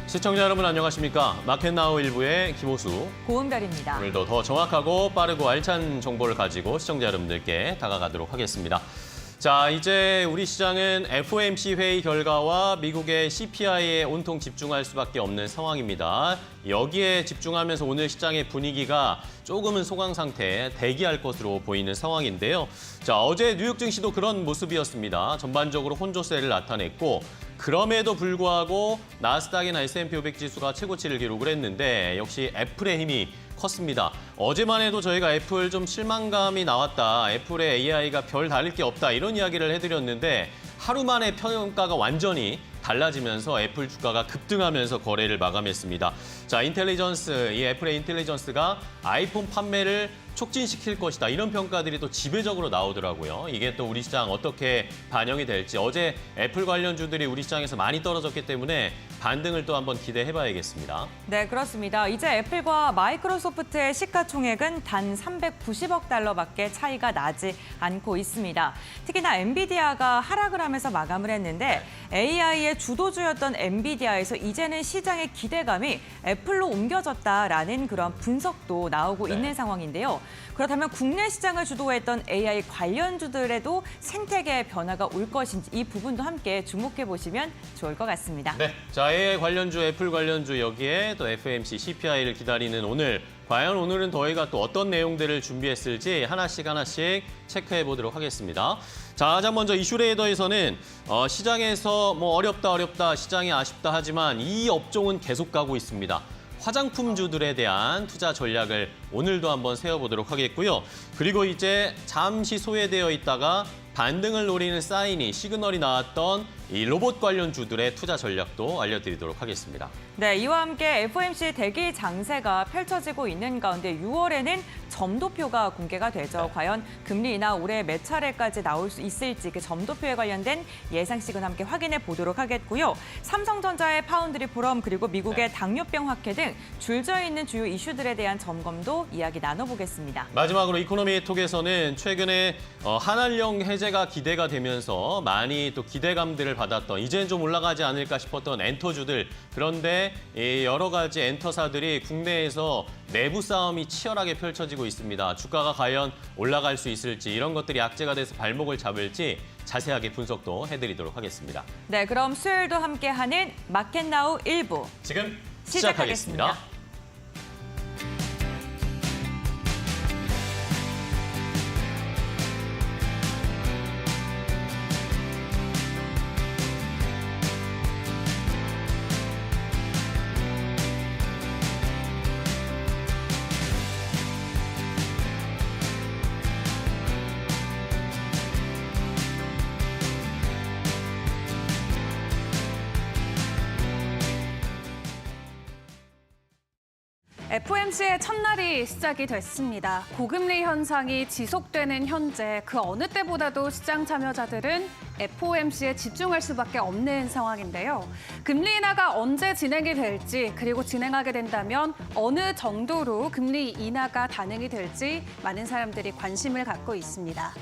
시청자 여러분 안녕하십니까? 마켓나우 일부의 김호수, 고은별입니다. 오늘도 더 정확하고 빠르고 알찬 정보를 가지고 시청자 여러분들께 다가가도록 하겠습니다. 자, 이제 우리 시장은 FOMC 회의 결과와 미국의 CPI에 온통 집중할 수밖에 없는 상황입니다. 여기에 집중하면서 오늘 시장의 분위기가 조금은 소강 상태에 대기할 것으로 보이는 상황인데요. 자, 어제 뉴욕 증시도 그런 모습이었습니다. 전반적으로 혼조세를 나타냈고 그럼에도 불구하고 나스닥이나 S&P 500 지수가 최고치를 기록을 했는데 역시 애플의 힘이 컸습니다. 어제만 해도 저희가 애플 좀 실망감이 나왔다. 애플의 AI가 별 다를 게 없다. 이런 이야기를 해드렸는데 하루 만에 평가가 완전히 달라지면서 애플 주가가 급등하면서 거래를 마감했습니다. 자, 이 애플의 인텔리전스가 아이폰 판매를 촉진시킬 것이다. 이런 평가들이 또 지배적으로 나오더라고요. 이게 또 우리 시장 어떻게 반영이 될지. 어제 애플 관련주들이 우리 시장에서 많이 떨어졌기 때문에 반등을 또 한번 기대해봐야겠습니다. 네, 그렇습니다. 이제 애플과 마이크로소프트의 시가총액은 단 390억 달러밖에 차이가 나지 않고 있습니다. 특히나 엔비디아가 하락을 하면서 마감을 했는데 AI의 주도주였던 엔비디아에서 이제는 시장의 기대감이 애플로 옮겨졌다라는 그런 분석도 나오고 있는 상황인데요. 그렇다면 국내 시장을 주도했던 AI 관련주들에도 생태계의 변화가 올 것인지 이 부분도 함께 주목해 보시면 좋을 것 같습니다. 네, 자, AI 관련주, 애플 관련주 여기에 또 FOMC CPI를 기다리는 오늘 과연 오늘은 저희가 또 어떤 내용들을 준비했을지 하나씩 체크해 보도록 하겠습니다. 자, 가장 먼저 이슈레이더에서는 시장에서 뭐 어렵다, 시장이 아쉽다 하지만 이 업종은 계속 가고 있습니다. 화장품주들에 대한 투자 전략을 오늘도 한번 세워보도록 하겠고요. 그리고 이제 잠시 소외되어 있다가 반등을 노리는 시그널이 나왔던 이 로봇 관련주들의 투자 전략도 알려드리도록 하겠습니다. 네, 이와 함께 FOMC 대기 장세가 펼쳐지고 있는 가운데 6월에는 점도표가 공개가 되죠. 네. 과연 금리 인하 올해 몇 차례까지 나올 수 있을지 그 점도표에 관련된 예상식은 함께 확인해 보도록 하겠고요. 삼성전자의 파운드리 포럼 그리고 미국의 당뇨병 확대 등 줄져 있는 주요 이슈들에 대한 점검도 이야기 나눠보겠습니다. 마지막으로 이코노미 톡에서는 최근에 한알령 해제가 기대가 되면서 많이 또 기대감들을 받았던 이제는 좀 올라가지 않을까 싶었던 엔터주들, 그런데 여러 가지 엔터사들이 국내에서 내부 싸움이 치열하게 펼쳐지고 있습니다. 주가가 과연 올라갈 수 있을지 이런 것들이 악재가 돼서 발목을 잡을지 자세하게 분석도 해드리도록 하겠습니다. 네, 그럼 수요일도 함께하는 마켓나우 1부 지금 시작하겠습니다. FOMC의 첫날이 시작이 됐습니다. 고금리 현상이 지속되는 현재 그 어느 때보다도 시장 참여자들은 FOMC에 집중할 수밖에 없는 상황인데요. 금리 인하가 언제 진행이 될지 그리고 진행하게 된다면 어느 정도로 금리 인하가 단행이 될지 많은 사람들이 관심을 갖고 있습니다.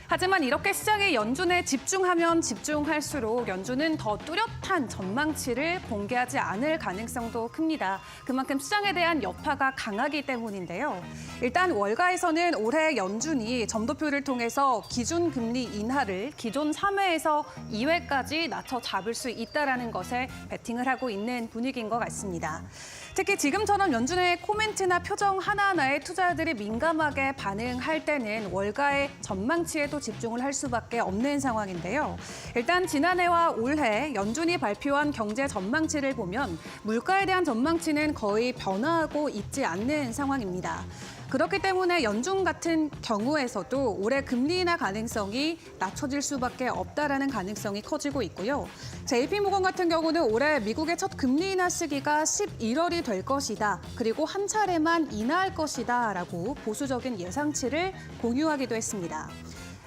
하지만 이렇게 시장의 연준에 집중하면 집중할수록 연준은 더 뚜렷한 전망치를 공개하지 않을 가능성도 큽니다. 그만큼 시장에 대한 여파가 강하기 때문인데요. 일단 월가에서는 올해 연준이 점도표를 통해서 기준 금리 인하를 기존 3회에서 2회까지 낮춰 잡을 수 있다는 것에 베팅을 하고 있는 분위기인 것 같습니다. 특히 지금처럼 연준의 코멘트나 표정 하나하나에 투자자들이 민감하게 반응할 때는 월가의 전망치에도 집중을 할 수밖에 없는 상황인데요. 일단 지난해와 올해 연준이 발표한 경제 전망치를 보면 물가에 대한 전망치는 거의 변화하고 있지 않는 상황입니다. 그렇기 때문에 연준 같은 경우에서도 올해 금리 인하 가능성이 낮춰질 수밖에 없다라는 가능성이 커지고 있고요. JP모건 같은 경우는 올해 미국의 첫 금리 인하 시기가 11월이 될 것이다. 그리고 한 차례만 인하할 것이다 라고 보수적인 예상치를 공유하기도 했습니다.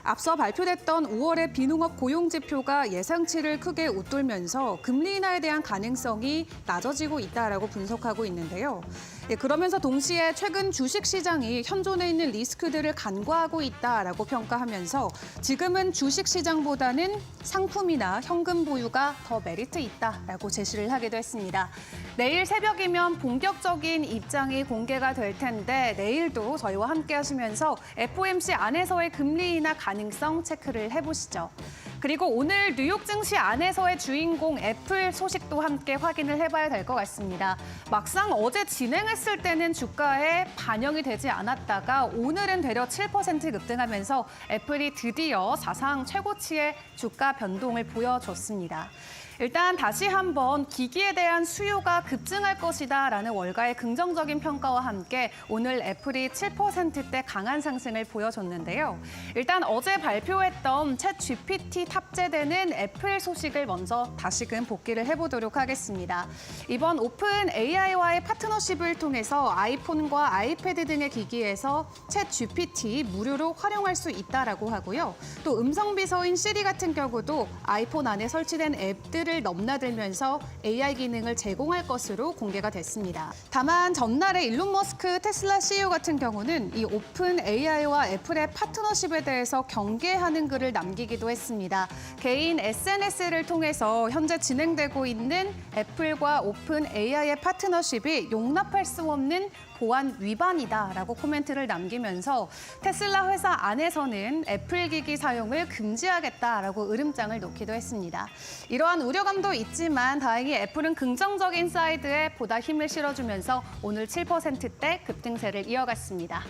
앞서 발표됐던 5월의 비농업 고용지표가 예상치를 크게 웃돌면서 금리 인하에 대한 가능성이 낮아지고 있다라고 분석하고 있는데요. 그러면서 동시에 최근 주식시장이 현존에 있는 리스크들을 간과하고 있다라고 평가하면서 지금은 주식시장보다는 상품이나 현금 보유가 더 메리트 있다라고 제시를 하기도 했습니다. 내일 새벽이면 본격적인 입장이 공개가 될 텐데 내일도 저희와 함께 하시면서 FOMC 안에서의 금리 인하 가능성 체크를 해보시죠. 그리고 오늘 뉴욕 증시 안에서의 주인공 애플 소식도 함께 확인을 해봐야 될 것 같습니다. 막상 어제 진행했을 때는 주가에 반영이 되지 않았다가 오늘은 되려 7% 급등하면서 애플이 드디어 사상 최고치의 주가 변동을 보여줬습니다. 일단 다시 한번 기기에 대한 수요가 급증할 것이다라는 월가의 긍정적인 평가와 함께 오늘 애플이 7%대 강한 상승을 보여줬는데요. 일단 어제 발표했던 챗 GPT 탑재되는 애플 소식을 먼저 다시금 복기를 해보도록 하겠습니다. 이번 오픈 AI와의 파트너십을 통해서 아이폰과 아이패드 등의 기기에서 챗 GPT 무료로 활용할 수 있다라고 하고요. 또 음성 비서인 시리 같은 경우도 아이폰 안에 설치된 앱들을 넘나들면서 AI 기능을 제공할 것으로 공개가 됐습니다. 다만 전날에 일론 머스크 테슬라 CEO 같은 경우는 이 오픈 AI와 애플의 파트너십에 대해서 경계하는 글을 남기기도 했습니다. 개인 SNS를 통해서 현재 진행되고 있는 애플과 오픈 AI의 파트너십이 용납할 수 없는 보안 위반이다라고 코멘트를 남기면서 테슬라 회사 안에서는 애플 기기 사용을 금지하겠다라고 으름장을 놓기도 했습니다. 이러한 우려감도 있지만 다행히 애플은 긍정적인 사이드에 보다 힘을 실어주면서 오늘 7%대 급등세를 이어갔습니다.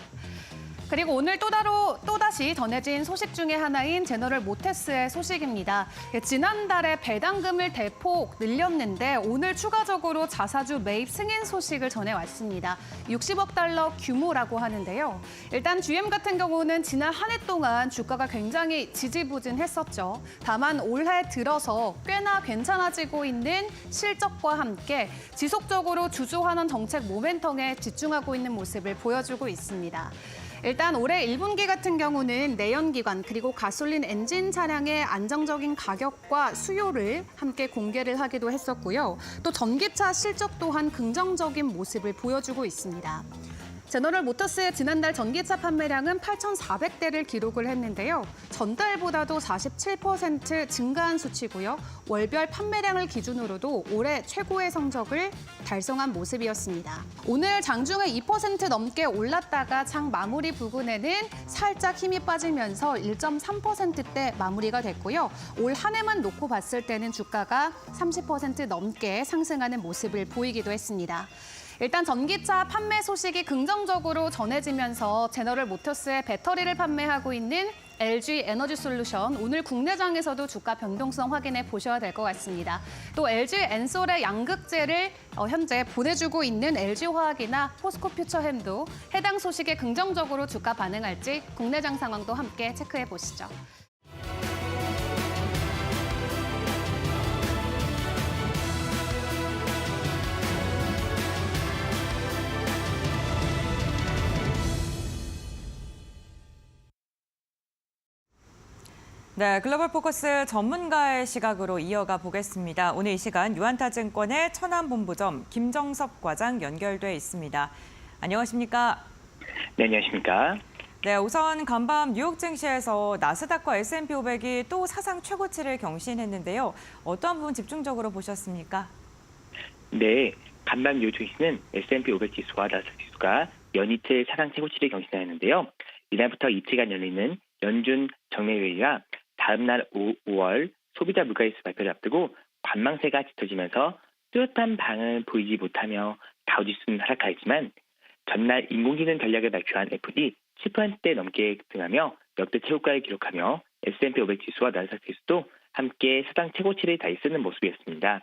그리고 오늘 또다시 전해진 소식 중에 하나인 제너럴 모터스의 소식입니다. 지난달에 배당금을 대폭 늘렸는데 오늘 추가적으로 자사주 매입 승인 소식을 전해왔습니다. 60억 달러 규모라고 하는데요. 일단 GM 같은 경우는 지난 한 해 동안 주가가 굉장히 지지부진했었죠. 다만 올해 들어서 꽤나 괜찮아지고 있는 실적과 함께 지속적으로 주주환원 정책 모멘텀에 집중하고 있는 모습을 보여주고 있습니다. 일단 올해 1분기 같은 경우는 내연기관 그리고 가솔린 엔진 차량의 안정적인 가격과 수요를 함께 공개를 하기도 했었고요. 또 전기차 실적 또한 긍정적인 모습을 보여주고 있습니다. 제너럴 모터스의 지난달 전기차 판매량은 8,400대를 기록을 했는데요. 전달보다도 47% 증가한 수치고요. 월별 판매량을 기준으로도 올해 최고의 성적을 달성한 모습이었습니다. 오늘 장중에 2% 넘게 올랐다가 장 마무리 부근에는 살짝 힘이 빠지면서 1.3%대 마무리가 됐고요. 올 한 해만 놓고 봤을 때는 주가가 30% 넘게 상승하는 모습을 보이기도 했습니다. 일단 전기차 판매 소식이 긍정적으로 전해지면서 제너럴 모터스의 배터리를 판매하고 있는 LG 에너지 솔루션 오늘 국내장에서도 주가 변동성 확인해 보셔야 될 것 같습니다. 또 LG 엔솔의 양극재를 현재 보내주고 있는 LG화학이나 포스코퓨처햄도 해당 소식에 긍정적으로 주가 반응할지 국내장 상황도 함께 체크해 보시죠. 네, 글로벌 포커스 전문가의 시각으로 이어가 보겠습니다. 오늘 이 시간 유한타증권의 천안본부점 김정섭 과장 연결돼 있습니다. 안녕하십니까? 네, 안녕하십니까? 네, 우선 간밤 뉴욕 증시에서 나스닥과 S&P 500이 또 사상 최고치를 경신했는데요. 어떠한 부분 집중적으로 보셨습니까? 네, 간밤 뉴욕 증시는 S&P 500 지수와 나스닥 지수가 연이틀 사상 최고치를 경신하였는데요. 이날부터 이틀간 열리는 연준 정례회의와 다음 날 5월 소비자 물가지수 발표를 앞두고 관망세가 짙어지면서 뚜렷한 방을 보이지 못하며 다우지수는 하락하였지만 전날 인공지능 전략을 발표한 애플이 10%대 넘게 급등하며 역대 최고가를 기록하며 S&P 500 지수와 나스닥 지수도 함께 사상 최고치를 달리쓰는 모습이었습니다.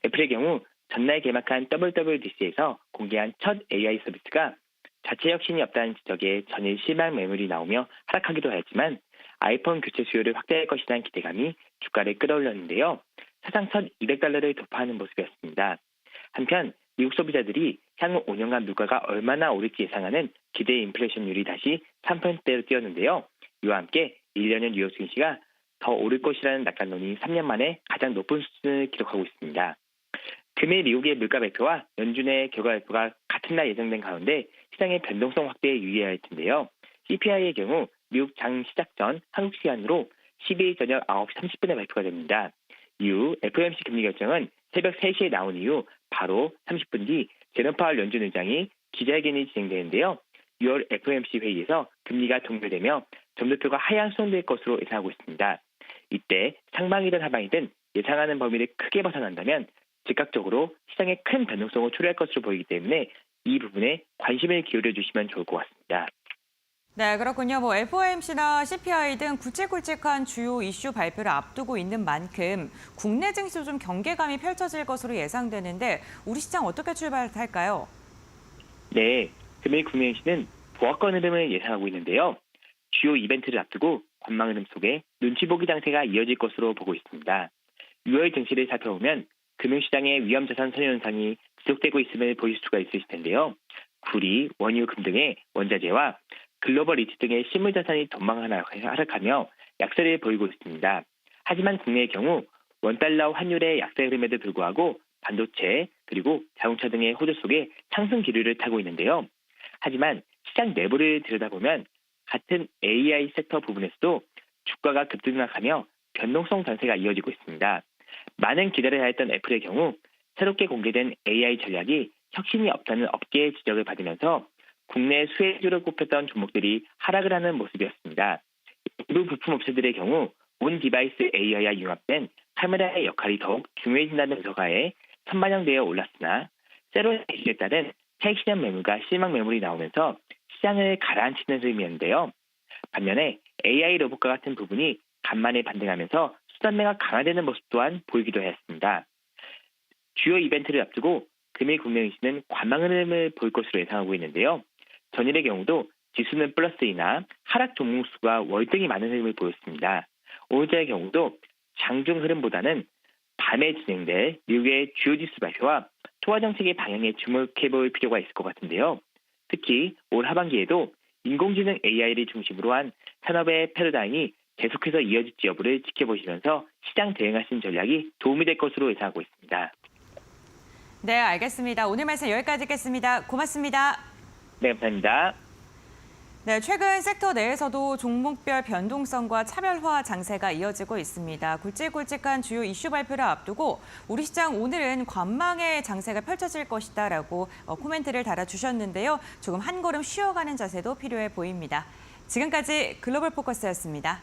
애플의 경우 전날 개막한 WWDC에서 공개한 첫 AI 서비스가 자체 혁신이 없다는 지적에 전일 실망 매물이 나오며 하락하기도 하였지만 아이폰 교체 수요를 확대할 것이라는 기대감이 주가를 끌어올렸는데요. 사상 첫 200달러를 돌파하는 모습이었습니다. 한편 미국 소비자들이 향후 5년간 물가가 얼마나 오를지 예상하는 기대 인플레이션율이 다시 3%대로 뛰었는데요. 이와 함께 1년은 뉴욕 증시가 더 오를 것이라는 낙관론이 3년 만에 가장 높은 수준을 기록하고 있습니다. 금일 미국의 물가 발표와 연준의 결과 발표가 같은 같은 날 예정된 가운데 시장의 변동성 확대에 유의해야 할 텐데요. CPI의 경우 미국 장 시작 전 한국 시간으로 12일 저녁 9시 30분에 발표가 됩니다. 이후 FOMC 금리 결정은 새벽 3시에 나온 이후 바로 30분 뒤 제롬 파월 연준 의장이 기자회견이 진행되는데요. 6월 FOMC 회의에서 금리가 동결되며 점도표가 하향 수정될 것으로 예상하고 있습니다. 이때 상방이든 하방이든 예상하는 범위를 크게 벗어난다면 즉각적으로 시장에 큰 변동성을 초래할 것으로 보이기 때문에 이 부분에 관심을 기울여 주시면 좋을 것 같습니다. 네, 그렇군요. FOMC나 CPI 등 굵직굵직한 주요 이슈 발표를 앞두고 있는 만큼 국내 증시도 좀 경계감이 펼쳐질 것으로 예상되는데 우리 시장 어떻게 출발할까요? 네, 금일 국내시는 보합권 흐름을 예상하고 있는데요. 주요 이벤트를 앞두고 관망 흐름 속에 눈치 보기 장세가 이어질 것으로 보고 있습니다. 6월 증시를 살펴보면 금융시장의 위험자산 선호 현상이 지속되고 있음을 보실 수가 있으실 텐데요. 구리, 원유, 금 등의 원자재와 글로벌 이츠 등의 실물자산이 하락하며 약세를 보이고 있습니다. 하지만 국내의 경우 원달러 환율의 약세 흐름에도 불구하고 반도체 그리고 자동차 등의 호조 속에 상승 기류를 타고 있는데요. 하지만 시장 내부를 들여다보면 같은 AI 섹터 부분에서도 주가가 급등락하며 변동성 장세가 이어지고 있습니다. 많은 기다려야 했던 애플의 경우 새롭게 공개된 AI 전략이 혁신이 없다는 업계의 지적을 받으면서 국내 수혜주로 꼽혔던 종목들이 하락을 하는 모습이었습니다. 일부 부품 업체들의 경우 온 디바이스 AI와 융합된 카메라의 역할이 더욱 중요해진다는 분석하에 선반영되어 올랐으나 새로운 이슈에 따른 차익 실현 매물과 실망 매물이 나오면서 시장을 가라앉히는 흐름이었는데요. 반면에 AI 로봇과 같은 부분이 간만에 반등하면서 수단매가 강화되는 모습 또한 보이기도 했습니다. 주요 이벤트를 앞두고 금일 국내 증시는 관망 흐름을 볼 것으로 예상하고 있는데요. 전일의 경우도 지수는 플러스이나 하락 종목 수가 월등히 많은 흐름을 보였습니다. 오늘자의 경우도 장중 흐름보다는 밤에 진행될 미국의 주요 지수 발표와 통화 정책의 방향에 주목해 볼 필요가 있을 것 같은데요. 특히 올 하반기에도 인공지능 AI를 중심으로 한 산업의 패러다임이 계속해서 이어질지 여부를 지켜보시면서 시장 대응하신 전략이 도움이 될 것으로 예상하고 있습니다. 네, 알겠습니다. 오늘 말씀 여기까지 듣겠습니다. 고맙습니다. 네, 감사합니다. 네, 최근 섹터 내에서도 종목별 변동성과 차별화 장세가 이어지고 있습니다. 굵직굵직한 주요 이슈 발표를 앞두고 우리 시장 오늘은 관망의 장세가 펼쳐질 것이다라고 코멘트를 달아주셨는데요. 조금 한 걸음 쉬어가는 자세도 필요해 보입니다. 지금까지 글로벌 포커스였습니다.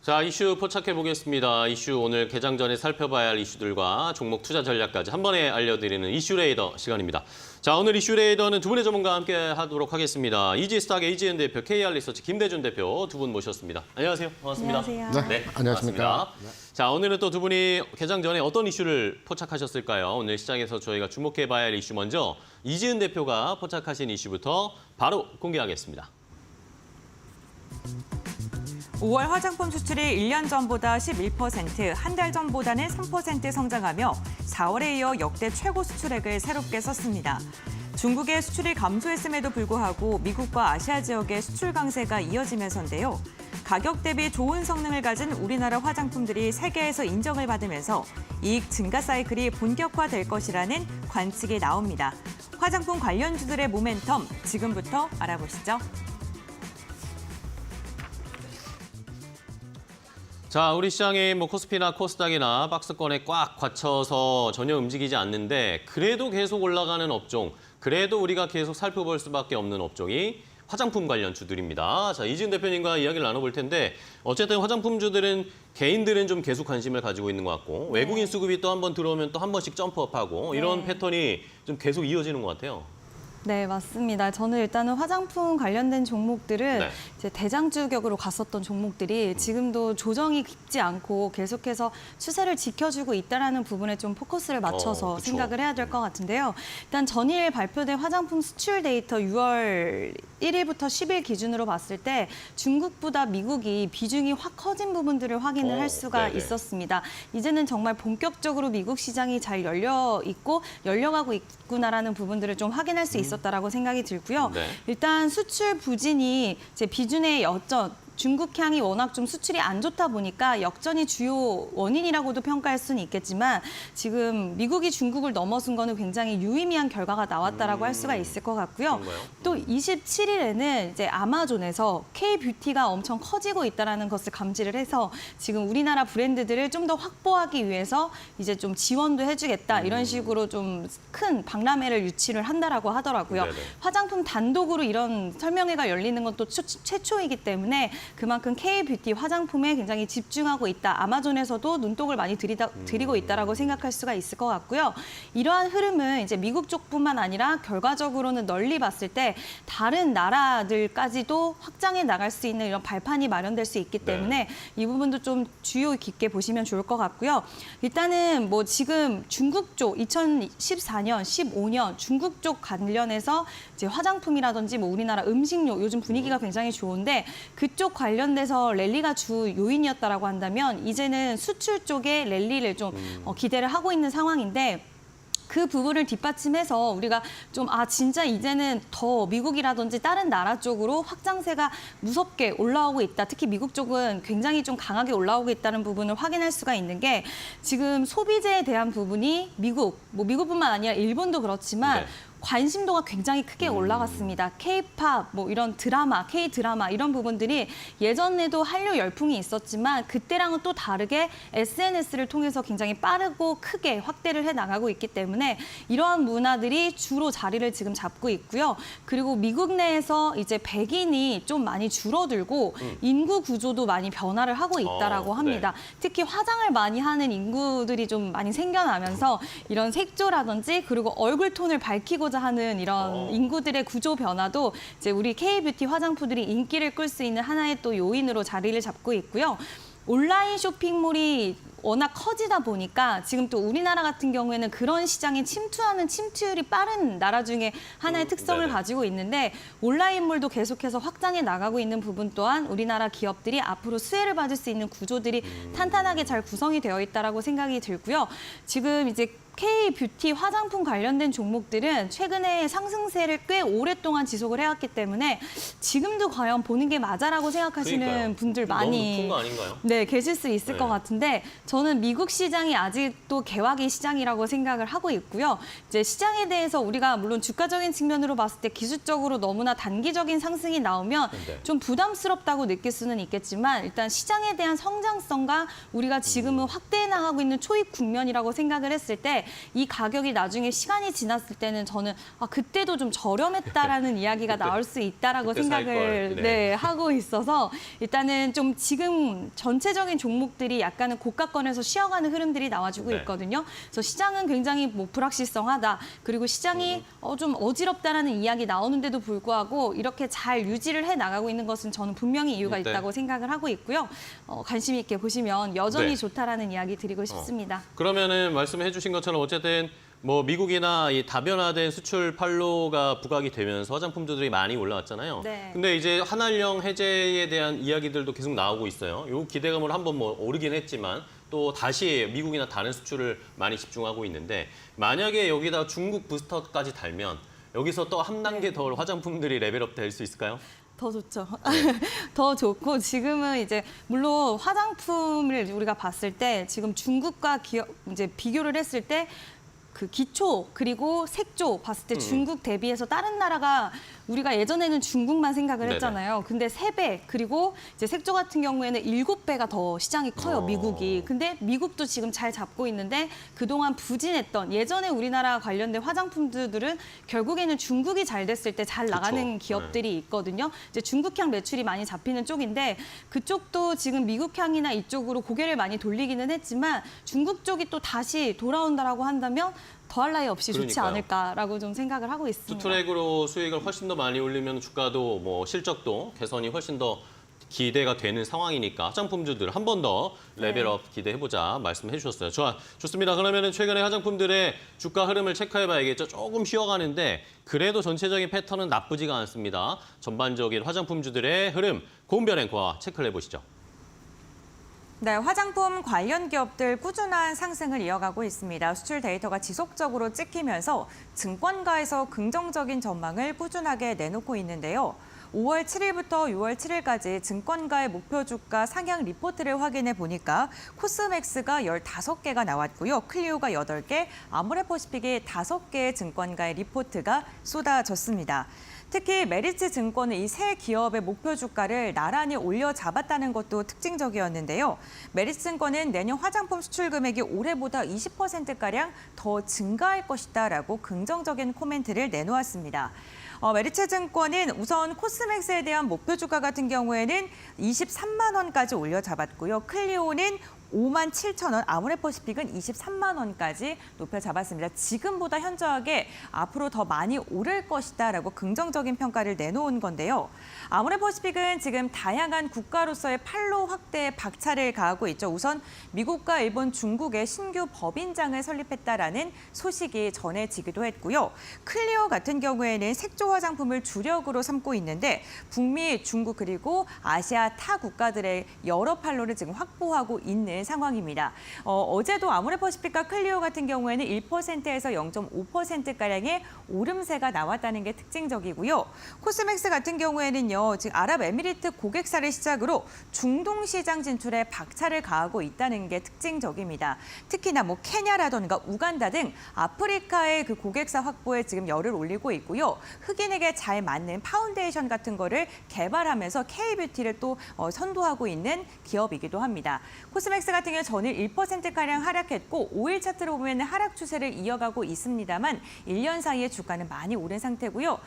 자, 이슈 포착해 보겠습니다. 이슈 오늘 개장 전에 살펴봐야 할 이슈들과 종목 투자 전략까지 한 번에 알려드리는 이슈 레이더 시간입니다. 자, 오늘 이슈 레이더는 두 분의 전문가와 함께 하도록 하겠습니다. 이지스탁의 이지은 대표, KR 리서치 김대준 대표 두 분 모셨습니다. 안녕하세요. 반갑습니다. 안녕하세요. 네, 안녕하십니까. 반갑습니다. 자, 오늘은 또 두 분이 개장 전에 어떤 이슈를 포착하셨을까요? 오늘 시장에서 저희가 주목해 봐야 할 이슈 먼저 이지은 대표가 포착하신 이슈부터 바로 공개하겠습니다. 5월 화장품 수출이 1년 전보다 11%, 한 달 전보다는 3% 성장하며 4월에 이어 역대 최고 수출액을 새롭게 썼습니다. 중국의 수출이 감소했음에도 불구하고 미국과 아시아 지역의 수출 강세가 이어지면서인데요. 가격 대비 좋은 성능을 가진 우리나라 화장품들이 세계에서 인정을 받으면서 이익 증가 사이클이 본격화될 것이라는 관측이 나옵니다. 화장품 관련주들의 모멘텀 지금부터 알아보시죠. 자, 우리 시장이 코스피나 코스닥이나 박스권에 꽉 갇혀서 전혀 움직이지 않는데 그래도 계속 올라가는 업종, 그래도 우리가 계속 살펴볼 수밖에 없는 업종이 화장품 관련 주들입니다. 자, 이지은 대표님과 이야기를 나눠볼 텐데 어쨌든 화장품주들은 개인들은 좀 계속 관심을 가지고 있는 것 같고 외국인 수급이 또 한 번 들어오면 또 한 번씩 점프업하고 이런 패턴이 좀 계속 이어지는 것 같아요. 네, 맞습니다. 저는 일단은 화장품 관련된 종목들은 네. 이제 대장주격으로 갔었던 종목들이 지금도 조정이 깊지 않고 계속해서 추세를 지켜주고 있다는 부분에 좀 포커스를 맞춰서 그쵸. 생각을 해야 될 것 같은데요. 일단 전일 발표된 화장품 수출 데이터 6월 1일부터 10일 기준으로 봤을 때 중국보다 미국이 비중이 확 커진 부분들을 확인을 할 수가 네네. 있었습니다. 이제는 정말 본격적으로 미국 시장이 잘 열려가고 있구나라는 부분들을 좀 확인할 수 있었다라고 생각이 들고요. 네. 일단 수출 부진이 이제 비준의 여전, 중국향이 워낙 좀 수출이 안 좋다 보니까 역전이 주요 원인이라고도 평가할 수는 있겠지만 지금 미국이 중국을 넘어선 거는 굉장히 유의미한 결과가 나왔다라고 할 수가 있을 것 같고요. 그런가요? 또 27일에는 이제 아마존에서 K-뷰티가 엄청 커지고 있다는 것을 감지를 해서 지금 우리나라 브랜드들을 좀 더 확보하기 위해서 이제 좀 지원도 해주겠다 이런 식으로 좀 큰 박람회를 유치를 한다라고 하더라고요. 네네. 화장품 단독으로 이런 설명회가 열리는 건 또 최초이기 때문에 그만큼 K-뷰티 화장품에 굉장히 집중하고 있다. 아마존에서도 눈독을 많이 들이고 있다라고 생각할 수가 있을 것 같고요. 이러한 흐름은 이제 미국 쪽뿐만 아니라 결과적으로는 널리 봤을 때 다른 나라들까지도 확장해 나갈 수 있는 이런 발판이 마련될 수 있기 때문에 이 부분도 좀 주의 깊게 보시면 좋을 것 같고요. 일단은 뭐 지금 중국 쪽 2014년, 15년 중국 쪽 관련해서 이제 화장품이라든지 뭐 우리나라 음식료 요즘 분위기가 굉장히 좋은데 그쪽 관련돼서 랠리가 주 요인이었다라고 한다면 이제는 수출 쪽에 랠리를 좀 기대를 하고 있는 상황인데 그 부분을 뒷받침해서 우리가 좀 진짜 이제는 더 미국이라든지 다른 나라 쪽으로 확장세가 무섭게 올라오고 있다. 특히 미국 쪽은 굉장히 좀 강하게 올라오고 있다는 부분을 확인할 수가 있는 게 지금 소비재에 대한 부분이 미국뿐만 아니라 일본도 그렇지만 네. 관심도가 굉장히 크게 올라갔습니다. K-팝, 뭐 이런 드라마, K-드라마 이런 부분들이 예전에도 한류 열풍이 있었지만 그때랑은 또 다르게 SNS를 통해서 굉장히 빠르고 크게 확대를 해 나가고 있기 때문에 이러한 문화들이 주로 자리를 지금 잡고 있고요. 그리고 미국 내에서 이제 백인이 좀 많이 줄어들고 인구 구조도 많이 변화를 하고 있다라고 합니다. 특히 화장을 많이 하는 인구들이 좀 많이 생겨나면서 이런 색조라든지 그리고 얼굴 톤을 밝히고자 하는 이런 인구들의 구조 변화도 이제 우리 K-뷰티 화장품들이 인기를 끌 수 있는 하나의 또 요인으로 자리를 잡고 있고요. 온라인 쇼핑몰이 워낙 커지다 보니까 지금 또 우리나라 같은 경우에는 그런 시장에 침투율이 빠른 나라 중에 하나의 특성을 네네. 가지고 있는데 온라인몰도 계속해서 확장해 나가고 있는 부분 또한 우리나라 기업들이 앞으로 수혜를 받을 수 있는 구조들이 탄탄하게 잘 구성이 되어 있다라고 생각이 들고요. 지금 이제 K-뷰티 화장품 관련된 종목들은 최근에 상승세를 꽤 오랫동안 지속을 해왔기 때문에 지금도 과연 보는 게 맞아라고 생각하시는 그러니까요. 분들 너무 많이 높은 거 아닌가요? 네, 계실 수 있을 네. 것 같은데 저는 미국 시장이 아직도 개화기 시장이라고 생각을 하고 있고요. 이제 시장에 대해서 우리가 물론 주가적인 측면으로 봤을 때 기술적으로 너무나 단기적인 상승이 나오면 네. 좀 부담스럽다고 느낄 수는 있겠지만 일단 시장에 대한 성장성과 우리가 지금은 확대해 나가고 있는 초입 국면이라고 생각을 했을 때 이 가격이 나중에 시간이 지났을 때는 저는 그때도 좀 저렴했다라는 이야기가 나올 수 있다라고 그때 살 생각을 걸. 네, 하고 있어서 일단은 좀 지금 전체적인 종목들이 약간은 고가권에서 쉬어가는 흐름들이 나와주고 네. 있거든요. 그래서 시장은 굉장히 뭐 불확실성하다. 그리고 시장이 좀 어지럽다라는 이야기 나오는데도 불구하고 이렇게 잘 유지를 해 나가고 있는 것은 저는 분명히 이유가 네. 있다고 생각을 하고 있고요. 관심 있게 보시면 여전히 네. 좋다라는 이야기 드리고 싶습니다. 그러면은 말씀해 주신 것처럼 어쨌든 뭐 미국이나 이 다변화된 수출 판로가 부각이 되면서 화장품들이 많이 올라왔잖아요. 네. 근데 이제 한알령 해제에 대한 이야기들도 계속 나오고 있어요. 요 기대감으로 한번 뭐 오르긴 했지만 또 다시 미국이나 다른 수출을 많이 집중하고 있는데 만약에 여기다 중국 부스터까지 달면 여기서 또 한 단계 더 화장품들이 레벨업 될 수 있을까요? 더 좋죠. 더 좋고 지금은 이제 물론 화장품을 우리가 봤을 때 지금 중국과 이제 비교를 했을 때 그 기초 그리고 색조 봤을 때 중국 대비해서 다른 나라가 우리가 예전에는 중국만 생각을 네네. 했잖아요. 근데 3배 그리고 이제 색조 같은 경우에는 7배가 더 시장이 커요, 미국이. 근데 미국도 지금 잘 잡고 있는데 그동안 부진했던 예전에 우리나라 관련된 화장품들은 결국에는 중국이 잘 됐을 때 잘 나가는 그쵸. 기업들이 있거든요. 이제 중국향 매출이 많이 잡히는 쪽인데 그쪽도 지금 미국향이나 이쪽으로 고개를 많이 돌리기는 했지만 중국 쪽이 또 다시 돌아온다라고 한다면 더할 나위 없이 좋지 그러니까요. 않을까라고 좀 생각을 하고 있습니다. 투트랙으로 수익을 훨씬 더 많이 올리면 주가도 뭐 실적도 개선이 훨씬 더 기대가 되는 상황이니까 화장품주들 한 번 더 레벨업 기대해보자 말씀해 주셨어요. 좋습니다. 그러면은 최근에 화장품들의 주가 흐름을 체크해봐야겠죠. 조금 쉬어가는데 그래도 전체적인 패턴은 나쁘지가 않습니다. 전반적인 화장품주들의 흐름 고은별 앵커와 체크를 해보시죠. 네, 화장품 관련 기업들 꾸준한 상승을 이어가고 있습니다. 수출 데이터가 지속적으로 찍히면서 증권가에서 긍정적인 전망을 꾸준하게 내놓고 있는데요. 5월 7일부터 6월 7일까지 증권가의 목표 주가 상향 리포트를 확인해 보니까 코스맥스가 15개가 나왔고요. 클리오가 8개, 아모레퍼시픽이 5개의 증권가의 리포트가 쏟아졌습니다. 특히 메리츠 증권은 이 세 기업의 목표 주가를 나란히 올려 잡았다는 것도 특징적이었는데요. 메리츠 증권은 내년 화장품 수출 금액이 올해보다 20%가량 더 증가할 것이다라고 긍정적인 코멘트를 내놓았습니다. 메리츠 증권은 우선 코스맥스에 대한 목표 주가 같은 경우에는 23만 원까지 올려 잡았고요. 클리오는 5만 7천 원, 아모레퍼시픽은 23만 원까지 높여 잡았습니다. 지금보다 현저하게 앞으로 더 많이 오를 것이다라고 긍정적인 평가를 내놓은 건데요. 아모레퍼시픽은 지금 다양한 국가로서의 판로 확대에 박차를 가하고 있죠. 우선 미국과 일본, 중국의 신규 법인장을 설립했다라는 소식이 전해지기도 했고요. 클리오 같은 경우에는 색조 화장품을 주력으로 삼고 있는데 북미, 중국 그리고 아시아 타 국가들의 여러 판로를 지금 확보하고 있는 상황입니다. 어제도 아모레퍼시픽과 클리오 같은 경우에는 1%에서 0.5%가량의 오름세가 나왔다는 게 특징적이고요. 코스맥스 같은 경우에는요, 지금 아랍에미리트 고객사를 시작으로 중동 시장 진출에 박차를 가하고 있다는 게 특징적입니다. 특히나 뭐 케냐라던가 우간다 등 아프리카의 그 고객사 확보에 지금 열을 올리고 있고요. 흑인에게 잘 맞는 파운데이션 같은 거를 개발하면서 K-뷰티를 또 선도하고 있는 기업이기도 합니다. 코스맥스 같은 경우 전일 1%가량 하락했고 5일 차트로 보면 하락 추세를 이어가고 있습니다만 1년 사이에 주가는 많이 오른 상태고요.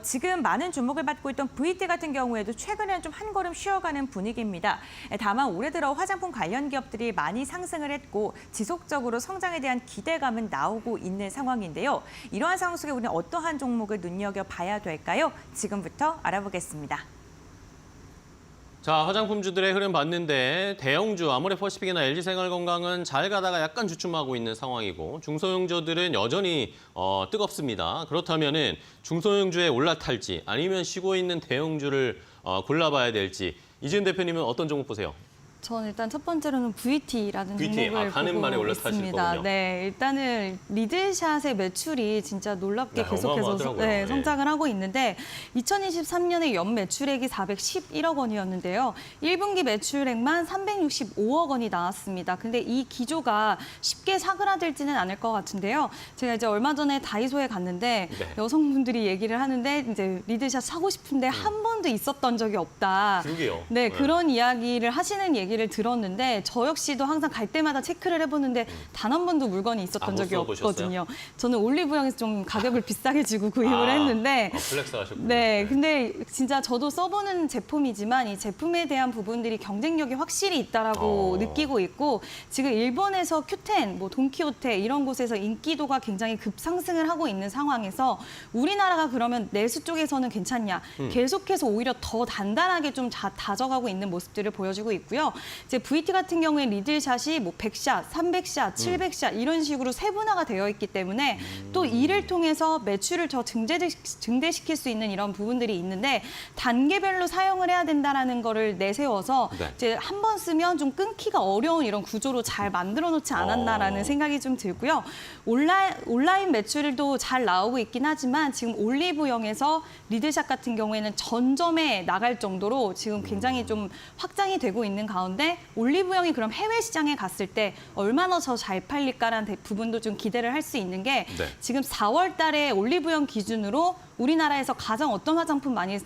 지금 많은 주목을 받고 있던 VT 같은 경우에도 최근에는 좀 한 걸음 쉬어가는 분위기입니다. 다만 올해 들어 화장품 관련 기업들이 많이 상승을 했고 지속적으로 성장에 대한 기대감은 나오고 있는 상황인데요. 이러한 상황 속에 우리는 어떠한 종목을 눈여겨봐야 될까요? 지금부터 알아보겠습니다. 자, 화장품주들의 흐름 봤는데 대형주 아모레퍼시픽이나 LG생활건강은 잘 가다가 약간 주춤하고 있는 상황이고 중소형주들은 여전히 뜨겁습니다. 그렇다면은 중소형주에 올라탈지 아니면 쉬고 있는 대형주를 골라봐야 될지 이지은 대표님은 어떤 종목 보세요? 저는 일단 첫 번째로는 VT라는 VT, 종목을 가는 보고 만에 올라타실 있습니다. 거군요. 네, 일단은 리드샷의 매출이 진짜 놀랍게 네, 계속해서 어마어마하더라고요. 네. 성장을 하고 있는데 2023년에 연 매출액이 411억 원이었는데요. 1분기 매출액만 365억 원이 나왔습니다. 근데 이 기조가 쉽게 사그라들지는 않을 것 같은데요. 제가 이제 얼마 전에 다이소에 갔는데 네. 여성분들이 얘기를 하는데 이제 리드샷 사고 싶은데 한 번도 있었던 적이 없다. 그러게요. 네, 그런 이야기를 하시는 얘기를 들었는데 저 역시도 항상 갈 때마다 체크를 해보는데 단 한 번도 물건이 있었던 못 적이 써보셨어요? 없거든요. 저는 올리브영에서 좀 가격을 비싸게 주고 구입을 했는데 플렉스 하셨군요. 네, 근데 진짜 저도 써보는 제품이지만 이 제품에 대한 부분들이 경쟁력이 확실히 있다라고 느끼고 있고 지금 일본에서 큐텐, 뭐 돈키호테 이런 곳에서 인기도가 굉장히 급상승을 하고 있는 상황에서 우리나라가 그러면 내수 쪽에서는 괜찮냐? 계속해서 오히려 더 단단하게 좀 다져가고 있는 모습들을 보여주고 있고요. 이제 VT 같은 경우에 리들샷이 뭐 100샷, 300샷, 700샷 이런 식으로 세분화가 되어 있기 때문에 또 이를 통해서 매출을 더 증대시킬 수 있는 이런 부분들이 있는데 단계별로 사용을 해야 된다라는 거를 내세워서 네. 이제 한 번 쓰면 좀 끊기가 어려운 이런 구조로 잘 만들어 놓지 않았나라는 생각이 좀 들고요. 온라인 매출도 잘 나오고 있긴 하지만 지금 올리브영에서 리드샷 같은 경우에는 전점에 나갈 정도로 지금 굉장히 좀 확장이 되고 있는 가운데 올리브영이 그럼 해외 시장에 갔을 때 얼마나 더 잘 팔릴까라는 부분도 좀 기대를 할 수 있는 게 네. 지금 4월 달에 올리브영 기준으로 우리나라에서 가장 어떤 화장품 많이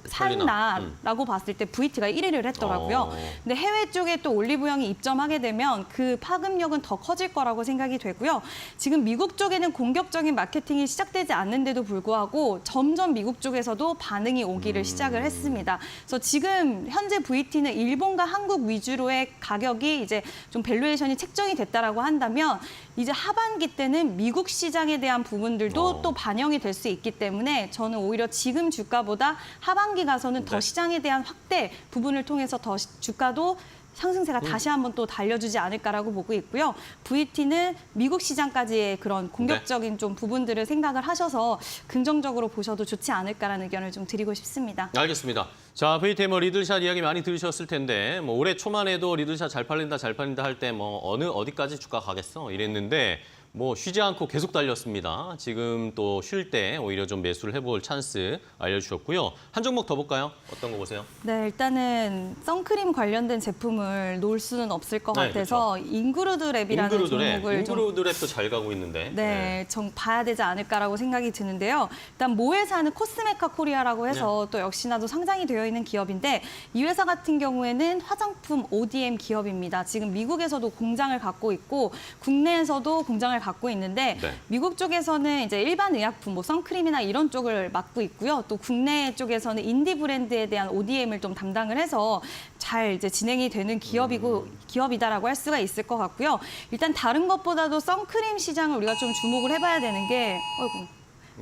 샀나라고 봤을 때 VT가 1위를 했더라고요. 근데 해외 쪽에 또 올리브영이 입점하게 되면 그 파급력은 더 커질 거라고 생각이 되고요. 지금 미국 쪽에는 공격적인 마케팅이 시작되지 않는데도 불구하고 점점 미국 쪽에서도 반응이 오기를 시작을 했습니다. 그래서 지금 현재 VT는 일본과 한국 위주로의 가격이 이제 좀 밸류에이션이 책정이 됐다라고 한다면 이제 하반기 때는 미국 시장에 대한 부분들도 또 반영이 될 수 있기 때문에 저는 오히려 지금 주가보다 하반기 하반기 가서는 더 네. 시장에 대한 확대 부분을 통해서 더 주가도 상승세가 다시 한번 또 달려주지 않을까라고 보고 있고요. VT는 미국 시장까지의 그런 공격적인 좀 부분들을 생각을 하셔서 긍정적으로 보셔도 좋지 않을까라는 의견을 좀 드리고 싶습니다. 알겠습니다. 자, VT 리들샷 이야기 많이 들으셨을 텐데 뭐 올해 초만 해도 리들샷 잘 팔린다 할 때 뭐 어디까지 주가 가겠어 이랬는데 뭐 쉬지 않고 계속 달렸습니다. 지금 또 쉴 때 오히려 좀 매수를 해볼 찬스 알려주셨고요. 한 종목 더 볼까요? 어떤 거 보세요? 네, 일단은 선크림 관련된 제품을 놓을 수는 없을 것 네, 같아서 인그루드랩이라는 종목을 좀 인그루드랩도 잘 가고 있는데. 네, 좀 봐야 되지 않을까라고 생각이 드는데요. 일단 모 회사는 코스메카 코리아라고 해서 또 역시나도 상장이 되어 있는 기업인데 이 회사 같은 경우에는 화장품 ODM 기업입니다. 지금 미국에서도 공장을 갖고 있고 국내에서도 공장을 갖고 있는데 네. 미국 쪽에서는 이제 일반 의약품, 뭐 선크림이나 이런 쪽을 맡고 있고요. 또 국내 쪽에서는 인디 브랜드에 대한 ODM을 좀 담당을 해서 잘 이제 진행이 되는 기업이다라고 할 수가 있을 것 같고요. 일단 다른 것보다도 선크림 시장을 우리가 좀 주목을 해봐야 되는 게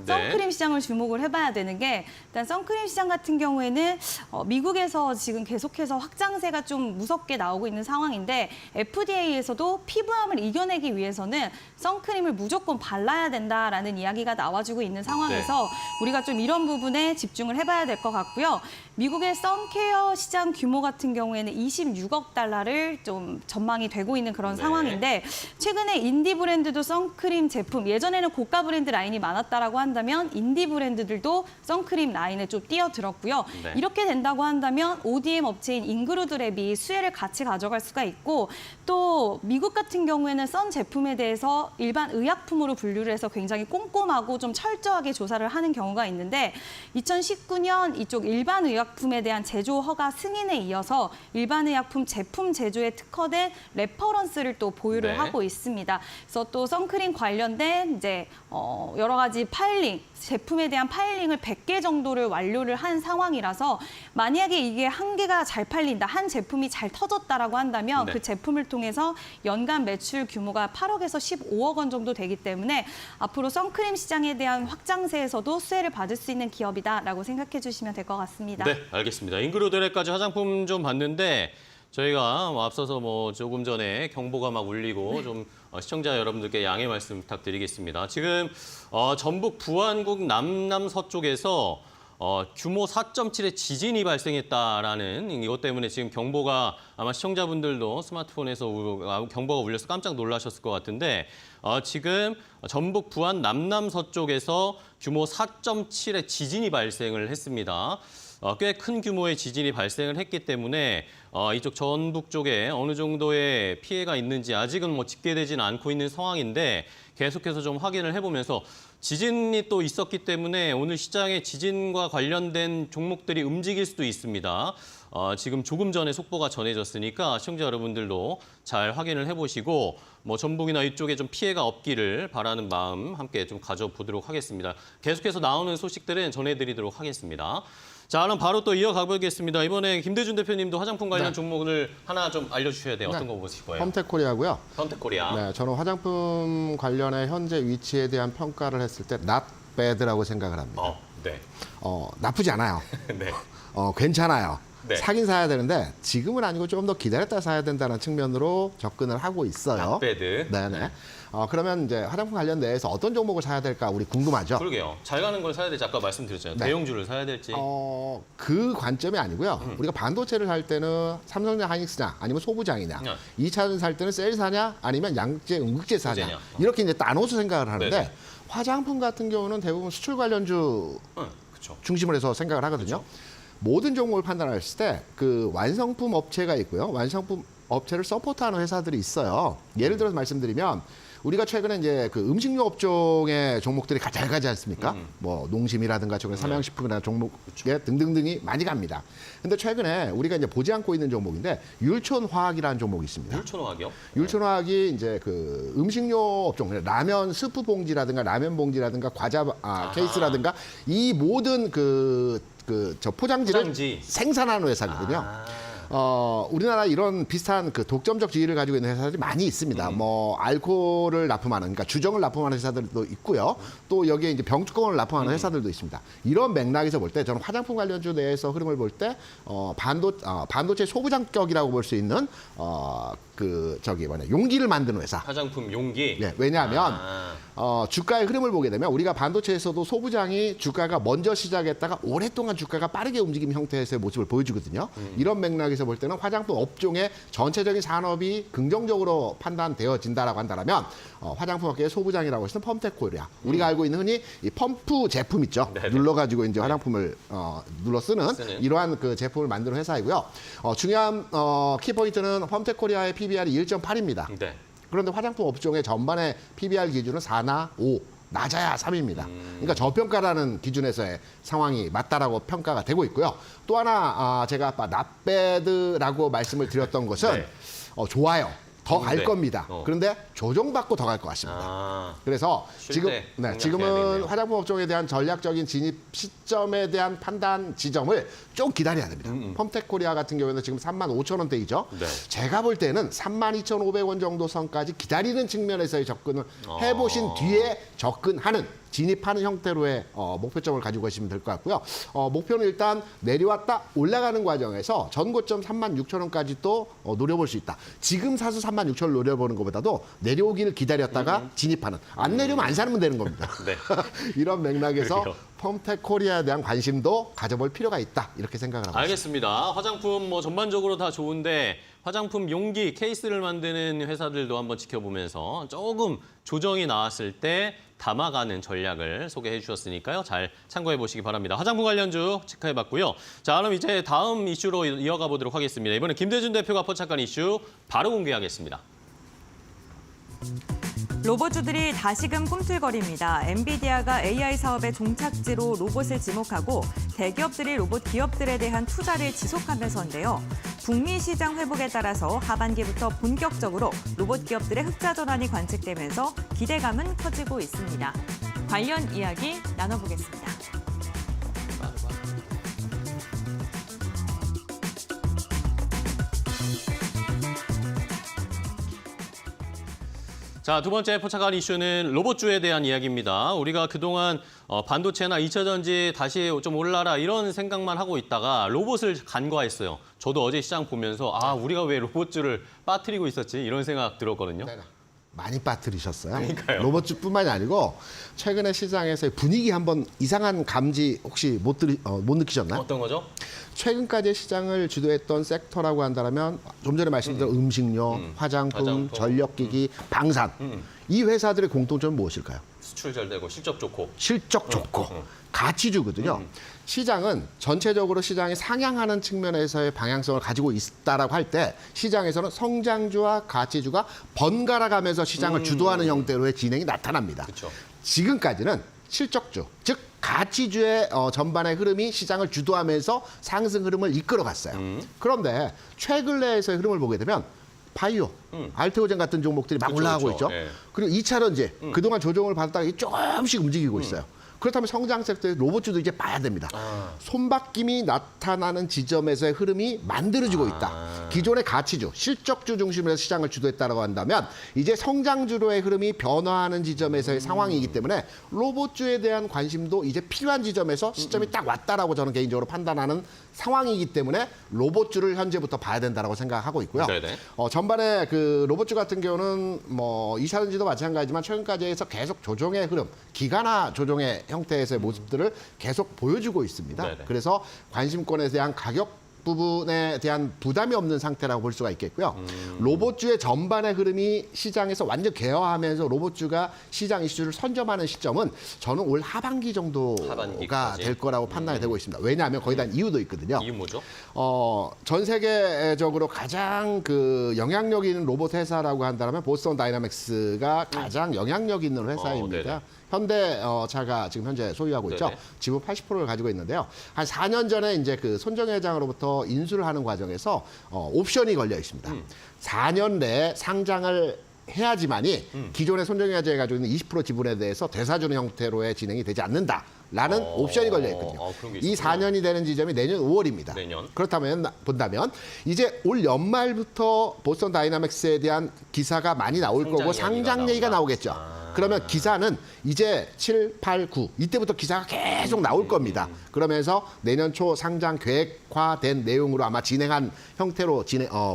선크림 시장을 주목을 해봐야 되는 게 일단 선크림 시장 같은 경우에는 미국에서 지금 계속해서 확장세가 좀 무섭게 나오고 있는 상황인데 FDA에서도 피부암을 이겨내기 위해서는 선크림을 무조건 발라야 된다라는 이야기가 나와주고 있는 상황에서 우리가 좀 이런 부분에 집중을 해봐야 될 것 같고요. 미국의 선케어 시장 규모 같은 경우에는 26억 달러를 좀 전망이 되고 있는 그런 상황인데 최근에 인디 브랜드도 선크림 제품, 예전에는 고가 브랜드 라인이 많았다라고 한다면 인디 브랜드들도 선크림 라인에 좀 뛰어들었고요. 네. 이렇게 된다고 한다면 ODM 업체인 인그루드랩이 수혜를 같이 가져갈 수가 있고 또 미국 같은 경우에는 선 제품에 대해서 일반 의약품으로 분류를 해서 굉장히 꼼꼼하고 좀 철저하게 조사를 하는 경우가 있는데 2019년 이쪽 일반 의약품에 대한 제조 허가 승인에 이어서 일반 의약품 제품 제조에 특화된 레퍼런스를 또 보유를 하고 있습니다. 그래서 또 선크림 관련된 이제 여러 가지 파일링, 제품에 대한 파일링을 100개 정도를 완료를 한 상황이라서 만약에 이게 한 개가 잘 팔린다, 한 제품이 잘 터졌다라고 한다면 그 제품을 통해서 연간 매출 규모가 8억에서 15억 원 정도 되기 때문에 앞으로 선크림 시장에 대한 확장세에서도 수혜를 받을 수 있는 기업이다라고 생각해 주시면 될 것 같습니다. 네, 알겠습니다. 인그루드랩까지 화장품 좀 봤는데 저희가 앞서서 조금 전에 경보가 막 울리고 좀 시청자 여러분들께 양해 말씀 부탁드리겠습니다. 지금 전북 부안국 남남서쪽에서 규모 4.7의 지진이 발생했다라는 이것 때문에 지금 경보가 아마 시청자분들도 스마트폰에서 경보가 울려서 깜짝 놀라셨을 것 같은데 지금 전북 부안 남남서쪽에서 규모 4.7의 지진이 발생을 했습니다. 꽤 큰 규모의 지진이 발생을 했기 때문에 이쪽 전북 쪽에 어느 정도의 피해가 있는지 아직은 집계되지는 않고 있는 상황인데 계속해서 좀 확인을 해보면서 지진이 또 있었기 때문에 오늘 시장에 지진과 관련된 종목들이 움직일 수도 있습니다. 지금 조금 전에 속보가 전해졌으니까 시청자 여러분들도 잘 확인을 해보시고 전북이나 이쪽에 좀 피해가 없기를 바라는 마음 함께 좀 가져보도록 하겠습니다. 계속해서 나오는 소식들은 전해드리도록 하겠습니다. 자, 그럼 바로 또 이어가 보겠습니다. 이번에 김대준 대표님도 화장품 관련 종목을 하나 좀 알려주셔야 돼요. 어떤 거 보실 거예요? 펌텍코리아고요. 펌텍코리아. 네, 저는 화장품 관련의 현재 위치에 대한 평가를 했을 때 not bad라고 생각을 합니다. 네. 나쁘지 않아요. 네. 괜찮아요. 네. 사긴 사야 되는데 지금은 아니고 조금 더 기다렸다 사야 된다는 측면으로 접근을 하고 있어요. not bad. 네네. 그러면 이제 화장품 관련 내에서 어떤 종목을 사야 될까 우리 궁금하죠? 그러게요. 잘 가는 걸 사야 될지 아까 말씀드렸잖아요. 네. 대형주를 사야 될지. 그 관점이 아니고요. 우리가 반도체를 살 때는 삼성이나 하이닉스냐 아니면 소부장이냐. 네. 2차전 살 때는 셀 사냐 아니면 양재 응급제 사냐. 소재냐. 이렇게 이제 나눠서 생각을 하는데 네네. 화장품 같은 경우는 대부분 수출 관련주 그렇죠. 중심으로 해서 생각을 하거든요. 모든 종목을 판단했을 때 그 완성품 업체가 있고요. 완성품 업체를 서포트하는 회사들이 있어요. 예를 들어서 말씀드리면 우리가 최근에 이제 그 음식료 업종의 종목들이 잘 가지 않습니까? 농심이라든가 최근에 삼양식품이라는 종목에 등등등이 많이 갑니다. 근데 최근에 우리가 이제 보지 않고 있는 종목인데 율촌화학이라는 종목이 있습니다. 율촌화학이요? 율촌화학이 이제 그 음식료 업종, 라면 스프 봉지라든가 라면 봉지라든가 과자 케이스라든가 이 모든 저 포장지를 포장지. 생산하는 회사거든요. 우리나라 이런 비슷한 그 독점적 지위를 가지고 있는 회사들이 많이 있습니다. 뭐 알코올을 납품하는, 그러니까 주정을 납품하는 회사들도 있고요. 또 여기에 이제 병뚜껑을 납품하는 회사들도 있습니다. 이런 맥락에서 볼 때 저는 화장품 관련주 내에서 흐름을 볼 때 반도체 소부장격이라고 볼 수 있는 용기를 만드는 회사. 화장품 용기. 네, 왜냐하면 주가의 흐름을 보게 되면 우리가 반도체에서도 소부장이 주가가 먼저 시작했다가 오랫동안 주가가 빠르게 움직이는 형태에서의 모습을 보여주거든요. 이런 맥락에서 볼 때는 화장품 업종의 전체적인 산업이 긍정적으로 판단되어진다라고 한다면 화장품 업계의 소부장이라고 할 수 있는 펌텍코리아. 우리가 알고 있는 흔히 이 펌프 제품 있죠. 네네. 눌러가지고 이제 화장품을 눌러 쓰는 이러한 그 제품을 만드는 회사이고요. 중요한 키포인트는 펌텍코리아의 PBR이 1.8입니다. 네. 그런데 화장품 업종의 전반의 PBR 기준은 4나 5, 낮아야 3입니다. 그러니까 저평가라는 기준에서의 상황이 맞다라고 평가가 되고 있고요. 또 하나 제가 아까 낫배드라고 말씀을 드렸던 것은 네. 좋아요. 더 갈 네. 겁니다. 그런데 조정받고 더 갈 것 같습니다. 그래서 지금은 화장품 업종에 대한 전략적인 진입 시점에 대한 판단 지점을 좀 기다려야 됩니다. 펌텍코리아 같은 경우에는 지금 35,000원대이죠. 네. 제가 볼 때는 32,500원 정도 선까지 기다리는 측면에서의 접근을 해보신 뒤에 접근하는 진입하는 형태로의 목표점을 가지고 가시면 될 것 같고요. 목표는 일단 내려왔다 올라가는 과정에서 전고점 36,000원까지 또 노려볼 수 있다. 지금 사서 36,000원 노려보는 것보다도 내려오기를 기다렸다가 진입하는. 안 내려면 안 사면 되는 겁니다. 네. 이런 맥락에서 그래요. 펌텍코리아에 대한 관심도 가져볼 필요가 있다. 이렇게 생각을 하고 있습니다. 알겠습니다. 화장품 뭐 전반적으로 다 좋은데 화장품 용기, 케이스를 만드는 회사들도 한번 지켜보면서 조금 조정이 나왔을 때 담아가는 전략을 소개해 주셨으니까요. 잘 참고해 보시기 바랍니다. 화장품 관련주 체크해 봤고요. 자, 그럼 이제 다음 이슈로 이어가 보도록 하겠습니다. 이번엔 김대준 대표가 포착한 이슈 바로 공개하겠습니다. 로봇주들이 다시금 꿈틀거립니다. 엔비디아가 AI 사업의 종착지로 로봇을 지목하고 대기업들이 로봇 기업들에 대한 투자를 지속하면서인데요. 북미 시장 회복에 따라서 하반기부터 본격적으로 로봇 기업들의 흑자 전환이 관측되면서 기대감은 커지고 있습니다. 관련 이야기 나눠보겠습니다. 자, 두 번째 포착한 이슈는 로봇주에 대한 이야기입니다. 우리가 그동안 반도체나 2차 전지 다시 좀 올라라 이런 생각만 하고 있다가 로봇을 간과했어요. 저도 어제 시장 보면서 우리가 왜 로봇주를 빠뜨리고 있었지 이런 생각 들었거든요. 네. 많이 빠뜨리셨어요. 그러니까요. 로봇주뿐만이 아니고 최근에 시장에서의 분위기 한번 이상한 감지 혹시 못 느끼셨나요? 어떤 거죠? 최근까지 시장을 주도했던 섹터라고 한다면 좀 전에 말씀드린 음식료, 화장품, 전력기기, 방산. 이 회사들의 공통점은 무엇일까요? 수출 잘 되고 실적 좋고. 실적 좋고 가치주거든요. 시장은 전체적으로 시장이 상향하는 측면에서의 방향성을 가지고 있다라고 할 때 시장에서는 성장주와 가치주가 번갈아 가면서 시장을 주도하는 형태로의 진행이 나타납니다. 그쵸. 지금까지는 실적주, 즉 가치주의 전반의 흐름이 시장을 주도하면서 상승 흐름을 이끌어갔어요. 그런데 최근래에서의 흐름을 보게 되면 바이오, 알테오젠 같은 종목들이 막 그쵸, 올라가고 그쵸. 있죠. 예. 그리고 2차 전지, 그동안 조정을 받았다가 조금씩 움직이고 있어요. 그렇다면 성장 섹터의 로봇주도 이제 봐야 됩니다. 손바뀜이 나타나는 지점에서의 흐름이 만들어지고 있다. 기존의 가치주, 실적주 중심으로 해서 시장을 주도했다고 한다면 이제 성장주로의 흐름이 변화하는 지점에서의 상황이기 때문에 로봇주에 대한 관심도 이제 필요한 지점에서 시점이 딱 왔다라고 저는 개인적으로 판단하는 상황이기 때문에 로봇주를 현재부터 봐야 된다라고 생각하고 있고요. 네네. 전반에 그 로봇주 같은 경우는 뭐 2차 전지도 마찬가지지만 최근까지 해서 계속 조정의 흐름, 기간화 조정의 형태에서의 모습들을 계속 보여주고 있습니다. 네네. 그래서 관심권에 대한 가격 부분에 대한 부담이 없는 상태라고 볼 수가 있겠고요. 로봇주의 전반의 흐름이 시장에서 완전 개화하면서 로봇주가 시장 이슈를 선점하는 시점은 저는 올 하반기 정도가 하반기까지. 될 거라고 판단이 되고 있습니다. 왜냐하면 거기다 이유도 있거든요. 이유 뭐죠? 전 세계적으로 가장 그 영향력 있는 로봇 회사라고 한다면 보스턴 다이나믹스가 가장 영향력 있는 회사입니다. 네네. 현대차가 지금 현재 소유하고 있죠. 네네. 지분 80%를 가지고 있는데요. 한 4년 전에 이제 그 손정 회장으로부터 인수를 하는 과정에서 옵션이 걸려 있습니다. 4년 내에 상장을 해야지만이 기존의 손정유화재가 가지고 있는 20% 지분에 대해서 되사주는 형태로의 진행이 되지 않는다라는 옵션이 걸려 있거든요. 그런 게 이 있었구나. 4년이 되는 지점이 내년 5월입니다. 내년. 그렇다면 본다면 이제 올 연말부터 보스턴 다이나믹스에 대한 기사가 많이 나올 거고 상장 얘기가 나오겠죠. 그러면 기사는 이제 7, 8, 9 이때부터 기사가 계속 나올 겁니다. 그러면서 내년 초 상장 계획화된 내용으로 아마 진행한 형태로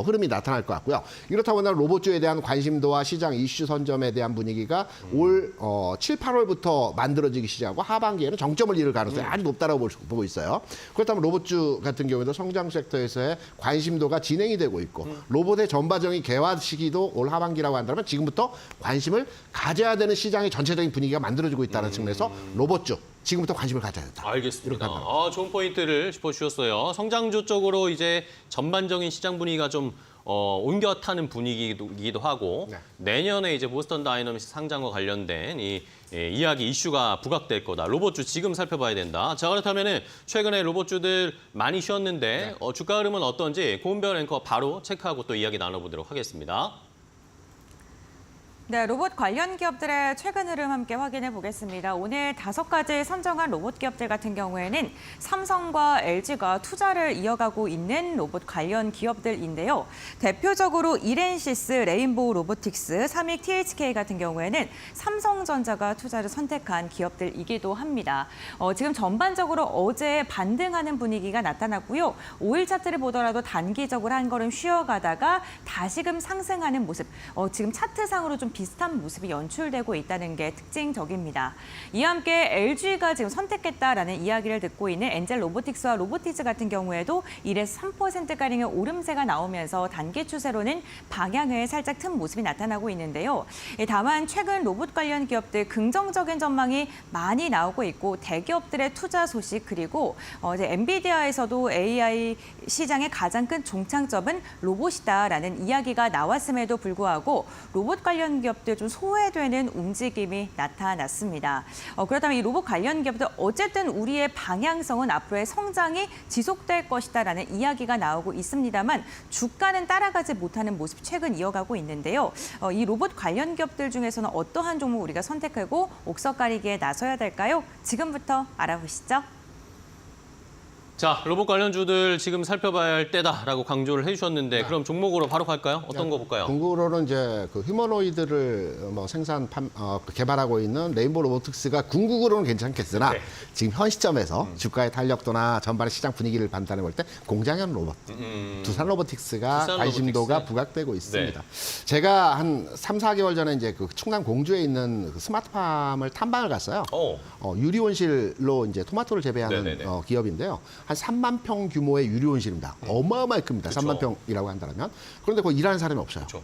흐름이 나타날 것 같고요. 이렇다고 한다면 로봇주에 대한 관심도와 시장 이슈 선점에 대한 분위기가 올 7, 8월부터 만들어지기 시작하고 하반기에는 정점을 이룰 가능성이 아주 높다고 보고 있어요. 그렇다면 로봇주 같은 경우에도 성장 섹터에서의 관심도가 진행이 되고 있고 로봇의 전반적인 개화 시기도 올 하반기라고 한다면 지금부터 관심을 가져야 되는 시장의 전체적인 분위기가 만들어지고 있다는 측면에서 로봇주 지금부터 관심을 가져야 된다. 알겠습니다. 좋은 포인트를 짚어주셨어요. 성장주 쪽으로 이제 전반적인 시장 분위기가 좀 옮겨 타는 분위기이기도 하고 네. 내년에 이제 보스턴 다이너믹스 상장과 관련된 이야기 이슈가 부각될 거다. 로봇주 지금 살펴봐야 된다. 자, 그렇다면은 최근에 로봇주들 많이 쉬었는데 주가 흐름은 어떤지 고은별 앵커 바로 체크하고 또 이야기 나눠보도록 하겠습니다. 네, 로봇 관련 기업들의 최근 흐름 함께 확인해 보겠습니다. 오늘 5가지 선정한 로봇 기업들 같은 경우에는 삼성과 LG가 투자를 이어가고 있는 로봇 관련 기업들인데요. 대표적으로 이렌시스, 레인보우 로보틱스, 삼익 THK 같은 경우에는 삼성전자가 투자를 선택한 기업들이기도 합니다. 지금 전반적으로 어제 반등하는 분위기가 나타났고요. 5일 차트를 보더라도 단기적으로 한 걸음 쉬어가다가 다시금 상승하는 모습. 지금 차트상으로 좀 비슷한 모습이 연출되고 있다는 게 특징적입니다. 이와 함께 LG가 지금 선택했다라는 이야기를 듣고 있는 엔젤 로보틱스와 로보티즈 같은 경우에도 1에서 3%가량의 오름세가 나오면서 단기 추세로는 방향을 살짝 튼 모습이 나타나고 있는데요. 다만 최근 로봇 관련 기업들 긍정적인 전망이 많이 나오고 있고 대기업들의 투자 소식 그리고 이제 엔비디아에서도 AI 시장의 가장 큰 종착점은 로봇이다라는 이야기가 나왔음에도 불구하고 로봇 관련 기업들 좀 소외되는 움직임이 나타났습니다. 그렇다면 이 로봇 관련 기업들 어쨌든 우리의 방향성은 앞으로의 성장이 지속될 것이다라는 이야기가 나오고 있습니다만 주가는 따라가지 못하는 모습 최근 이어가고 있는데요. 이 로봇 관련 기업들 중에서는 어떠한 종목 우리가 선택하고 옥석 가리기에 나서야 될까요? 지금부터 알아보시죠. 자, 로봇 관련주들 지금 살펴봐야 할 때다라고 강조를 해주셨는데 그럼 종목으로 바로 갈까요? 어떤 거 볼까요? 궁극으로는 이제 그 휴머노이드를 개발하고 있는 레인보우 로보틱스가 궁극으로는 괜찮겠으나 지금 현 시점에서 주가의 탄력도나 전반의 시장 분위기를 판단해 볼 때 공장형 로봇, 두산 로보틱스가 두산 관심도가 로보틱스. 부각되고 있습니다. 제가 한 3, 4개월 전에 이제 그 충남 공주에 있는 그 스마트팜을 탐방을 갔어요. 유리온실로 이제 토마토를 재배하는 기업인데요. 한 3만 평 규모의 유리온실입니다. 어마어마하게 큽니다. 그쵸. 3만 평이라고 한다면. 그런데 거기 일하는 사람이 없어요. 그쵸.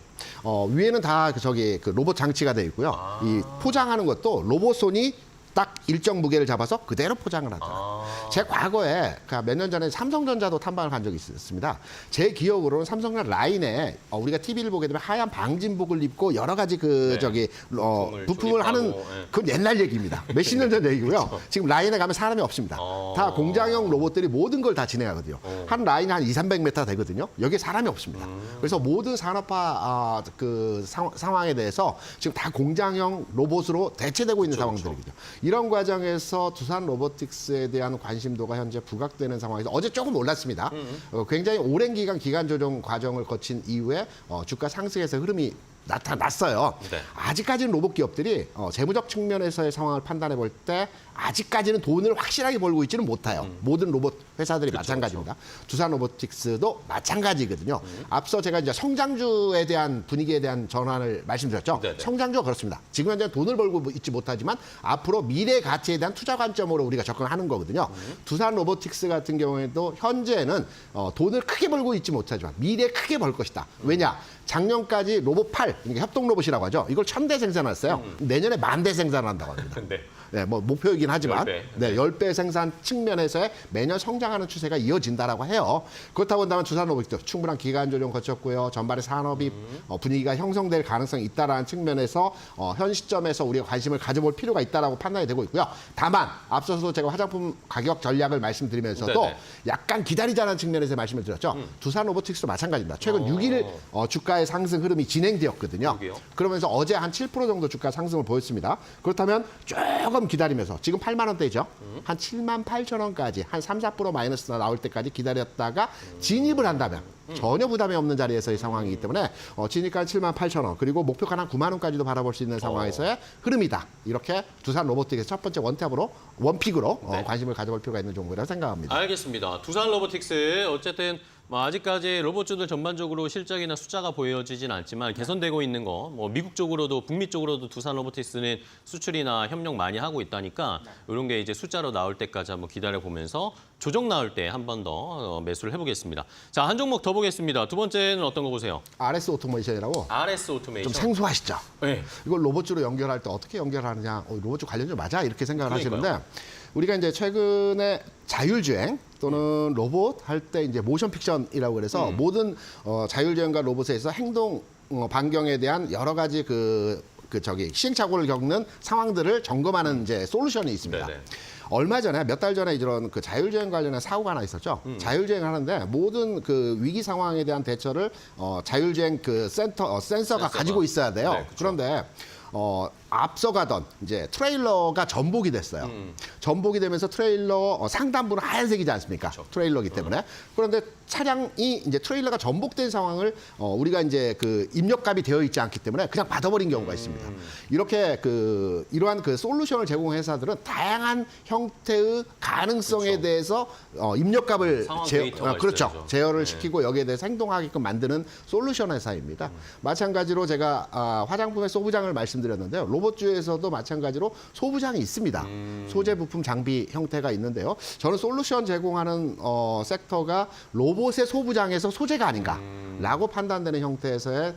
위에는 다 그 로봇 장치가 돼 있고요. 이 포장하는 것도 로봇 손이 딱 일정 무게를 잡아서 그대로 포장을 하더라고요. 제 과거에 몇 년 전에 삼성전자도 탐방을 간 적이 있었습니다. 제 기억으로는 삼성전자 라인에 우리가 TV를 보게 되면 하얀 방진복을 입고 여러 가지 부품을 하는 그건 옛날 얘기입니다. 몇십 년 전 얘기고요. 지금 라인에 가면 사람이 없습니다. 다 공장형 로봇들이 모든 걸 다 진행하거든요. 한 라인이 한 2, 300m 되거든요. 여기에 사람이 없습니다. 그래서 모든 산업화 상황에 대해서 지금 다 공장형 로봇으로 대체되고 있는 상황들이죠. 이런 과정에서 두산 로보틱스에 대한 관심도가 현재 부각되는 상황에서 어제 조금 올랐습니다. 굉장히 오랜 기간 조정 과정을 거친 이후에 주가 상승에서 흐름이 나타났어요. 네. 아직까지는 로봇 기업들이 재무적 측면에서의 상황을 판단해 볼 때 아직까지는 돈을 확실하게 벌고 있지는 못해요. 모든 로봇 회사들이 마찬가지입니다. 두산 로보틱스도 마찬가지거든요. 앞서 제가 이제 성장주에 대한 분위기에 대한 전환을 말씀드렸죠. 네네. 성장주가 그렇습니다. 지금 현재 돈을 벌고 있지 못하지만 앞으로 미래 가치에 대한 투자 관점으로 우리가 접근하는 거거든요. 두산 로보틱스 같은 경우에도 현재는 돈을 크게 벌고 있지 못하지만 미래에 크게 벌 것이다. 왜냐? 작년까지 로봇 8, 그러니까 협동 로봇이라고 하죠. 이걸 1000대 생산했어요. 내년에 10,000대 생산한다고 합니다. 네, 뭐 목표이긴 하지만 10배. 네, 10배 생산 측면에서의 매년 성장하는 추세가 이어진다라고 해요. 그렇다고 한다면 두산 로보틱스 충분한 기간 조정 거쳤고요. 전반의 산업이 분위기가 형성될 가능성이 있다라는 측면에서 현 시점에서 우리가 관심을 가져볼 필요가 있다라고 판단이 되고 있고요. 다만 앞서서 제가 화장품 가격 전략을 말씀드리면서도 네네. 약간 기다리자는 측면에서 말씀을 드렸죠. 두산 로보틱스도 마찬가지입니다. 최근 6일 주가 주가의 상승 흐름이 진행되었거든요. 그러게요. 그러면서 어제 한 7% 정도 주가 상승을 보였습니다. 그렇다면 조금 기다리면서 지금 8만 원대죠. 한 7만 8천 원까지 한 3, 4% 마이너스가 나올 때까지 기다렸다가 진입을 한다면 전혀 부담이 없는 자리에서의 상황이기 때문에 진입가는 7만 8천 원 그리고 목표가는 한 9만 원까지도 바라볼 수 있는 상황에서의 흐름이다. 이렇게 두산 로보틱에서 첫 번째 원픽으로 네. 관심을 가져볼 필요가 있는 종목이라고 생각합니다. 알겠습니다. 두산 로보틱스 어쨌든 뭐 아직까지 로봇주들 전반적으로 실적이나 숫자가 보여지진 않지만 개선되고 있는 거, 뭐 미국 쪽으로도 북미 쪽으로도 두산 로보틱스는 수출이나 협력 많이 하고 있다니까 이런 게 이제 숫자로 나올 때까지 한번 기다려 보면서 조정 나올 때 한 번 더 매수를 해보겠습니다. 자, 한 종목 더 보겠습니다. 두 번째는 어떤 거 보세요? RS 오토메이션이라고 RS 오토메이션. 좀 생소하시죠? 네. 이걸 로봇주로 연결할 때 어떻게 연결하느냐, 로봇주 관련주 맞아? 이렇게 생각을 그러니까요. 하시는데 우리가 이제 최근에 자율주행 또는 로봇 할 때 이제 모션 픽션이라고 그래서 모든 자율주행과 로봇에서 행동 반경에 대한 여러 가지 시행착오를 겪는 상황들을 점검하는 이제 솔루션이 있습니다. 네네. 얼마 전에 몇 달 전에 이런 자율주행 관련한 사고가 하나 있었죠. 자율주행 하는데 모든 위기 상황에 대한 대처를 자율주행 센서가 가지고 있어야 돼요. 네, 그렇죠. 그런데 앞서가던 이제 트레일러가 전복이 됐어요. 전복이 되면서 트레일러 상단부는 하얀색이지 않습니까? 그렇죠. 트레일러기 때문에. 그런데 차량이 이제 트레일러가 전복된 상황을 우리가 이제 입력값이 되어 있지 않기 때문에 그냥 받아버린 경우가 있습니다. 이렇게 이러한 솔루션을 제공한 회사들은 다양한 형태의 가능성에 그렇죠. 대해서 입력값을 상황 데이터가 그렇죠. 있어야죠. 제어를 네. 시키고 여기에 대해서 행동하게끔 만드는 솔루션 회사입니다. 마찬가지로 제가 화장품의 소부장을 말씀드렸는데요. 로봇주에서도 마찬가지로 소부장이 있습니다. 소재 부품 장비 형태가 있는데요. 저는 솔루션 제공하는 섹터가 로봇의 소부장에서 소재가 아닌가라고 판단되는 형태에서의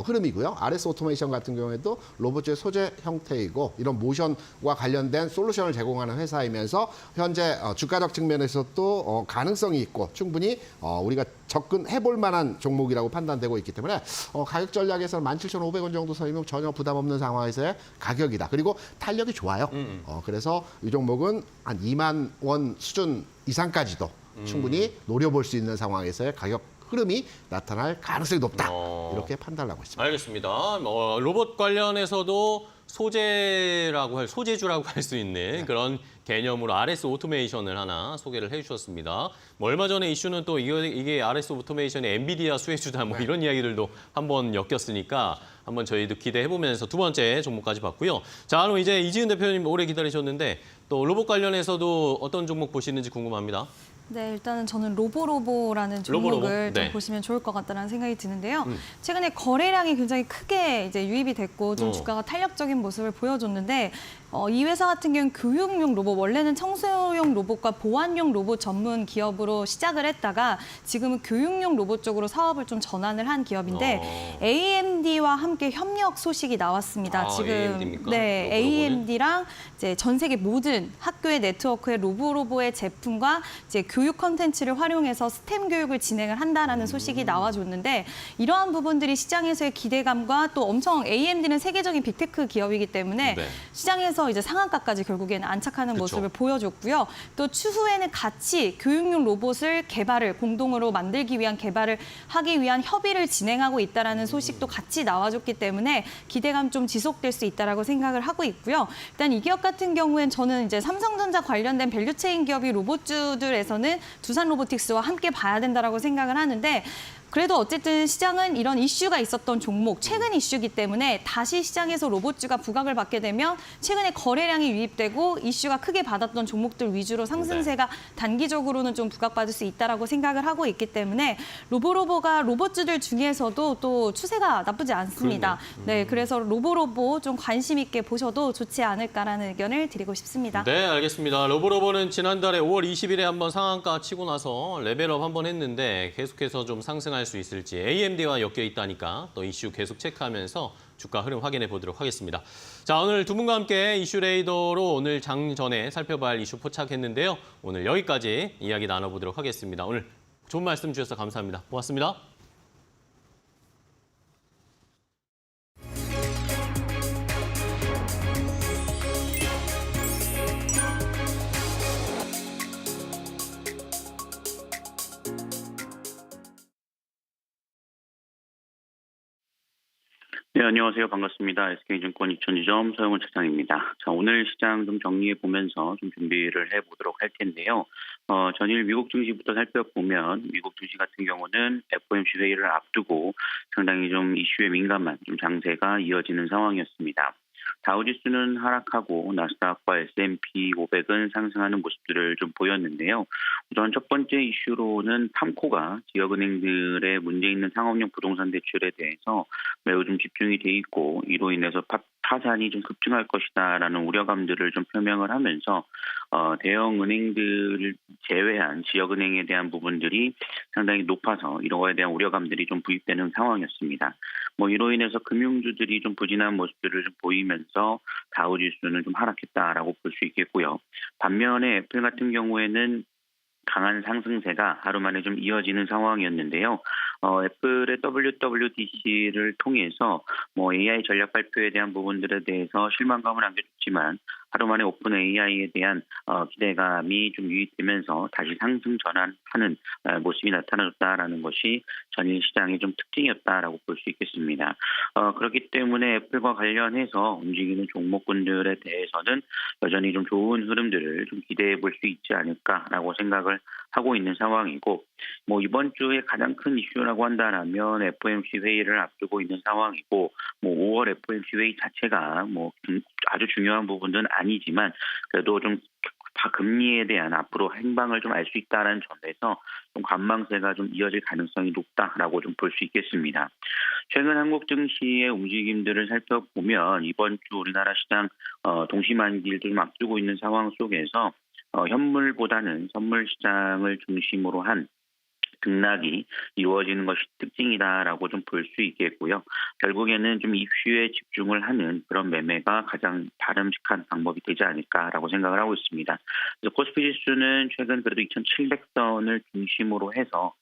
흐름이고요. RS 오토메이션 같은 경우에도 로봇주의 소재 형태이고 이런 모션과 관련된 솔루션을 제공하는 회사이면서 현재 주가적 측면에서도 가능성이 있고 충분히 우리가 접근해볼 만한 종목이라고 판단되고 있기 때문에 가격 전략에서는 17,500원 정도 선이면 전혀 부담 없는 상황에서의 가격이다. 그리고 탄력이 좋아요. 그래서 이 종목은 한 2만 원 수준 이상까지도 충분히 노려볼 수 있는 상황에서의 가격 흐름이 나타날 가능성이 높다. 이렇게 판단을 하고 있습니다. 알겠습니다. 로봇 관련해서도 소재주라고 할 수 있는 그런 개념으로 RS 오토메이션을 하나 소개를 해주셨습니다. 얼마 전에 이슈는 또 이게 RS 오토메이션의 엔비디아 수혜주다 뭐 이런 이야기들도 한번 엮였으니까 한번 저희도 기대해보면서 두 번째 종목까지 봤고요. 자, 그럼 이제 이지은 대표님 오래 기다리셨는데 또 로봇 관련해서도 어떤 종목 보시는지 궁금합니다. 네, 일단은 저는 로보라는 종목을 로보로보? 좀 네. 보시면 좋을 것 같다는 생각이 드는데요. 최근에 거래량이 굉장히 크게 이제 유입이 됐고 좀 주가가 탄력적인 모습을 보여줬는데 이 회사 같은 경우는 교육용 로봇, 원래는 청소용 로봇과 보안용 로봇 전문 기업으로 시작을 했다가 지금은 교육용 로봇 쪽으로 사업을 좀 전환을 한 기업인데 AMD와 함께 협력 소식이 나왔습니다. 지금 AMD입니까? 네, 로보로보는? AMD랑 이제 전 세계 모든 학교의 네트워크의 로보의 제품과 이제 교육 콘텐츠를 활용해서 스템 교육을 진행을 한다라는 소식이 나와줬는데 이러한 부분들이 시장에서의 기대감과 또 엄청 AMD는 세계적인 빅테크 기업이기 때문에 네. 시장에서 이제 상한가까지 결국에는 안착하는 그쵸. 모습을 보여줬고요. 또 추후에는 같이 교육용 로봇을 공동으로 만들기 위한 개발을 하기 위한 협의를 진행하고 있다라는 소식도 같이 나와줬기 때문에 기대감 좀 지속될 수 있다라고 생각을 하고 있고요. 일단 이 기업 같은 경우엔 저는 이제 삼성전자 관련된 밸류체인 기업이 로봇주들에서는 두산 로보틱스와 함께 봐야 된다라고 생각을 하는데 그래도 어쨌든 시장은 이런 이슈가 있었던 종목, 최근 이슈이기 때문에 다시 시장에서 로봇주가 부각을 받게 되면 최근에 거래량이 유입되고 이슈가 크게 받았던 종목들 위주로 상승세가 단기적으로는 좀 부각받을 수 있다라고 생각을 하고 있기 때문에 로보가 로봇주들 중에서도 또 추세가 나쁘지 않습니다. 네, 그래서 로보 좀 관심 있게 보셔도 좋지 않을까라는 의견을 드리고 싶습니다. 네, 알겠습니다. 로보는 지난달에 5월 20일에 한번 상한가 치고 나서 레벨업 한번 했는데 계속해서 좀 상승할 수 있을지 AMD와 엮여 있다니까 또 이슈 계속 체크하면서 주가 흐름 확인해 보도록 하겠습니다. 자, 오늘 두 분과 함께 이슈 레이더로 오늘 장전에 살펴봐야 할 이슈 포착했는데요. 오늘 여기까지 이야기 나눠보도록 하겠습니다. 오늘 좋은 말씀 주셔서 감사합니다. 고맙습니다. 네, 안녕하세요. 반갑습니다. SK증권 2002점 서영훈 차장입니다. 자, 오늘 시장 좀 정리해 보면서 좀 준비를 해보도록 할 텐데요. 전일 미국 증시부터 살펴보면 미국 증시 같은 경우는 FOMC 회의를 앞두고 상당히 좀 이슈에 민감한 좀 장세가 이어지는 상황이었습니다. 다우지수는 하락하고 나스닥과 S&P 500은 상승하는 모습들을 좀 보였는데요. 우선 첫 번째 이슈로는 팜코가 지역은행들의 문제 있는 상업용 부동산 대출에 대해서 매우 좀 집중이 돼 있고 이로 인해서 파산이 좀 급증할 것이다라는 우려감들을 좀 표명을 하면서 대형 은행들을 제외한 지역은행에 대한 부분들이 상당히 높아서 이런 거에 대한 우려감들이 좀 부입되는 상황이었습니다. 이로 인해서 금융주들이 좀 부진한 모습들을 좀 보이면서 다우지수는 좀 하락했다라고 볼 수 있겠고요. 반면에 애플 같은 경우에는 강한 상승세가 하루 만에 좀 이어지는 상황이었는데요. 애플의 WWDC를 통해서 AI 전략 발표에 대한 부분들에 대해서 실망감을 안겨줬지만 하루 만에 오픈 AI에 대한 기대감이 좀 유입되면서 다시 상승 전환하는 모습이 나타났다라는 것이 전일 시장의 좀 특징이었다라고 볼 수 있겠습니다. 그렇기 때문에 애플과 관련해서 움직이는 종목군들에 대해서는 여전히 좀 좋은 흐름들을 좀 기대해 볼 수 있지 않을까라고 생각을 하고 있는 상황이고 이번 주에 가장 큰 이슈라고 한다면 FOMC 회의를 앞두고 있는 상황이고 5월 FOMC 회의 자체가 아주 중요한 부분은 아니지만 그래도 좀 금리에 대한 앞으로 행방을 좀 알 수 있다는 점에서 좀 관망세가 좀 이어질 가능성이 높다라고 좀 볼 수 있겠습니다. 최근 한국 증시의 움직임들을 살펴보면 이번 주 우리나라 시장 동시만기일도 좀 앞두고 있는 상황 속에서 현물보다는 선물 시장을 중심으로 한 등락이 이루어지는 것이 특징이다라고 좀 볼 수 있겠고요. 결국에는 좀 이슈에 집중을 하는 그런 매매가 가장 바람직한 방법이 되지 않을까라고 생각을 하고 있습니다. 그래서 코스피 지수는 최근 그래도 2,700선을 중심으로 해서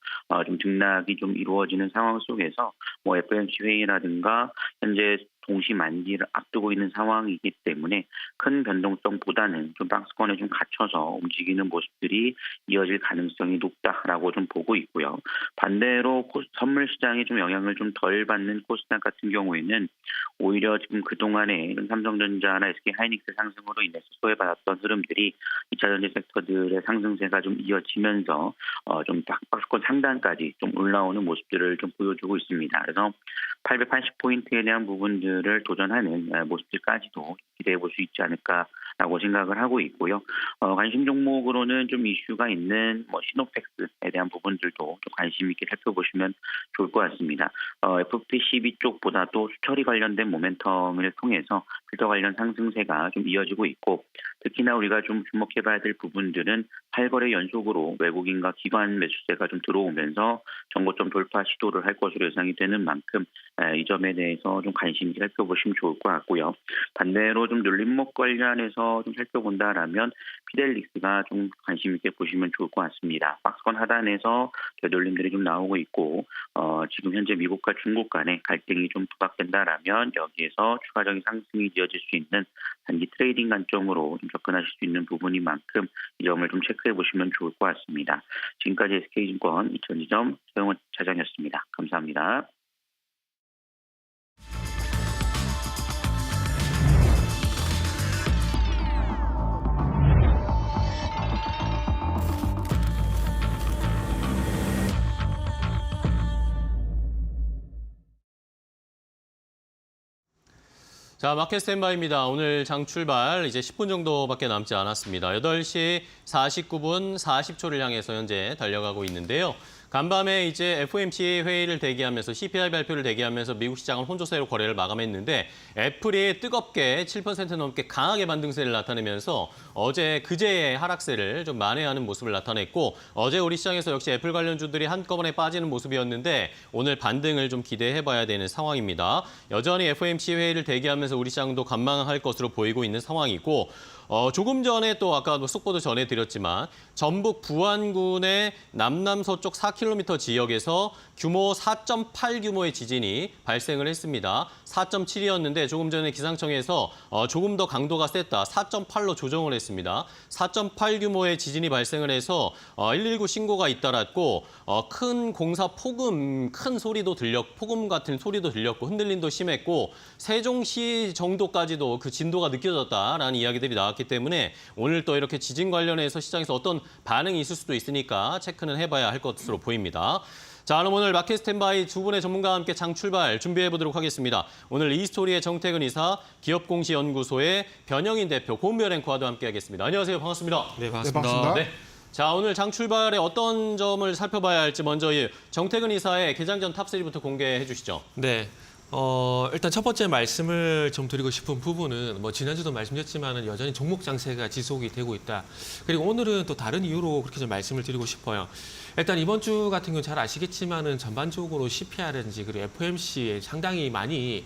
좀 등락이 좀 이루어지는 상황 속에서 FOMC 회의라든가 현재 동시 만기를 앞두고 있는 상황이기 때문에 큰 변동성보다는 좀 박스권에 좀 갇혀서 움직이는 모습들이 이어질 가능성이 높다라고 좀 보고 있고요. 반대로 선물 시장에 좀 영향을 좀 덜 받는 코스닥 같은 경우에는 오히려 지금 그동안에 삼성전자나 SK하이닉스 상승으로 인해서 소외받았던 흐름들이 2차전지 섹터들의 상승세가 좀 이어지면서 좀 박스권 상단까지 좀 올라오는 모습들을 좀 보여주고 있습니다. 그래서 880포인트에 대한 부분들을 도전하는 모습들까지도 기대해 볼 수 있지 않을까라고 생각을 하고 있고요. 관심 종목으로는 좀 이슈가 있는 시노펙스에 대한 부분들도 좀 관심 있게 살펴보시면 좋을 것 같습니다. FP12 쪽보다도 수처리 관련된 모멘텀을 통해서 필터 관련 상승세가 좀 이어지고 있고 특히나 우리가 좀 주목해봐야 될 부분들은 8거래 연속으로 외국인과 기관 매수세가 좀 들어오면서 정고점 돌파 시도를 할 것으로 예상이 되는 만큼 이 점에 대해서 좀 관심 있게 살펴보시면 좋을 것 같고요. 반대로 좀 눌림목 관련해서 좀 살펴본다라면 피델릭스가 좀 관심 있게 보시면 좋을 것 같습니다. 박스권 하단에서 되돌림들이 좀 나오고 있고 지금 현재 미국과 중국 간의 갈등이 좀 부각된다라면 여기에서 추가적인 상승이 이어질 수 있는 단기 트레이딩 관점으로 좀 접근하실 수 있는 부분인 만큼 이 점을 좀 체크해 보시면 좋을 것 같습니다. 지금까지 SK증권 2002점 서영훈 차장이었습니다. 감사합니다. 자, 마켓 스탠바이입니다. 오늘 장 출발 이제 10분 정도밖에 남지 않았습니다. 8시 49분 40초를 향해서 현재 달려가고 있는데요. 간밤에 이제 FOMC 회의를 대기하면서 CPI 발표를 대기하면서 미국 시장은 혼조세로 거래를 마감했는데 애플이 뜨겁게 7% 넘게 강하게 반등세를 나타내면서 그제의 하락세를 좀 만회하는 모습을 나타냈고 어제 우리 시장에서 역시 애플 관련주들이 한꺼번에 빠지는 모습이었는데 오늘 반등을 좀 기대해봐야 되는 상황입니다. 여전히 FOMC 회의를 대기하면서 우리 시장도 관망할 것으로 보이고 있는 상황이고 조금 전에 또 아까 속보도 전해드렸지만 전북 부안군의 남남서쪽 4km 4km 지역에서 규모 4.8 규모의 지진이 발생을 했습니다. 4.7이었는데 조금 전에 기상청에서 조금 더 강도가 셌다. 4.8로 조정을 했습니다. 4.8 규모의 지진이 발생을 해서 119 신고가 잇따랐고 큰 공사 폭음, 큰 소리도 폭음 같은 소리도 들렸고 흔들림도 심했고 세종시 정도까지도 그 진도가 느껴졌다라는 이야기들이 나왔기 때문에 오늘 또 이렇게 지진 관련해서 시장에서 어떤 반응이 있을 수도 있으니까 체크는 해봐야 할 것으로 보입니다. 자, 그럼 오늘 마켓 스탠바이 두 분의 전문가와 함께 장 출발 준비해보도록 하겠습니다. 오늘 이스토리의 정태근 이사, 기업공시연구소의 변영인 대표, 고은별 앵커와도 함께하겠습니다. 안녕하세요. 반갑습니다. 네, 반갑습니다. 네. 자, 오늘 장 출발에 어떤 점을 살펴봐야 할지 먼저 정태근 이사의 개장 전 탑3부터 공개해 주시죠. 네. 일단 첫 번째 말씀을 좀 드리고 싶은 부분은 지난주도 말씀드렸지만은 여전히 종목 장세가 지속이 되고 있다. 그리고 오늘은 또 다른 이유로 그렇게 좀 말씀을 드리고 싶어요. 일단 이번 주 같은 경우 잘 아시겠지만은 전반적으로 CPI라든지 그리고 FOMC에 상당히 많이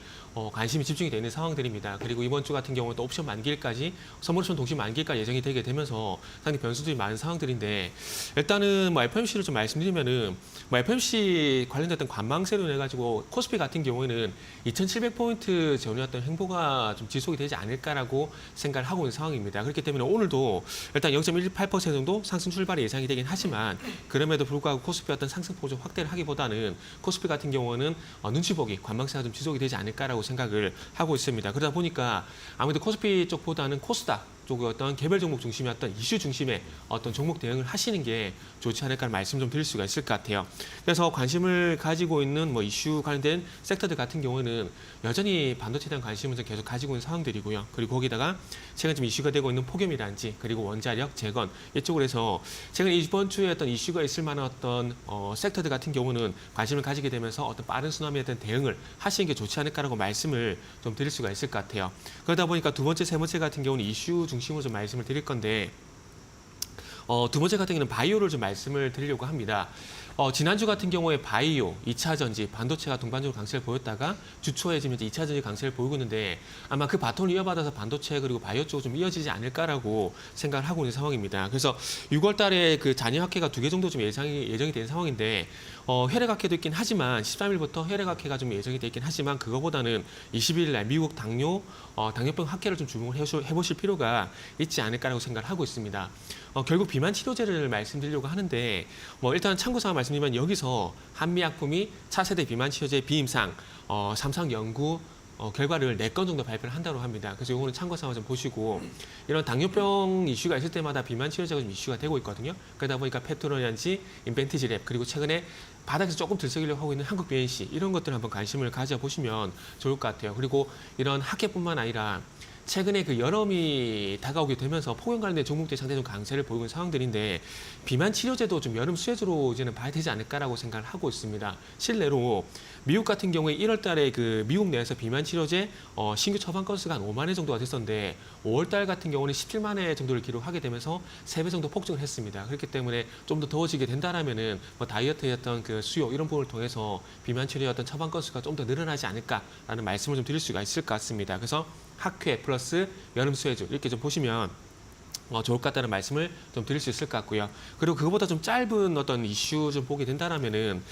관심이 집중이 되는 상황들입니다. 그리고 이번 주 같은 경우는 또 옵션 만기일까지, 선물 옵션 동시 만기일까지 예정이 되게 되면서 상당히 변수들이 많은 상황들인데 일단은 FOMC를 좀 말씀드리면은 FOMC 관련됐던 관망세로 인해 가지고 코스피 같은 경우에는 2,700포인트 전이었던 행보가 좀 지속이 되지 않을까라고 생각을 하고 있는 상황입니다. 그렇기 때문에 오늘도 일단 0.18% 정도 상승 출발이 예상이 되긴 하지만 그럼에도 불구하고 코스피 어떤 상승폭을 좀 확대를 하기보다는 코스피 같은 경우는 눈치 보기, 관망세가 좀 지속이 되지 않을까라고 생각을 하고 있습니다. 그러다 보니까 아무래도 코스피 쪽보다는 코스닥 쪽의 어떤 개별 종목 중심의 어떤 이슈 중심의 어떤 종목 대응을 하시는 게 좋지 않을까라는 말씀 좀 드릴 수가 있을 것 같아요. 그래서 관심을 가지고 있는 이슈 관련된 섹터들 같은 경우는 여전히 반도체에 대한 관심을 좀 계속 가지고 있는 상황들이고요. 그리고 거기다가 최근 좀 이슈가 되고 있는 폭염이라든지 그리고 원자력, 재건 이쪽으로 해서 최근 이번 주에 어떤 이슈가 있을 만한 어떤 섹터들 같은 경우는 관심을 가지게 되면서 어떤 빠른 쓰나미에 대한 대응을 하시는 게 좋지 않을까라고 말씀을 좀 드릴 수가 있을 것 같아요. 그러다 보니까 두 번째, 세 번째 같은 경우는 이슈 중심으로 좀 말씀을 드릴 건데 두 번째 같은 경우는 바이오를 좀 말씀을 드리려고 합니다. 지난주 같은 경우에 바이오, 2차 전지, 반도체가 동반적으로 강세를 보였다가 주 초에 지금 2차 전지 강세를 보이고 있는데 아마 그 바톤을 이어받아서 반도체 그리고 바이오 쪽으로 좀 이어지지 않을까라고 생각을 하고 있는 상황입니다. 그래서 6월 달에 그 잔여학회가 2개 정도 좀 예정이 된 상황인데 혈액학회도 있긴 하지만 13일부터 혈액학회가 좀 예정이 돼 있긴 하지만 그거보다는 20일 날 미국 당뇨병 학회를 좀 주목을 해보실 필요가 있지 않을까라고 생각을 하고 있습니다. 결국 비만 치료제를 말씀드리려고 하는데 일단 참고사항 말씀드리면 여기서 한미약품이 차세대 비만 치료제 비임상 3상 연구 결과를 4건 정도 발표를 한다고 합니다. 그래서 이거는 참고사항을 좀 보시고 이런 당뇨병 이슈가 있을 때마다 비만 치료제가 좀 이슈가 되고 있거든요. 그러다 보니까 페트로니안지, 인벤티지랩 그리고 최근에 바닥에서 조금 들썩이려고 하고 있는 한국 BNC 이런 것들 한번 관심을 가져보시면 좋을 것 같아요. 그리고 이런 학회뿐만 아니라 최근에 그 여름이 다가오게 되면서 폭염 관련된 종목들이 상당히 좀 강세를 보이고 있는 상황들인데 비만 치료제도 좀 여름 수혜주로 이제는 봐야 되지 않을까라고 생각을 하고 있습니다. 실내로 미국 같은 경우에 1월 달에 그 미국 내에서 비만 치료제 신규 처방 건수가 한 5만 회 정도가 됐었는데 5월 달 같은 경우는 17만 회 정도를 기록하게 되면서 3배 정도 폭증을 했습니다. 그렇기 때문에 좀 더 더워지게 된다라면은 다이어트의 어떤 그 수요 이런 부분을 통해서 비만 치료의 어떤 처방 건수가 좀 더 늘어나지 않을까라는 말씀을 좀 드릴 수가 있을 것 같습니다. 그래서 학회 플러스 여름 수혜주 이렇게 좀 보시면 좋을 것 같다는 말씀을 좀 드릴 수 있을 것 같고요. 그리고 그거보다 좀 짧은 어떤 이슈 좀 보게 된다라면은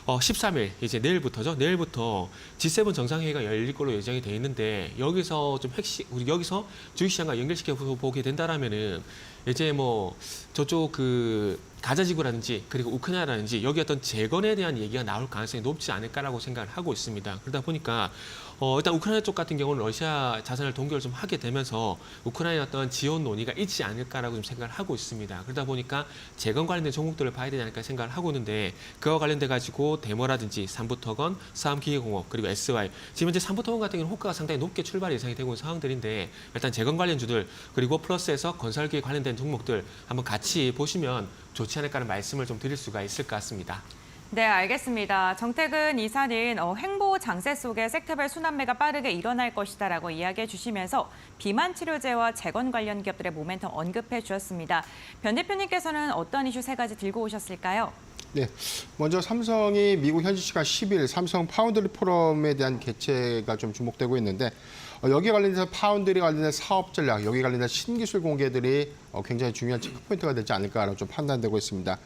13일 이제 내일부터죠. 내일부터 G7 정상회의가 열릴 걸로 예정이 돼 있는데 여기서 좀 우리 여기서 주식시장과 연결시켜 보게 된다라면은 이제 저쪽 그 가자지구라든지 그리고 우크라이나라든지 여기 어떤 재건에 대한 얘기가 나올 가능성이 높지 않을까라고 생각을 하고 있습니다. 그러다 보니까 일단 우크라이나 쪽 같은 경우는 러시아 자산을 동결을 좀 하게 되면서 우크라이나 어떤 지원 논의가 있지 않을까라고 좀 생각을 하고 있습니다. 그러다 보니까 재건 관련된 종목들을 봐야 되지 않을까 생각을 하고 있는데 그와 관련돼 가지고 데모라든지 삼부터건, 사암기계공업 그리고 SY 지금 현재 삼부터건 같은 경우는 호가가 상당히 높게 출발 예상이 되고 있는 상황들인데 일단 재건 관련주들 그리고 플러스에서 건설기에 관련된 종목들 한번 같이 보시면 좋지 않을까라는 말씀을 좀 드릴 수가 있을 것 같습니다. 네, 알겠습니다. 정태근 이사는 횡보 장세 속에 섹터별 순환매가 빠르게 일어날 것이다라고 이야기해 주시면서 비만 치료제와 재건 관련 기업들의 모멘텀 언급해 주셨습니다. 변 대표님께서는 어떤 이슈 3가지 들고 오셨을까요? 네, 먼저 삼성이 미국 현지 시간 10일 삼성 파운드리 포럼에 대한 개최가 좀 주목되고 있는데 여기 관련해서 파운드리 관련된 사업 전략, 여기 관련된 신기술 공개들이 굉장히 중요한 체크포인트가 되지 않을까라고 좀 판단되고 있습니다.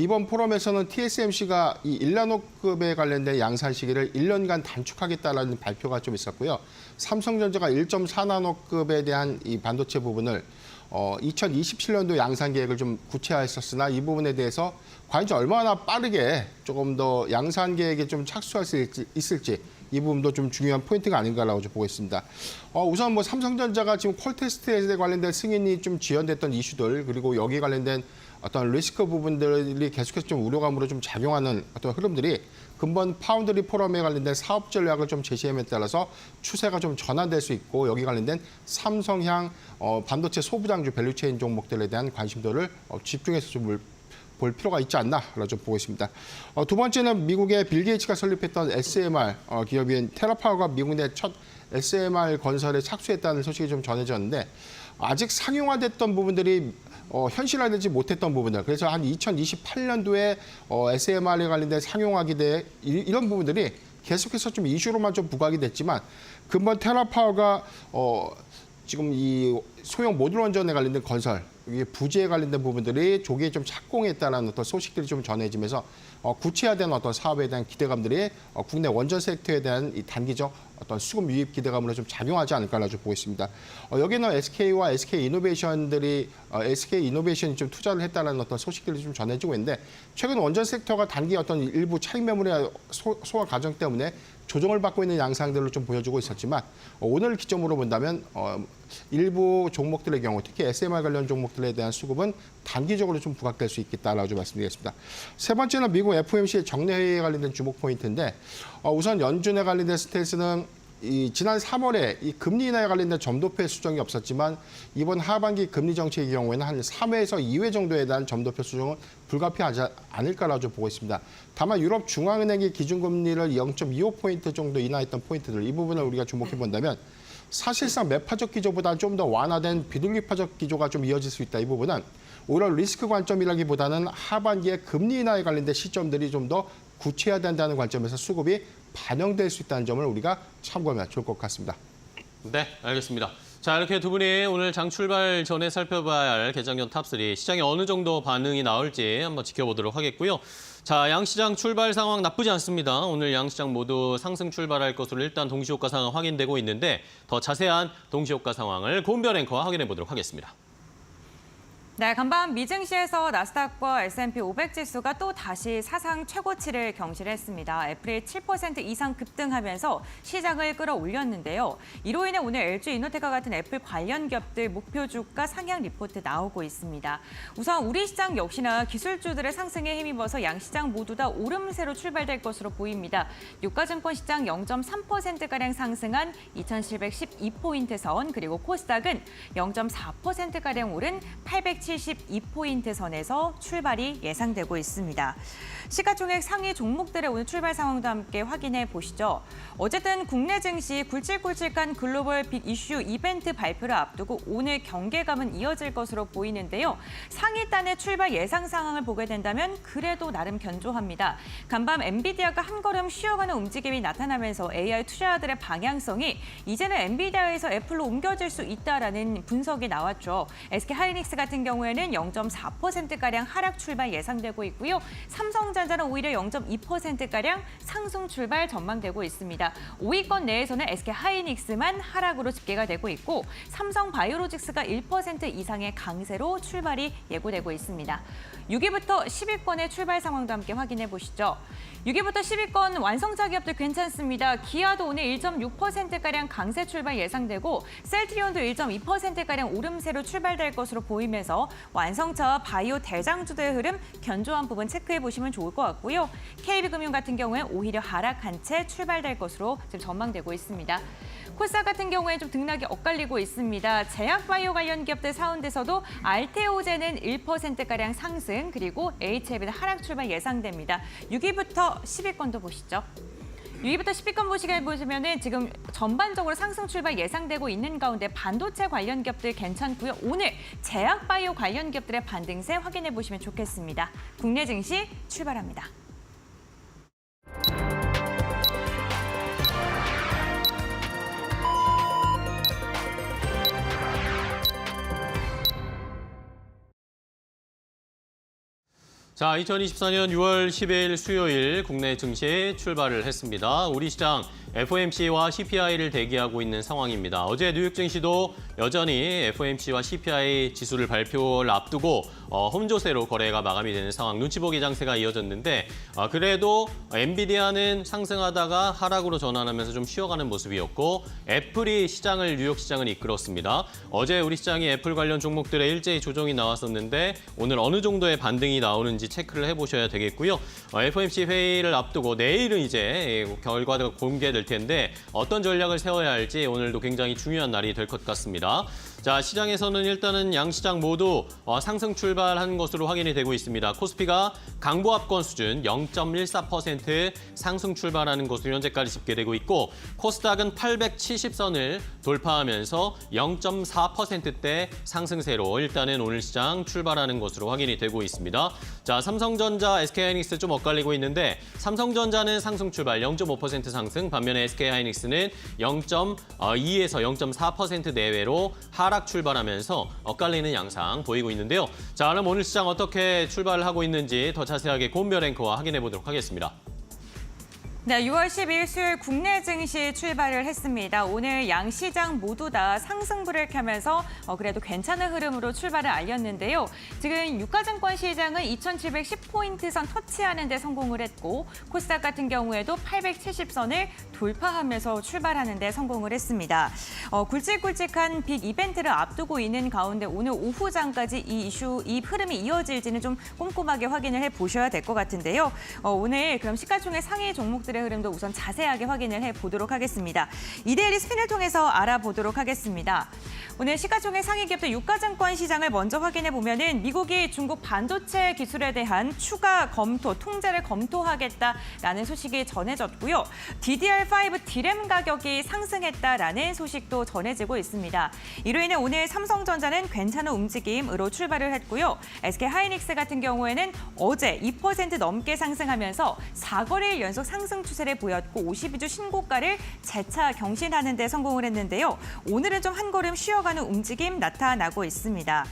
이번 포럼에서는 TSMC가 이 1나노급에 관련된 양산 시기를 1년간 단축하겠다라는 발표가 좀 있었고요. 삼성전자가 1.4나노급에 대한 이 반도체 부분을 2027년도 양산 계획을 좀 구체화했었으나 이 부분에 대해서 과연 얼마나 빠르게 조금 더 양산 계획에 좀 착수할 수 있을지 이 부분도 좀 중요한 포인트가 아닌가라고 좀 보고 있습니다. 우선 뭐 삼성전자가 지금 퀄테스트에 관련된 승인이 좀 지연됐던 이슈들 그리고 여기 관련된 어떤 리스크 부분들이 계속해서 좀 우려감으로 좀 작용하는 어떤 흐름들이 근본 파운드리 포럼에 관련된 사업 전략을 좀 제시함에 따라서 추세가 좀 전환될 수 있고 여기 관련된 삼성향 반도체 소부장주 밸류체인 종목들에 대한 관심도를 집중해서 좀 볼 필요가 있지 않나라고 좀 보고 있습니다. 두 번째는 미국의 빌 게이츠가 설립했던 SMR 기업인 테라파워가 미국 내 첫 SMR 건설에 착수했다는 소식이 좀 전해졌는데 아직 상용화됐던 부분들이 현실화되지 못했던 부분들. 그래서 한 2028년도에 SMR에 관련된 상용화 기대 이런 부분들이 계속해서 좀 이슈로만 좀 부각이 됐지만 근본 테라파워가 지금 이 소형 모듈 원전에 관련된 건설, 이게 부지에 관련된 부분들이 조기에 좀 착공했다는 어떤 소식들이 좀 전해지면서 구체화된 어떤 사업에 대한 기대감들이 국내 원전 섹터에 대한 이 단기적 어떤 수급 유입 기대감으로 좀 작용하지 않을까라고 좀 보고 있습니다. 여기는 SK와 SK 이노베이션이 좀 투자를 했다는 어떤 소식들이 좀 전해지고 있는데 최근 원전 섹터가 단기 어떤 일부 차익 매물의 소화 과정 때문에 조정을 받고 있는 양상들을 좀 보여주고 있었지만 오늘 기점으로 본다면 일부 종목들의 경우 특히 SMR 관련 종목들에 대한 수급은 단기적으로 좀 부각될 수 있겠다라고 좀 말씀드리겠습니다. 세 번째는 미국 FOMC의 정례 회의에 관련된 주목 포인트인데 우선 연준에 관련된 스탠스는 지난 3월에 이 금리 인하에 관련된 점도표 수정이 없었지만 이번 하반기 금리 정책의 경우에는 한 3회에서 2회 정도에 대한 점도표 수정은 불가피하지 않을까라고 좀 보고 있습니다. 다만 유럽 중앙은행이 기준금리를 0.25포인트 정도 인하했던 포인트들 이 부분을 우리가 주목해 본다면 사실상 매파적 기조보다는 좀 더 완화된 비둘기파적 기조가 좀 이어질 수 있다. 이 부분은 오히려 리스크 관점이라기보다는 하반기에 금리 인하에 관련된 시점들이 좀 더 구체화된다는 관점에서 수급이 반영될 수 있다는 점을 우리가 참고하면 좋을 것 같습니다. 네, 알겠습니다. 자, 이렇게 두 분이 오늘 장 출발 전에 살펴봐야 할 개장전 탑3 시장에 어느 정도 반응이 나올지 한번 지켜보도록 하겠고요. 자, 양시장 출발 상황 나쁘지 않습니다. 오늘 양시장 모두 상승 출발할 것으로 일단 동시효과 상황 확인되고 있는데 더 자세한 동시효과 상황을 고은별 앵커와 확인해 보도록 하겠습니다. 네, 간밤 미증시에서 나스닥과 S&P 500 지수가 또 다시 사상 최고치를 경신했습니다. 애플이 7% 이상 급등하면서 시장을 끌어올렸는데요. 이로 인해 오늘 LG이노텍과 같은 애플 관련 기업들 목표 주가 상향 리포트 나오고 있습니다. 우선 우리 시장 역시나 기술주들의 상승에 힘입어서 양 시장 모두 다 오름세로 출발될 것으로 보입니다. 유가증권 시장 0.3%가량 상승한 2,712포인트 선, 그리고 코스닥은 0.4%가량 오른 872포인트 선에서 출발이 예상되고 있습니다. 시가총액 상위 종목들의 오늘 출발 상황도 함께 확인해 보시죠. 어쨌든 국내 증시 굵직굵직한 글로벌 빅 이슈 이벤트 발표를 앞두고 오늘 경계감은 이어질 것으로 보이는데요. 상위단의 출발 예상 상황을 보게 된다면 그래도 나름 견조합니다. 간밤 엔비디아가 한 걸음 쉬어가는 움직임이 나타나면서 AI 투자자들의 방향성이 이제는 엔비디아에서 애플로 옮겨질 수 있다라는 분석이 나왔죠. SK 하이닉스 같은 경우에는 0.4%가량 하락 출발 예상되고 있고요. 삼성전자는 오히려 0.2%가량 상승 출발 전망되고 있습니다. 5위권 내에서는 SK 하이닉스만 하락으로 집계가 되고 있고 삼성 바이오로직스가 1% 이상의 강세로 출발이 예고되고 있습니다. 6위부터 10위권의 출발 상황도 함께 확인해 보시죠. 6위부터 10위권 완성차 기업들 괜찮습니다. 기아도 오늘 1.6%가량 강세 출발 예상되고 셀트리온도 1.2%가량 오름세로 출발될 것으로 보이면서 완성차와 바이오 대장주들의 흐름 견조한 부분 체크해 보시면 좋을 것 같고요. KB금융 같은 경우에 오히려 하락한 채 출발될 것으로 지금 전망되고 있습니다. 코스닥 같은 경우에 좀 등락이 엇갈리고 있습니다. 제약바이오 관련 기업들 가운데서도 알테오젠은 1%가량 상승, 그리고 HLB는 하락 출발 예상됩니다. 6위부터 10위권도 보시죠. 6위부터 10위권 보시면 지금 전반적으로 상승 출발 예상되고 있는 가운데 반도체 관련 기업들 괜찮고요. 오늘 제약바이오 관련 기업들의 반등세 확인해 보시면 좋겠습니다. 국내 증시 출발합니다. 자, 2024년 6월 10일 수요일 국내 증시 출발을 했습니다. 우리 시장 FOMC와 CPI를 대기하고 있는 상황입니다. 어제 뉴욕 증시도 여전히 FOMC와 CPI 지수를 발표를 앞두고 홈조세로 거래가 마감이 되는 상황, 눈치 보기 장세가 이어졌는데 그래도 엔비디아는 상승하다가 하락으로 전환하면서 좀 쉬어가는 모습이었고 애플이 뉴욕 시장을 이끌었습니다. 어제 우리 시장이 애플 관련 종목들의 일제히 조정이 나왔었는데 오늘 어느 정도의 반등이 나오는지 체크를 해보셔야 되겠고요. FOMC 회의를 앞두고 내일은 이제 결과가 공개될 텐데 어떤 전략을 세워야 할지 오늘도 굉장히 중요한 날이 될 것 같습니다. 자, 시장에서는 일단은 양시장 모두 상승 출발한 것으로 확인이 되고 있습니다. 코스피가 강보합권 수준 0.14% 상승 출발하는 것으로 현재까지 집계되고 있고 코스닥은 870선을 돌파하면서 0.4%대 상승세로 일단은 오늘 시장 출발하는 것으로 확인이 되고 있습니다. 자, 삼성전자, SK하이닉스 좀 엇갈리고 있는데 삼성전자는 상승 출발 0.5% 상승, 반면에 SK하이닉스는 0.2에서 0.4% 내외로 하락 출발하면서 엇갈리는 양상 보이고 있는데요. 자, 그럼 오늘 시장 어떻게 출발을 하고 있는지 더 자세하게 고은별 앵커와 확인해 보도록 하겠습니다. 네, 6월 10일 수요일 국내 증시 출발을 했습니다. 오늘 양시장 모두 다 상승불을 켜면서 그래도 괜찮은 흐름으로 출발을 알렸는데요. 지금 유가증권 시장은 2,710포인트 선 터치하는 데 성공을 했고 코스닥 같은 경우에도 870선을 돌파하면서 출발하는 데 성공을 했습니다. 굵직굵직한 빅 이벤트를 앞두고 있는 가운데 오늘 오후장까지 이 흐름이 이어질지는 좀 꼼꼼하게 확인을 해보셔야 될 것 같은데요. 오늘 그럼 시가총액 상위 종목들 흐름도 우선 자세하게 확인을 해보도록 하겠습니다. 이데일리 스핀을 통해서 알아보도록 하겠습니다. 오늘 시가총액 상위 기업들 유가증권 시장을 먼저 확인해보면은 미국이 중국 반도체 기술에 대한 추가 검토, 통제를 검토하겠다라는 소식이 전해졌고요. DDR5 D램 가격이 상승했다라는 소식도 전해지고 있습니다. 이로 인해 오늘 삼성전자는 괜찮은 움직임으로 출발을 했고요. SK하이닉스 같은 경우에는 어제 2% 넘게 상승하면서 4거래일 연속 상승 추세를 보였고 52주 신고가를 재차 경신하는 데 성공을 했는데요. 오늘은 좀 한 걸음 쉬어가는 움직임 나타나고 있습니다.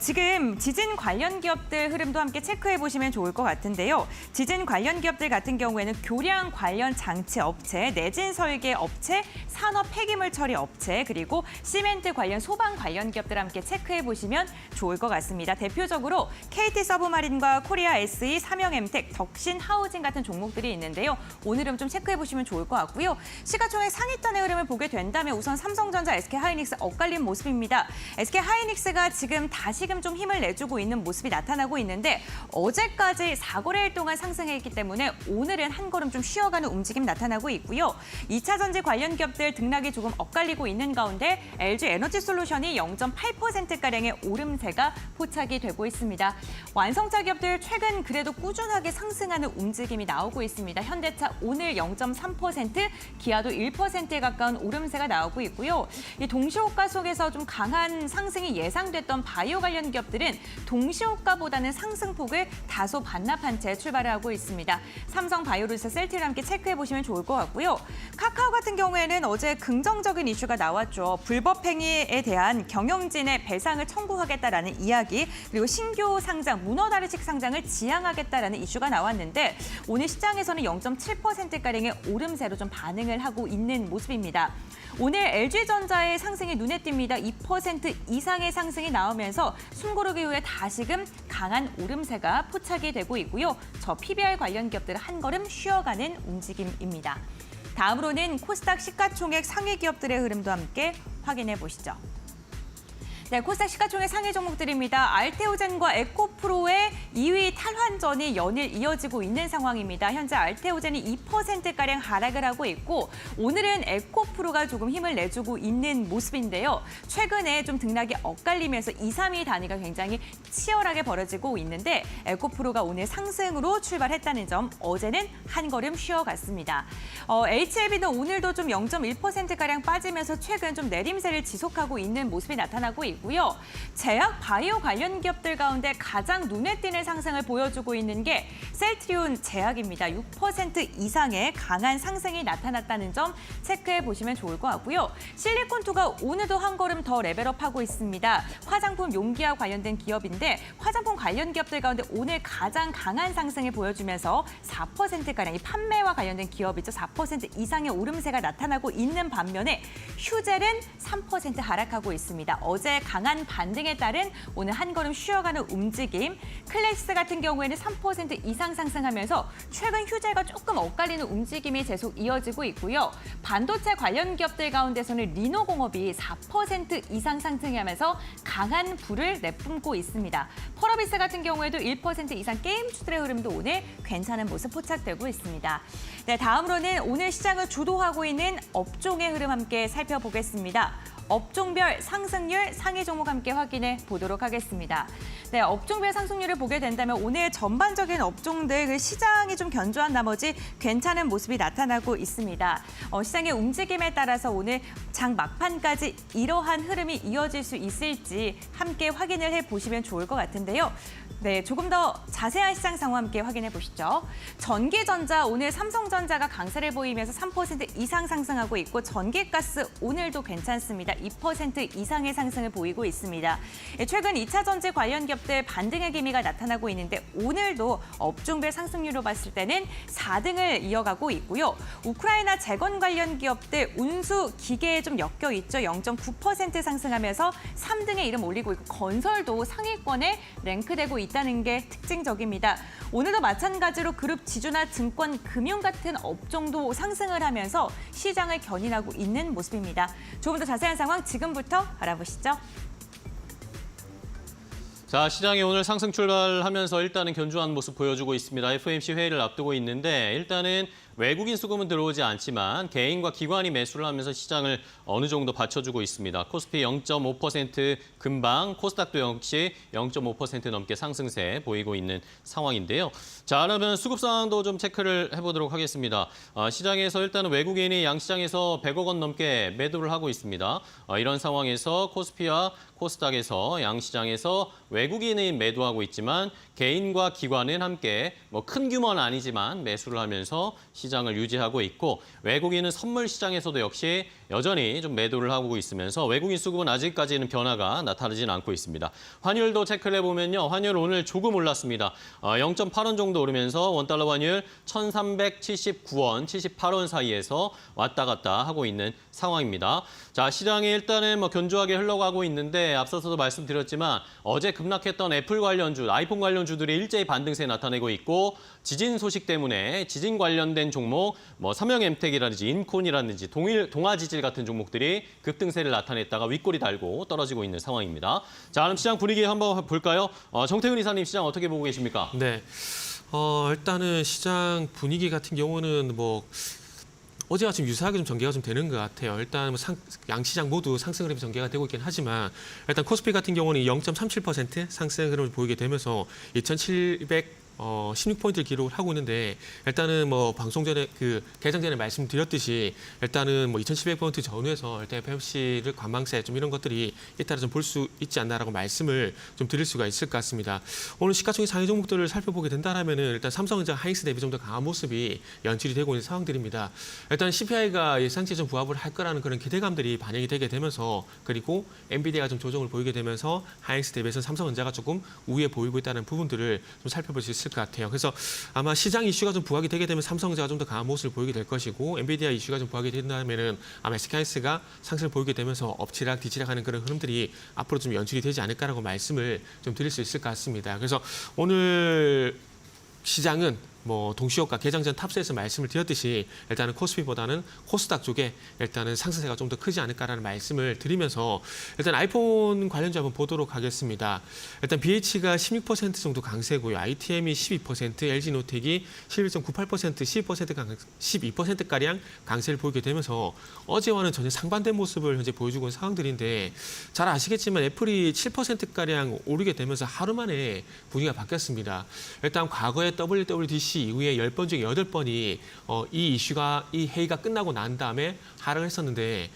지금 지진 관련 기업들 흐름도 함께 체크해 보시면 좋을 것 같은데요. 지진 관련 기업들 같은 경우에는 교량 관련 장치 업체, 내진 설계 업체, 산업 폐기물 처리 업체, 그리고 시멘트 관련 소방 관련 기업들 함께 체크해 보시면 좋을 것 같습니다. 대표적으로 KT 서브마린과 코리아 SE, 삼영엠텍, 덕신 하우징 같은 종목들이 있는데요. 오늘은 좀 체크해 보시면 좋을 것 같고요. 시가총액 상위단의 흐름을 보게 된다면 우선 삼성전자, SK하이닉스 엇갈린 모습입니다. SK하이닉스가 지금 다시금 좀 힘을 내주고 있는 모습이 나타나고 있는데 어제까지 4거래일 동안 상승했기 때문에 오늘은 한 걸음 좀 쉬어가는 움직임 나타나고 있고요. 2차 전지 관련 기업들 등락이 조금 엇갈리고 있는 가운데 LG 에너지 솔루션이 0.8%가량의 오름세가 포착이 되고 있습니다. 완성차 기업들 최근 그래도 꾸준하게 상승하는 움직임이 나오고 있습니다. 현대차 오늘 0.3%, 기아도 1%에 가까운 오름세가 나오고 있고요. 이 동시호가 속에서 좀 강한 상승이 예상됐던 바이오 관련 기업들은 동시호가보다는 상승폭을 다소 반납한 채 출발을 하고 있습니다. 삼성 바이오로스, 셀트리온 함께 체크해 보시면 좋을 것 같고요. 카카오 같은 경우에는 어제 긍정적인 이슈가 나왔죠. 불법 행위에 대한 경영진의 배상을 청구하겠다라는 이야기, 그리고 신규 상장, 문어다리식 상장을 지향하겠다라는 이슈가 나왔는데 오늘 시장에서는 0.7%가량의 오름세로 좀 반응을 하고 있는 모습입니다. 오늘 LG전자의 상승이 눈에 띕니다. 2% 이상의 상승이 나오면서 숨고르기 이후에 다시금 강한 오름세가 포착이 되고 있고요. 저 PBR 관련 기업들은 한 걸음 쉬어가는 움직임입니다. 다음으로는 코스닥 시가총액 상위 기업들의 흐름도 함께 확인해 보시죠. 네, 코스닥 시가총액 상위 종목들입니다. 알테오젠과 에코프로의 2위 탈환전이 연일 이어지고 있는 상황입니다. 현재 알테오젠이 2%가량 하락을 하고 있고 오늘은 에코프로가 조금 힘을 내주고 있는 모습인데요. 최근에 좀 등락이 엇갈리면서 2, 3위 단위가 굉장히 치열하게 벌어지고 있는데 에코프로가 오늘 상승으로 출발했다는 점, 어제는 한 걸음 쉬어갔습니다. HLB는 오늘도 좀 0.1%가량 빠지면서 최근 좀 내림세를 지속하고 있는 모습이 나타나고 있고 있고요. 제약 바이오 관련 기업들 가운데 가장 눈에 띄는 상승을 보여주고 있는 게 셀트리온 제약입니다. 6% 이상의 강한 상승이 나타났다는 점 체크해 보시면 좋을 것 같고요. 실리콘2가 오늘도 한 걸음 더 레벨업하고 있습니다. 화장품 용기와 관련된 기업인데 화장품 관련 기업들 가운데 오늘 가장 강한 상승을 보여주면서 4%가량 이 판매와 관련된 기업이죠. 4% 이상의 오름세가 나타나고 있는 반면에 휴젤은 3% 하락하고 있습니다. 어제 강한 반등에 따른 오늘 한 걸음 쉬어가는 움직임. 클래스 같은 경우에는 3% 이상 상승하면서 최근 휴젤과 조금 엇갈리는 움직임이 계속 이어지고 있고요. 반도체 관련 기업들 가운데서는 리노공업이 4% 이상 상승하면서 강한 불을 내뿜고 있습니다. 펄어비스 같은 경우에도 1% 이상 게임주들의 흐름도 오늘 괜찮은 모습 포착되고 있습니다. 네, 다음으로는 오늘 시장을 주도하고 있는 업종의 흐름 함께 살펴보겠습니다. 업종별 상승률 상위 종목 함께 확인해 보도록 하겠습니다. 네, 업종별 상승률을 보게 된다면 오늘 전반적인 업종들 그 시장이 좀 견조한 나머지 괜찮은 모습이 나타나고 있습니다. 시장의 움직임에 따라서 오늘 장 막판까지 이러한 흐름이 이어질 수 있을지 함께 확인을 해보시면 좋을 것 같은데요. 네, 조금 더 자세한 시장 상황 함께 확인해 보시죠. 전기전자 오늘 삼성전자가 강세를 보이면서 3% 이상 상승하고 있고 전기가스 오늘도 괜찮습니다. 2% 이상의 상승을 보이고 있습니다. 최근 2차 전지 관련 기업들 반등의 기미가 나타나고 있는데 오늘도 업종별 상승률로 봤을 때는 4등을 이어가고 있고요. 우크라이나 재건 관련 기업들 운수 기계에 좀 엮여 있죠. 0.9% 상승하면서 3등의 이름 올리고 있고 건설도 상위권에 랭크되고 있다는 게 특징적입니다. 오늘도 마찬가지로 그룹 지주나 증권, 금융 같은 업종도 상승을 하면서 시장을 견인하고 있는 모습입니다. 조금 더 자세한 상황 지금부터 알아보시죠. 자, 시장이 오늘 상승 출발하면서 일단은 견조한 모습 보여주고 있습니다. FOMC 회의를 앞두고 있는데 일단은 외국인 수급은 들어오지 않지만 개인과 기관이 매수를 하면서 시장을 어느 정도 받쳐주고 있습니다. 코스피 0.5% 금방, 코스닥도 역시 0.5% 넘게 상승세 보이고 있는 상황인데요. 자, 그러면 수급 상황도 좀 체크를 해보도록 하겠습니다. 시장에서 일단은 외국인이 양시장에서 100억 원 넘게 매도를 하고 있습니다. 이런 상황에서 코스피와 코스닥에서 양시장에서 외국인이 매도하고 있지만 개인과 기관은 함께 뭐 큰 규모는 아니지만 매수를 하면서 시장을 유지하고 있고 외국인은 선물 시장에서도 역시 여전히 좀 매도를 하고 있으면서 외국인 수급은 아직까지는 변화가 나타나지는 않고 있습니다. 환율도 체크를 해보면요. 환율 오늘 조금 올랐습니다. 0.8원 정도 오르면서 원달러 환율 1,379원, 78원 사이에서 왔다 갔다 하고 있는 상황입니다. 자, 시장이 일단은 뭐 견조하게 흘러가고 있는데 앞서서도 말씀드렸지만 어제 급락했던 애플 관련주, 아이폰 관련주들이 일제히 반등세 나타내고 있고 지진 소식 때문에 지진 관련된 종목, 뭐 삼성엠텍이라든지 인콘이라든지 동아지질 같은 종목들이 급등세를 나타냈다가 윗골이 달고 떨어지고 있는 상황입니다. 자, 그럼 시장 분위기 한번 볼까요? 정태근 이사님 시장 어떻게 보고 계십니까? 네, 일단은 시장 분위기 같은 경우는 뭐 어제와 좀 유사하게 좀 전개가 좀 되는 것 같아요. 일단 뭐 양시장 모두 상승 흐름이 전개가 되고 있긴 하지만 일단 코스피 같은 경우는 0.37% 상승 흐름을 보이게 되면서 2,716포인트를 기록을 하고 있는데 일단은 뭐 방송 전에 개장 전에 말씀드렸듯이 일단은 뭐 2,700포인트 전후에서 일단 FOMC를 관망세 좀 이런 것들이 이따라 좀 볼 수 있지 않나라고 말씀을 좀 드릴 수가 있을 것 같습니다. 오늘 시가총액 상위 종목들을 살펴보게 된다면은 일단 삼성전자, 하이닉스 대비 좀 더 강한 모습이 연출이 되고 있는 상황들입니다. 일단 CPI가 예상치에 좀 부합을 할 거라는 그런 기대감들이 반영이 되게 되면서 그리고 엔비디아가 좀 조정을 보이게 되면서 하이닉스 대비해서 삼성전자가 조금 우위에 보이고 있다는 부분들을 좀 살펴볼 수 있을 것 같아요. 그래서 아마 시장 이슈가 좀 부각이 되게 되면 삼성전자가 좀 더 강한 모습을 보이게 될 것이고 엔비디아 이슈가 좀 부각이 된다면은 아마 SK하이닉스가 상승을 보이게 되면서 엎치락 뒤치락하는 그런 흐름들이 앞으로 좀 연출이 되지 않을까라고 말씀을 좀 드릴 수 있을 것 같습니다. 그래서 오늘 시장은 뭐 동시효과 개장 전 탑스에서 말씀을 드렸듯이 일단은 코스피보다는 코스닥 쪽에 일단은 상승세가 좀 더 크지 않을까라는 말씀을 드리면서 일단 아이폰 관련주 한번 보도록 하겠습니다. 일단 BH가 16% 정도 강세고요. ITM이 12%, LG노텍이 11.98%, 12%가량 강세를 보이게 되면서 어제와는 전혀 상반된 모습을 현재 보여주고 있는 상황들인데 잘 아시겠지만 애플이 7%가량 오르게 되면서 하루 만에 분위기가 바뀌었습니다. 일단 과거에 WWDC 이후에 10번 중에 8번이 이 회의가 끝나고 난 다음에 하락을 했었는데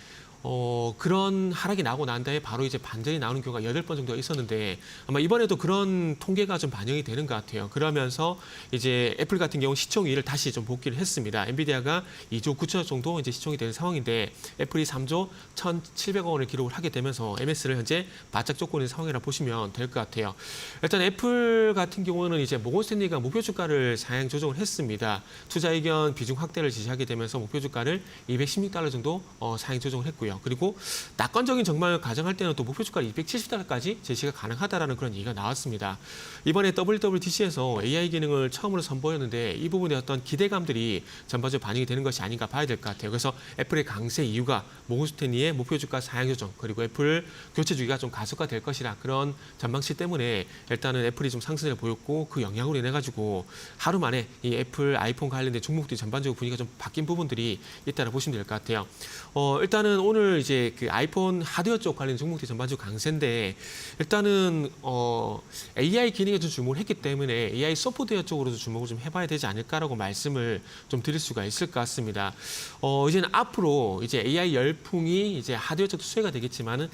그런 하락이 나고 난 다음에 바로 이제 반전이 나오는 경우가 8번 정도가 있었는데 아마 이번에도 그런 통계가 좀 반영이 되는 것 같아요. 그러면서 이제 애플 같은 경우 시총위를 다시 좀 복귀를 했습니다. 엔비디아가 2조 9천억 정도 이제 시총이 되는 상황인데 애플이 3조 1,700억 원을 기록을 하게 되면서 MS를 현재 바짝 쫓고 있는 상황이라 보시면 될 것 같아요. 일단 애플 같은 경우는 이제 모건 스탠리가 목표 주가를 상향 조정을 했습니다. 투자 의견 비중 확대를 지시하게 되면서 목표 주가를 $216 정도 상향 조정을 했고요. 그리고 낙관적인 정말 가정할 때는 또 목표 주가를 $270까지 제시가 가능하다라는 그런 얘기가 나왔습니다. 이번에 WWDC에서 AI 기능을 처음으로 선보였는데 이 부분에 어떤 기대감들이 전반적으로 반영이 되는 것이 아닌가 봐야 될 것 같아요. 그래서 애플의 강세 이유가 모건 스탠리의 목표 주가 상향 조정 그리고 애플 교체 주기가 좀 가속화될 것이라 그런 전망치 때문에 일단은 애플이 좀 상승을 보였고 그 영향으로 인해 가지고 하루 만에 이 애플 아이폰 관련된 종목들이 전반적으로 분위기가 좀 바뀐 부분들이 있다고 보시면 될 것 같아요. 일단은 오늘 이제 그 아이폰 하드웨어 쪽 관련 종목들이 전반적으로 강세인데 일단은 AI 기능에 좀 주목을 했기 때문에 AI 소프트웨어 쪽으로도 주목을 좀 해봐야 되지 않을까라고 말씀을 좀 드릴 수가 있을 것 같습니다. 이제는 앞으로 이제 AI 열풍이 이제 하드웨어 쪽도 수혜가 되겠지만은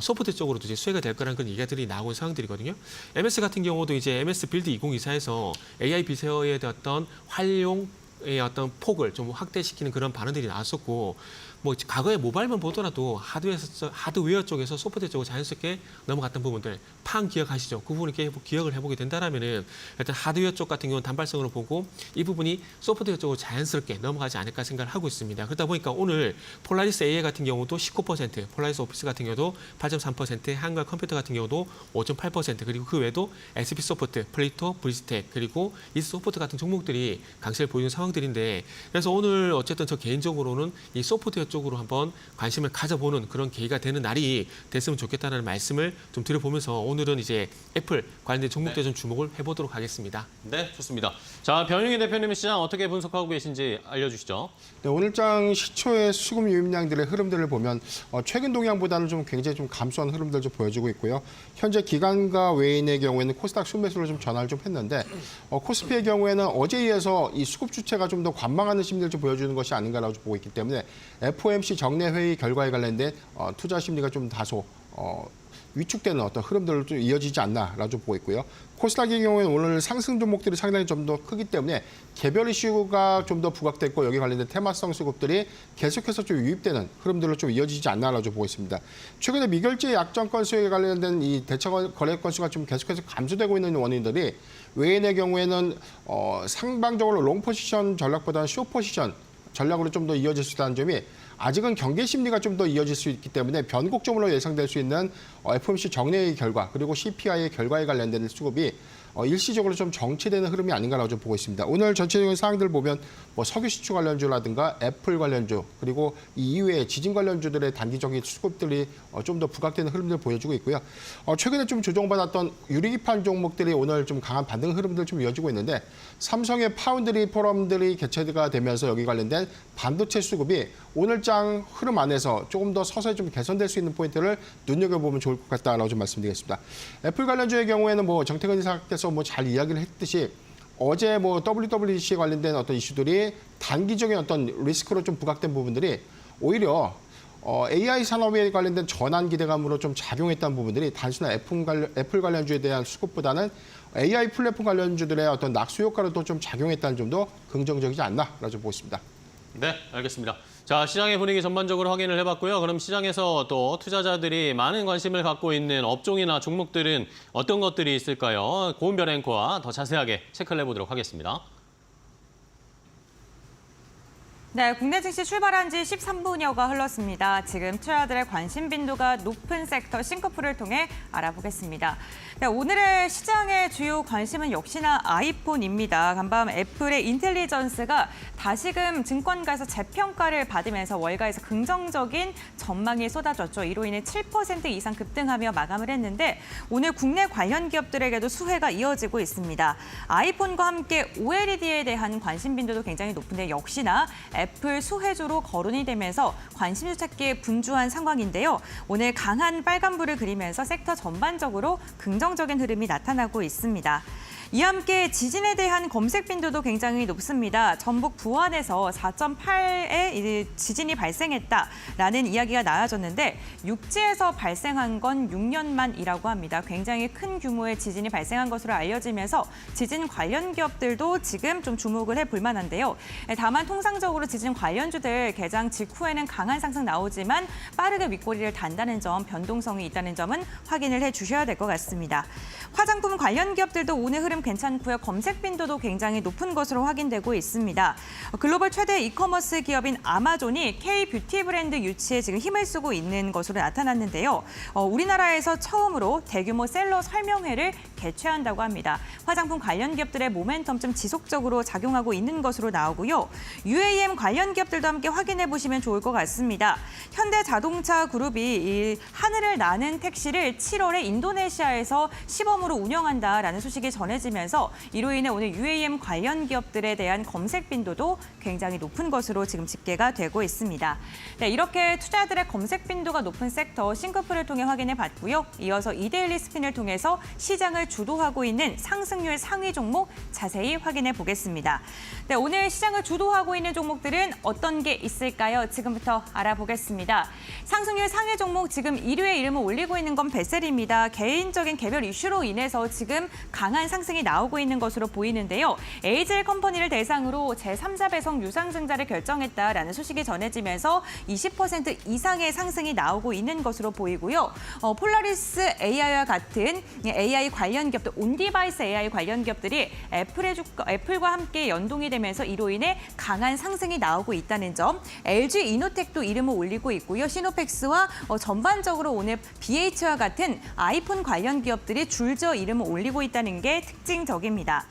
소프트웨어 쪽으로도 이제 수혜가 될 거라는 그런 얘기들이 나오는 상황들이거든요. MS 같은 경우도 이제 MS 빌드 2024에서 AI 비세어에 대한 어떤 활용의 어떤 폭을 좀 확대시키는 그런 반응들이 나왔었고 뭐 과거에 모바일만 보더라도 하드웨어 쪽에서 소프트웨어 쪽으로 자연스럽게 넘어갔던 부분들 판 기억하시죠? 그 부분을 기억을 해보게 된다면은 일단 하드웨어 쪽 같은 경우는 단발성으로 보고 이 부분이 소프트웨어 쪽으로 자연스럽게 넘어가지 않을까 생각을 하고 있습니다. 그러다 보니까 오늘 폴라리스 AI 같은 경우도 19%, 폴라리스 오피스 같은 경우도 8.3%, 한글 컴퓨터 같은 경우도 5.8% 그리고 그 외에도 SP 소프트, 플레이토, 브리스텍 그리고 이스 소프트 같은 종목들이 강세를 보이는 상황들인데 그래서 오늘 어쨌든 저 개인적으로는 이 소프트웨어 쪽으로 한번 관심을 가져보는 그런 계기가 되는 날이 됐으면 좋겠다는 말씀을 좀 드려보면서 오늘은 이제 애플 관련된 종목들 좀 주목을 해보도록 하겠습니다. 네, 좋습니다. 자, 변영희 대표님 시장 어떻게 분석하고 계신지 알려주시죠. 네, 오늘장 시초의 수급 유입량들의 흐름들을 보면 최근 동향보다는 좀 굉장히 좀 감소한 흐름들 좀 보여주고 있고요. 현재 기관과 외인의 경우에는 코스닥 순매수로 좀 전환을 좀 했는데 코스피의 경우에는 어제에 이어서 이 수급 주체가 좀 더 관망하는 심리를 좀 보여주는 것이 아닌가라고 보고 있기 때문에 FOMC 정례 회의 결과에 관련된 투자 심리가 좀 다소 위축되는 어떤 흐름들로 좀 이어지지 않나라고 좀 보고 있고요. 코스닥의 경우에는 오늘 상승 종목들이 상당히 좀 더 크기 때문에 개별 이슈가 좀 더 부각됐고 여기 관련된 테마성 수급들이 계속해서 좀 유입되는 흐름들로 좀 이어지지 않나라고 좀 보고 있습니다. 최근에 미결제 약정 건수에 관련된 이 대차 거래 건수가 좀 계속해서 감소되고 있는 원인들이 외인의 경우에는 상방적으로 롱 포지션 전략보다는 숏 포지션 전략으로 좀 더 이어질 수 있다는 점이 아직은 경계 심리가 좀 더 이어질 수 있기 때문에 변곡점으로 예상될 수 있는 FOMC 정례의 결과 그리고 CPI의 결과에 관련된 수급이 일시적으로 좀 정체되는 흐름이 아닌가라고 좀 보고 있습니다. 오늘 전체적인 사항들 보면 뭐 석유 수출 관련주라든가 애플 관련주 그리고 이 이외에 지진 관련주들의 단기적인 수급들이 좀 더 부각되는 흐름들을 보여주고 있고요. 최근에 좀 조정받았던 유리기판 종목들이 오늘 좀 강한 반등 흐름들 좀 이어지고 있는데 삼성의 파운드리 포럼들이 개최가 되면서 여기 관련된 반도체 수급이 오늘장 흐름 안에서 조금 더 서서히 좀 개선될 수 있는 포인트를 눈여겨보면 좋을 것 같다라고 좀 말씀드리겠습니다. 애플 관련주의 경우에는 뭐 정태근 이사께서 뭐 잘 이야기를 했듯이 어제 뭐 WWDC에 관련된 어떤 이슈들이 단기적인 어떤 리스크로 좀 부각된 부분들이 오히려 AI 산업에 관련된 전환 기대감으로 좀 작용했다는 부분들이 단순한 애플 관련주에 대한 수급보다는 AI 플랫폼 관련주들의 어떤 낙수 효과로도 좀 작용했다는 점도 긍정적이지 않나라고 좀 보고 있습니다. 네, 알겠습니다. 자, 시장의 분위기 전반적으로 확인을 해봤고요. 그럼 시장에서 또 투자자들이 많은 관심을 갖고 있는 업종이나 종목들은 어떤 것들이 있을까요? 고은별 앵커와 더 자세하게 체크를 해보도록 하겠습니다. 네, 국내 증시 출발한 지 13분여가 흘렀습니다. 지금 투자자들의 관심 빈도가 높은 섹터 싱커풀을 통해 알아보겠습니다. 네, 오늘의 시장의 주요 관심은 역시나 아이폰입니다. 간밤 애플의 인텔리전스가 다시금 증권가에서 재평가를 받으면서 월가에서 긍정적인 전망이 쏟아졌죠. 이로 인해 7% 이상 급등하며 마감을 했는데 오늘 국내 관련 기업들에게도 수혜가 이어지고 있습니다. 아이폰과 함께 OLED에 대한 관심 빈도도 굉장히 높은데 역시나 애플 수혜주로 거론이 되면서 관심주 찾기에 분주한 상황인데요. 오늘 강한 빨간불을 그리면서 섹터 전반적으로 긍정적인 흐름이 나타나고 있습니다. 이와 함께 지진에 대한 검색 빈도도 굉장히 높습니다. 전북 부안에서 4.8의 지진이 발생했다라는 이야기가 나와졌는데 육지에서 발생한 건 6년 만이라고 합니다. 굉장히 큰 규모의 지진이 발생한 것으로 알려지면서 지진 관련 기업들도 지금 좀 주목을 해볼 만한데요. 다만 통상적으로 지진 관련주들 개장 직후에는 강한 상승 나오지만 빠르게 윗꼬리를 단다는 점, 변동성이 있다는 점은 확인을 해주셔야 될 것 같습니다. 화장품 관련 기업들도 오늘 흐름 괜찮고요. 검색 빈도도 굉장히 높은 것으로 확인되고 있습니다. 글로벌 최대 이커머스 기업인 아마존이 K-뷰티 브랜드 유치에 지금 힘을 쓰고 있는 것으로 나타났는데요. 우리나라에서 처음으로 대규모 셀러 설명회를 개최한다고 합니다. 화장품 관련 기업들의 모멘텀 좀 지속적으로 작용하고 있는 것으로 나오고요. UAM 관련 기업들도 함께 확인해 보시면 좋을 것 같습니다. 현대자동차 그룹이 이 하늘을 나는 택시를 7월에 인도네시아에서 시범으로 운영한다라는 소식이 전해지면서 이로 인해 오늘 UAM 관련 기업들에 대한 검색 빈도도 굉장히 높은 것으로 지금 집계가 되고 있습니다. 네, 이렇게 투자들의 검색 빈도가 높은 섹터 싱크풀을 통해 확인해 봤고요. 이어서 이데일리 스핀을 통해서 시장을 주도하고 있는 상승률 상위 종목 자세히 확인해 보겠습니다. 네, 오늘 시장을 주도하고 있는 종목들은 어떤 게 있을까요? 지금부터 알아보겠습니다. 상승률 상위 종목 지금 1위에 이름을 올리고 있는 건 베셀입니다. 개인적인 개별 이슈로 인해서 지금 강한 상승이 나오고 있는 것으로 보이는데요. 에이즐 컴퍼니를 대상으로 제3자 배송 유상증자를 결정했다라는 소식이 전해지면서 20% 이상의 상승이 나오고 있는 것으로 보이고요. 폴라리스 AI와 같은 AI 관련 기업들, 온디바이스 AI 관련 기업들이 애플과 함께 연동이 되면서 이로 인해 강한 상승이 나오고 있다는 점, LG 이노텍도 이름을 올리고 있고요. 시노펙스와 전반적으로 오늘 BH와 같은 아이폰 관련 기업들이 줄지어 이름을 올리고 있다는 게 특징적입니다.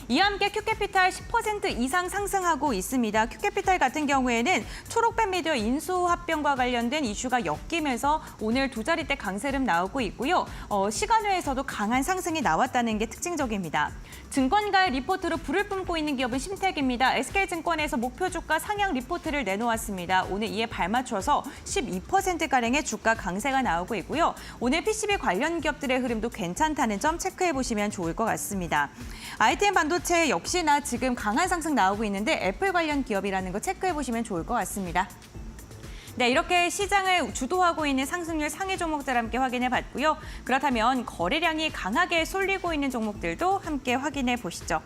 이와 함께 큐캐피탈 10% 이상 상승하고 있습니다. 큐캐피탈 같은 경우에는 초록뱀 미디어 인수합병과 관련된 이슈가 엮이면서 오늘 두 자릿대 강세름 나오고 있고요. 시간외에서도 강한 상승이 나왔다는 게 특징적입니다. 증권가의 리포트로 불을 뿜고 있는 기업은 심택입니다. SK증권에서 목표 주가 상향 리포트를 내놓았습니다. 오늘 이에 발맞춰서 12%가량의 주가 강세가 나오고 있고요. 오늘 PCB 관련 기업들의 흐름도 괜찮다는 점 체크해보시면 좋을 것 같습니다. ITM 반도체 역시나 지금 강한 상승 나오고 있는데 애플 관련 기업이라는 거 체크해보시면 좋을 것 같습니다. 네, 이렇게 시장을 주도하고 있는 상승률 상위 종목들 함께 확인해 봤고요. 그렇다면 거래량이 강하게 쏠리고 있는 종목들도 함께 확인해 보시죠.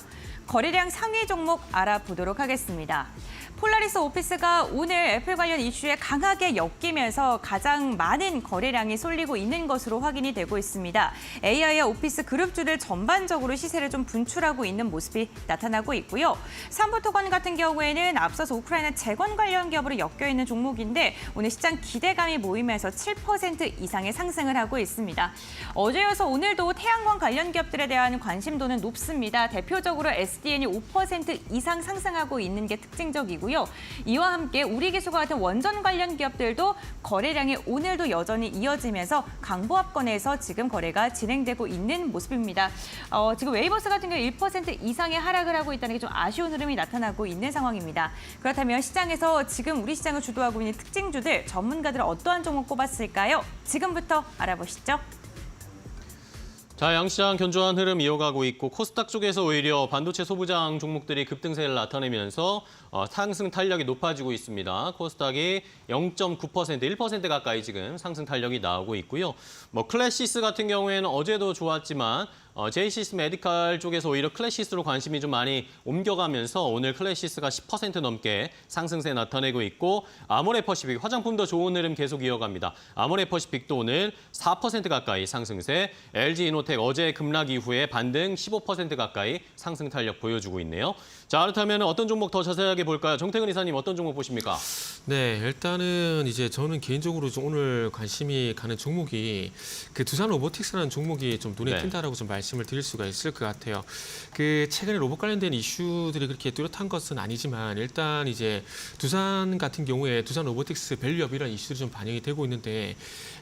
거래량 상위 종목 알아보도록 하겠습니다. 폴라리스 오피스가 오늘 애플 관련 이슈에 강하게 엮이면서 가장 많은 거래량이 쏠리고 있는 것으로 확인이 되고 있습니다. AI와 오피스 그룹주를 전반적으로 시세를 좀 분출하고 있는 모습이 나타나고 있고요. 삼부토건 같은 경우에는 앞서서 우크라이나 재건 관련 기업으로 엮여 있는 종목인데 오늘 시장 기대감이 모이면서 7% 이상의 상승을 하고 있습니다. 어제여서 오늘도 태양광 관련 기업들에 대한 관심도는 높습니다. 대표적으로 SDN이 5% 이상 상승하고 있는 게 특징적이고요. 이와 함께 우리기술과 같은 원전 관련 기업들도 거래량이 오늘도 여전히 이어지면서 강보합권에서 지금 거래가 진행되고 있는 모습입니다. 지금 웨이버스 같은 경우 1% 이상의 하락을 하고 있다는 게 좀 아쉬운 흐름이 나타나고 있는 상황입니다. 그렇다면 시장에서 지금 우리 시장을 주도하고 있는 특징주들, 전문가들은 어떠한 종목 꼽았을까요? 지금부터 알아보시죠. 자, 양시장 견조한 흐름 이어가고 있고 코스닥 쪽에서 오히려 반도체 소부장 종목들이 급등세를 나타내면서 상승 탄력이 높아지고 있습니다. 코스닥이 0.9%, 1% 가까이 지금 상승 탄력이 나오고 있고요. 클래시스 같은 경우에는 어제도 좋았지만 제이시스 메디칼 쪽에서 오히려 클래시스로 관심이 좀 많이 옮겨가면서 오늘 클래시스가 10% 넘게 상승세 나타내고 있고 아모레퍼시픽 화장품도 좋은 흐름 계속 이어갑니다. 아모레퍼시픽도 오늘 4% 가까이 상승세, LG 이노텍 어제 급락 이후에 반등 15% 가까이 상승 탄력 보여주고 있네요. 자, 그렇다면 어떤 종목 더 자세하게 볼까요? 정태근 이사님 어떤 종목 보십니까? 네, 일단은 이제 저는 개인적으로 좀 오늘 관심이 가는 종목이 그 두산 로보틱스라는 종목이 좀 눈에 띈다라고 좀 말씀을 드릴 수가 있을 것 같아요. 그 최근에 로봇 관련된 이슈들이 그렇게 뚜렷한 것은 아니지만 일단 이제 두산 같은 경우에 두산 로보틱스 밸류업 이런 이슈들이 좀 반영이 되고 있는데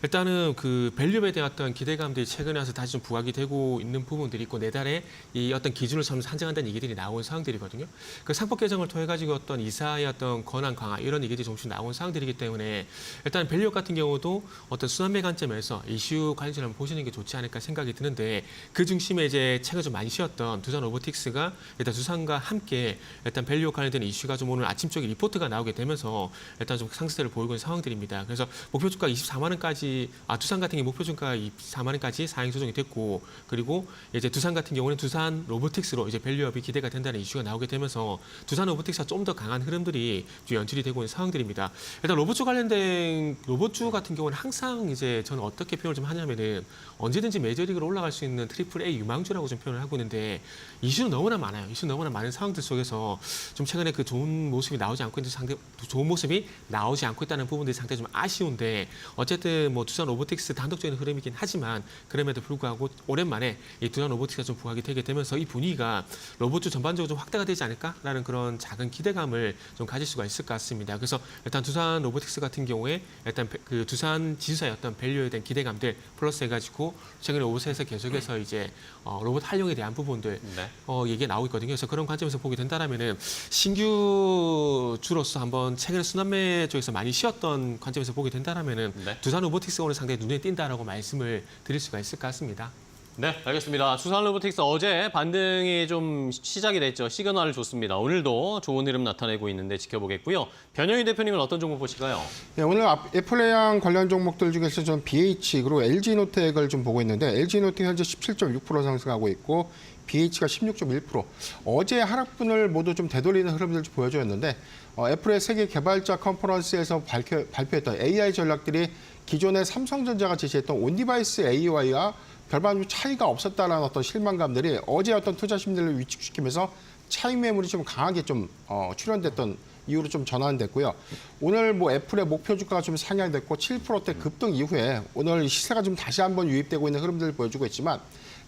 일단은 그 밸류업에 대한 어떤 기대감들이 최근에 와서 다시 좀 부각이 되고 있는 부분들이 있고 내달에 이 어떤 기준을 좀 산정한다는 얘기들이 나온 사항들이거든요. 그 상법 개정을 통해 가지고 어떤 이사의 어떤 권한 강화 이런 얘기들이 조금씩 나온 사항들이기 때문에 일단 밸류업 같은 경우도 어떤 순환매 관점에서 이슈 관련해서 한번 보시는 게 좋지 않을까 생각이 드는데 그 중심에 이제 책을 좀 많이 쉬었던 두산 로보틱스가 일단 두산과 함께 일단 밸류와 관련된 이슈가 좀 오늘 아침 쪽에 리포트가 나오게 되면서 일단 좀 상승세를 보이고 있는 상황들입니다. 그래서 목표 주가 24만 원까지, 두산 같은 경우 목표 주가 24만 원까지 상향 조정이 됐고, 그리고 이제 두산 같은 경우는 두산 로보틱스로 이제 밸류업이 기대가 된다는 이슈가 나오게 되면서 두산 로보틱스가 좀 더 강한 흐름들이 연출이 되고 있는 상황들입니다. 일단 로봇주 관련된 로봇주 같은 경우는 항상 이제 저는 어떻게 표현을 좀 하냐면은 언제든지 메이저리그로 올라갈 수 있는 트리플 A 유망주라고 좀 표현을 하고 있는데 이슈는 너무나 많아요. 이슈는 너무나 많은 상황들 속에서 좀 최근에 그 좋은 모습이 나오지 않고 있는 좋은 모습이 나오지 않고 있다는 부분들이 상당히 좀 아쉬운데 어쨌든 뭐 두산 로보틱스 단독적인 흐름이긴 하지만 그럼에도 불구하고 오랜만에 이 두산 로보틱스가 좀 부각이 되게 되면서 이 분위기가 로봇주 전반적으로 좀 확대가 되지 않을까라는 그런 작은 기대감을 좀 가질 수가 있을 것 같습니다. 그래서 일단 두산 로보틱스 같은 경우에 일단 그 두산 지수사의 어떤 밸류에 대한 기대감들 플러스 해가지고 최근에 오브셋에서 계속해서 이제 로봇 활용에 대한 부분들 얘기가 나오고 있거든요. 그래서 그런 관점에서 보게 된다라면은 신규주로서 한번 최근에 순환매 쪽에서 많이 쉬었던 관점에서 보게 된다라면은 두산 로보틱스가 오늘 상당히 눈에 띈다라고 말씀을 드릴 수가 있을 것 같습니다. 네, 알겠습니다. 두산 로보틱스 어제 반등이 좀 시작이 됐죠. 시그널을 줬습니다. 오늘도 좋은 흐름 나타내고 있는데 지켜보겠고요. 변영희 대표님은 어떤 종목 보실까요? 네, 오늘 애플레양 관련 종목들 중에서 좀 BH 그리고 LG노텍을 좀 보고 있는데 LG노텍 현재 17.6% 상승하고 있고 BH가 16.1%. 어제 하락분을 모두 좀 되돌리는 흐름들을 좀 보여주었는데 애플의 세계 개발자 컨퍼런스에서 발표했던 AI 전략들이 기존의 삼성전자가 제시했던 온디바이스 AI와 별반 차이가 없었다는 어떤 실망감들이 어제 어떤 투자 심리를 위축시키면서 차익 매물이 좀 강하게 좀 출현됐던 이후로 좀 전환됐고요. 오늘 뭐 애플의 목표 주가가 좀 상향됐고 7%대 급등 이후에 오늘 시세가 좀 다시 한번 유입되고 있는 흐름들을 보여주고 있지만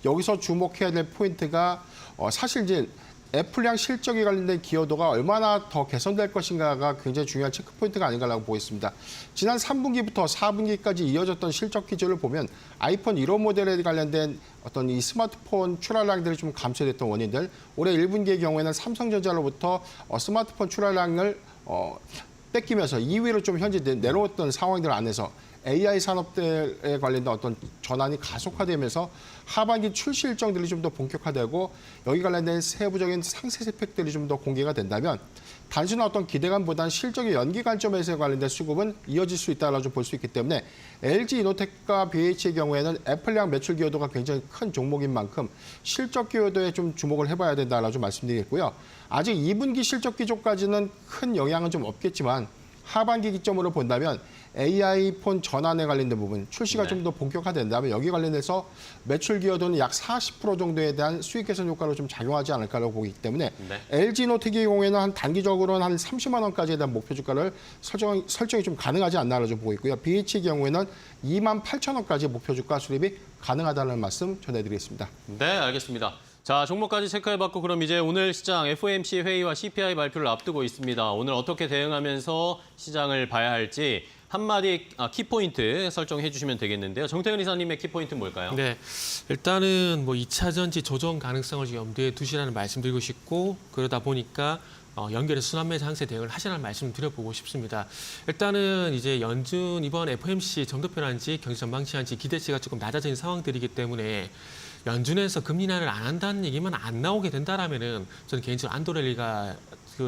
여기서 주목해야 될 포인트가 사실 이제 애플량 실적에 관련된 기여도가 얼마나 더 개선될 것인가가 굉장히 중요한 체크포인트가 아닌가라고 보고 있습니다. 지난 3분기부터 4분기까지 이어졌던 실적 기조를 보면 아이폰 1호 모델에 관련된 어떤 이 스마트폰 출하량들이 좀 감소됐던 원인들, 올해 1분기의 경우에는 삼성전자로부터 스마트폰 출하량을 뺏기면서 2위로 좀 현재 내려왔던 상황들 안에서 AI 산업들에 관련된 어떤 전환이 가속화되면서 하반기 출시 일정들이 좀 더 본격화되고 여기 관련된 세부적인 상세 스펙들이 좀 더 공개가 된다면 단순한 어떤 기대감보다는 실적의 연기 관점에서 관련된 수급은 이어질 수 있다고 좀 볼 수 있기 때문에 LG 이노텍과 BH의 경우에는 애플량 매출 기여도가 굉장히 큰 종목인 만큼 실적 기여도에 좀 주목을 해봐야 된다라고 좀 말씀드리겠고요. 아직 2분기 실적 기조까지는 큰 영향은 좀 없겠지만 하반기 기점으로 본다면 AI 폰 전환에 관련된 부분 출시가 좀 더 본격화된다면 여기 관련해서 매출 기여도는 약 40% 정도에 대한 수익 개선 효과로 좀 작용하지 않을까라고 보기 때문에 LG노텍의 경우에는 한 단기적으로는 한 30만 원까지에 대한 목표 주가를 설정이 좀 가능하지 않나라고 좀 보고 있고요. BH의 경우에는 2만 8천 원까지 목표 주가 수립이 가능하다는 말씀 전해드리겠습니다. 네, 알겠습니다. 자, 종목까지 체크해봤고 그럼 이제 오늘 시장 FOMC 회의와 CPI 발표를 앞두고 있습니다. 오늘 어떻게 대응하면서 시장을 봐야 할지 한마디 키포인트 설정해 주시면 되겠는데요. 정태근 이사님의 키포인트는 뭘까요? 네, 일단은 뭐 2차 전지 조정 가능성을 염두에 두시라는 말씀드리고 싶고 그러다 보니까 연결해서 순환매 상세 대응을 하시라는 말씀 드려보고 싶습니다. 일단은 이제 연준 이번 FOMC 점도표란 지 경기 전망치한 지 기대치가 조금 낮아진 상황들이기 때문에 연준에서 금리 인하를 안 한다는 얘기만 안 나오게 된다라면은 저는 개인적으로 안도랠리가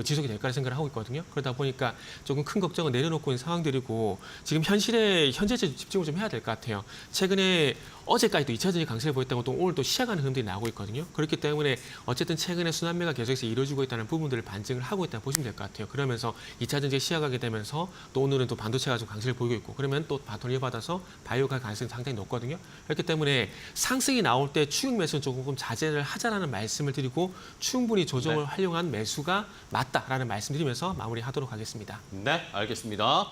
지속이 될까를 생각을 하고 있거든요. 그러다 보니까 조금 큰 걱정을 내려놓고 있는 상황들이고 지금 현실에 집중을 좀 해야 될 것 같아요. 최근에 어제까지도 2차 전지 강세를 보였다고 또 오늘 또 시작하는 흐름들이 나오고 있거든요. 그렇기 때문에 어쨌든 최근에 순환매가 계속해서 이루어지고 있다는 부분들을 반증을 하고 있다고 보시면 될 것 같아요. 그러면서 2차 전지가 시작하게 되면서 또 오늘은 또 반도체가 좀 강세를 보이고 있고 그러면 또 바톤을 이어받아서 바이오가 가능성이 상당히 높거든요. 그렇기 때문에 상승이 나올 때 추격 매수는 조금 자제를 하자라는 말씀을 드리고 충분히 조정을 활용한 매수가 맞다라는 말씀드리면서 마무리하도록 하겠습니다. 네, 알겠습니다.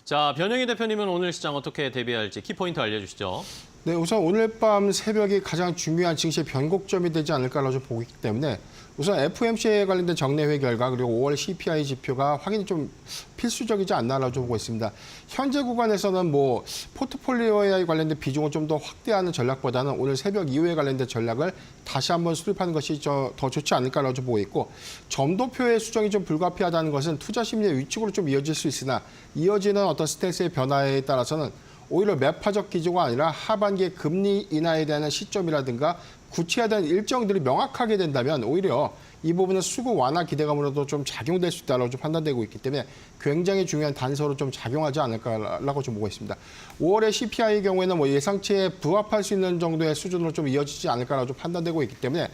자, 변영희 대표님은 오늘 시장 어떻게 대비할지 키포인트 알려주시죠. 네, 우선 오늘 밤 새벽이 가장 중요한 증시의 변곡점이 되지 않을까라고 좀 보기 때문에 우선 FOMC에 관련된 정례회 결과 그리고 5월 CPI 지표가 확인이 좀 필수적이지 않나라고 좀 보고 있습니다. 현재 구간에서는 뭐 포트폴리오에 관련된 비중을 좀 더 확대하는 전략보다는 오늘 새벽 이후에 관련된 전략을 다시 한번 수립하는 것이 더 좋지 않을까라고 좀 보고 있고 점도표의 수정이 좀 불가피하다는 것은 투자 심리의 위축으로 좀 이어질 수 있으나 이어지는 어떤 스탠스의 변화에 따라서는 오히려 매파적 기조가 아니라 하반기에 금리 인하에 대한 시점이라든가 구체화된 일정들이 명확하게 된다면 오히려 이 부분은 수급 완화 기대감으로도 좀 작용될 수 있다고 좀 판단되고 있기 때문에 굉장히 중요한 단서로 좀 작용하지 않을까라고 좀 보고 있습니다. 5월의 CPI의 경우에는 뭐 예상치에 부합할 수 있는 정도의 수준으로 좀 이어지지 않을까라고 좀 판단되고 있기 때문에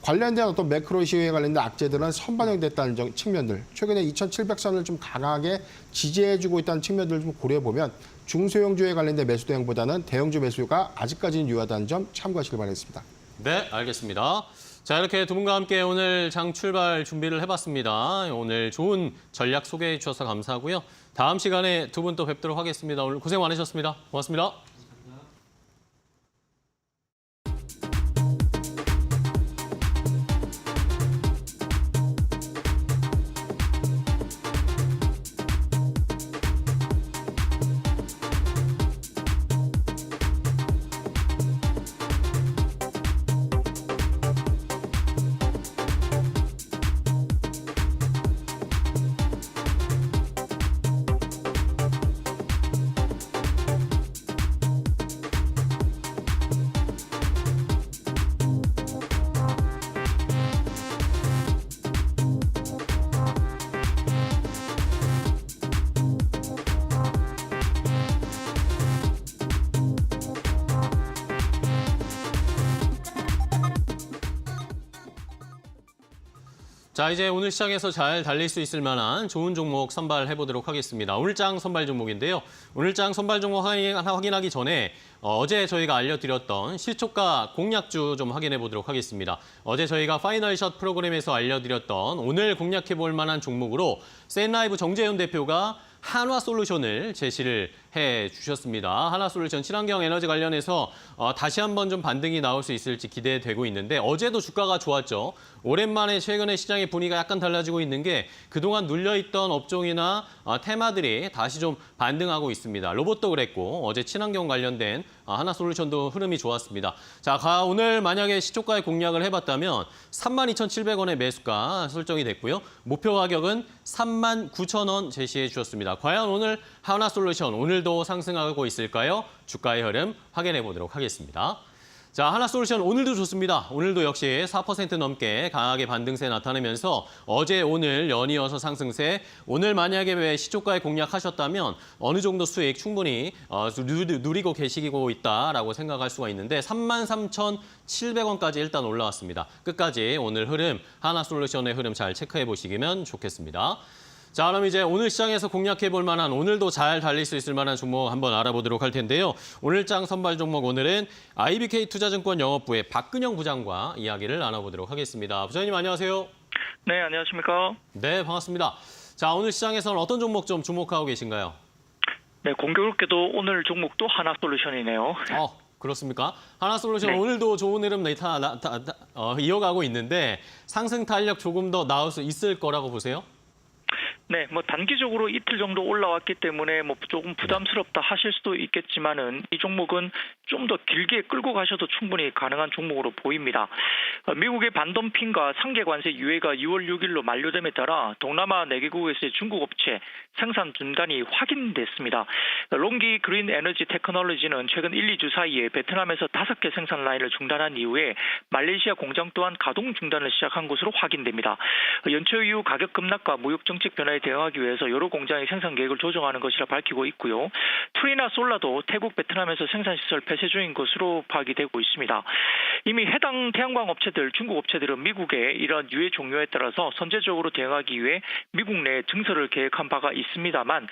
관련된 어떤 매크로 이슈에 관련된 악재들은 선반영됐다는 측면들, 최근에 2,700선을 좀 강하게 지지해주고 있다는 측면들을 좀 고려해보면 중소형주에 관련된 매수 대응보다는 대형주 매수가 아직까지는 유효하다는 점 참고하시길 바라겠습니다. 네, 알겠습니다. 자, 이렇게 두 분과 함께 오늘 장 출발 준비를 해봤습니다. 오늘 좋은 전략 소개해 주셔서 감사하고요. 다음 시간에 두 분 또 뵙도록 하겠습니다. 오늘 고생 많으셨습니다. 고맙습니다. 자, 이제 오늘 시장에서 잘 달릴 수 있을 만한 좋은 종목 선발해 보도록 하겠습니다. 오늘 장 선발 종목인데요. 오늘 장 선발 종목 확인하기 전에 어제 저희가 알려드렸던 시초가 공략주 좀 확인해 보도록 하겠습니다. 어제 저희가 파이널샷 프로그램에서 알려드렸던 오늘 공략해 볼 만한 종목으로 센라이브 정재윤 대표가 한화솔루션을 제시를 해주셨습니다. 한화솔루션 친환경 에너지 관련해서 다시 한번 좀 반등이 나올 수 있을지 기대되고 있는데 어제도 주가가 좋았죠. 오랜만에 최근에 시장의 분위기가 약간 달라지고 있는 게 그동안 눌려있던 업종이나 테마들이 다시 좀 반등하고 있습니다. 로봇도 그랬고 어제 친환경 관련된 한화솔루션도 흐름이 좋았습니다. 자, 오늘 만약에 시초가에 공략을 해봤다면 32,700원의 매수가 설정이 됐고요. 목표 가격은 39,000원 제시해 주셨습니다. 과연 오늘 한화솔루션 오늘도 상승하고 있을까요? 주가의 흐름 확인해 보도록 하겠습니다. 자, 한화솔루션 오늘도 좋습니다. 오늘도 역시 4% 넘게 강하게 반등세 나타내면서 어제 오늘 연이어서 상승세, 오늘 만약에 시초가에 공략하셨다면 어느 정도 수익 충분히 누리고 계시고 있다라고 생각할 수가 있는데 33,700원까지 일단 올라왔습니다. 끝까지 오늘 흐름, 한화솔루션의 흐름 잘 체크해 보시면 좋겠습니다. 자, 그럼 이제 오늘 시장에서 공략해 볼 만한 오늘도 잘 달릴 수 있을 만한 종목 한번 알아보도록 할 텐데요. 오늘 장 선발 종목 오늘은 IBK 투자증권 영업부의 박근영 부장과 이야기를 나눠보도록 하겠습니다. 부장님 안녕하세요. 네, 안녕하십니까? 네, 반갑습니다. 자, 오늘 시장에서는 어떤 종목 좀 주목하고 계신가요? 네, 공교롭게도 오늘 종목도 하나솔루션이네요. 그렇습니까? 한화솔루션 네. 오늘도 좋은 흐름 이어가고 있는데 상승 탄력 조금 더 나올 수 있을 거라고 보세요? 네, 뭐 단기적으로 이틀 정도 올라왔기 때문에 뭐 조금 부담스럽다 하실 수도 있겠지만은 이 종목은 좀 더 길게 끌고 가셔도 충분히 가능한 종목으로 보입니다. 미국의 반덤핑과 상계 관세 유예가 6월 6일로 만료됨에 따라 동남아 4개국에서의 중국 업체 생산 중단이 확인됐습니다. 롱기 그린 에너지 테크놀로지는 최근 1, 2주 사이에 베트남에서 5개 생산 라인을 중단한 이후에 말레이시아 공장 또한 가동 중단을 시작한 것으로 확인됩니다. 연초 이후 가격 급락과 무역 정책 변화에 대응하기 위해서 여러 공장의 생산 계획을 조정하는 것이라 밝히고 있고요. 트리나 솔라도 태국, 베트남에서 생산시설 폐쇄 중인 것으로 파악이 되고 있습니다. 이미 해당 태양광 업체들, 중국 업체들은 미국의 이런 유예 종료에 따라서 선제적으로 대응하기 위해 미국 내에 증설을 계획한 바가 있습니다만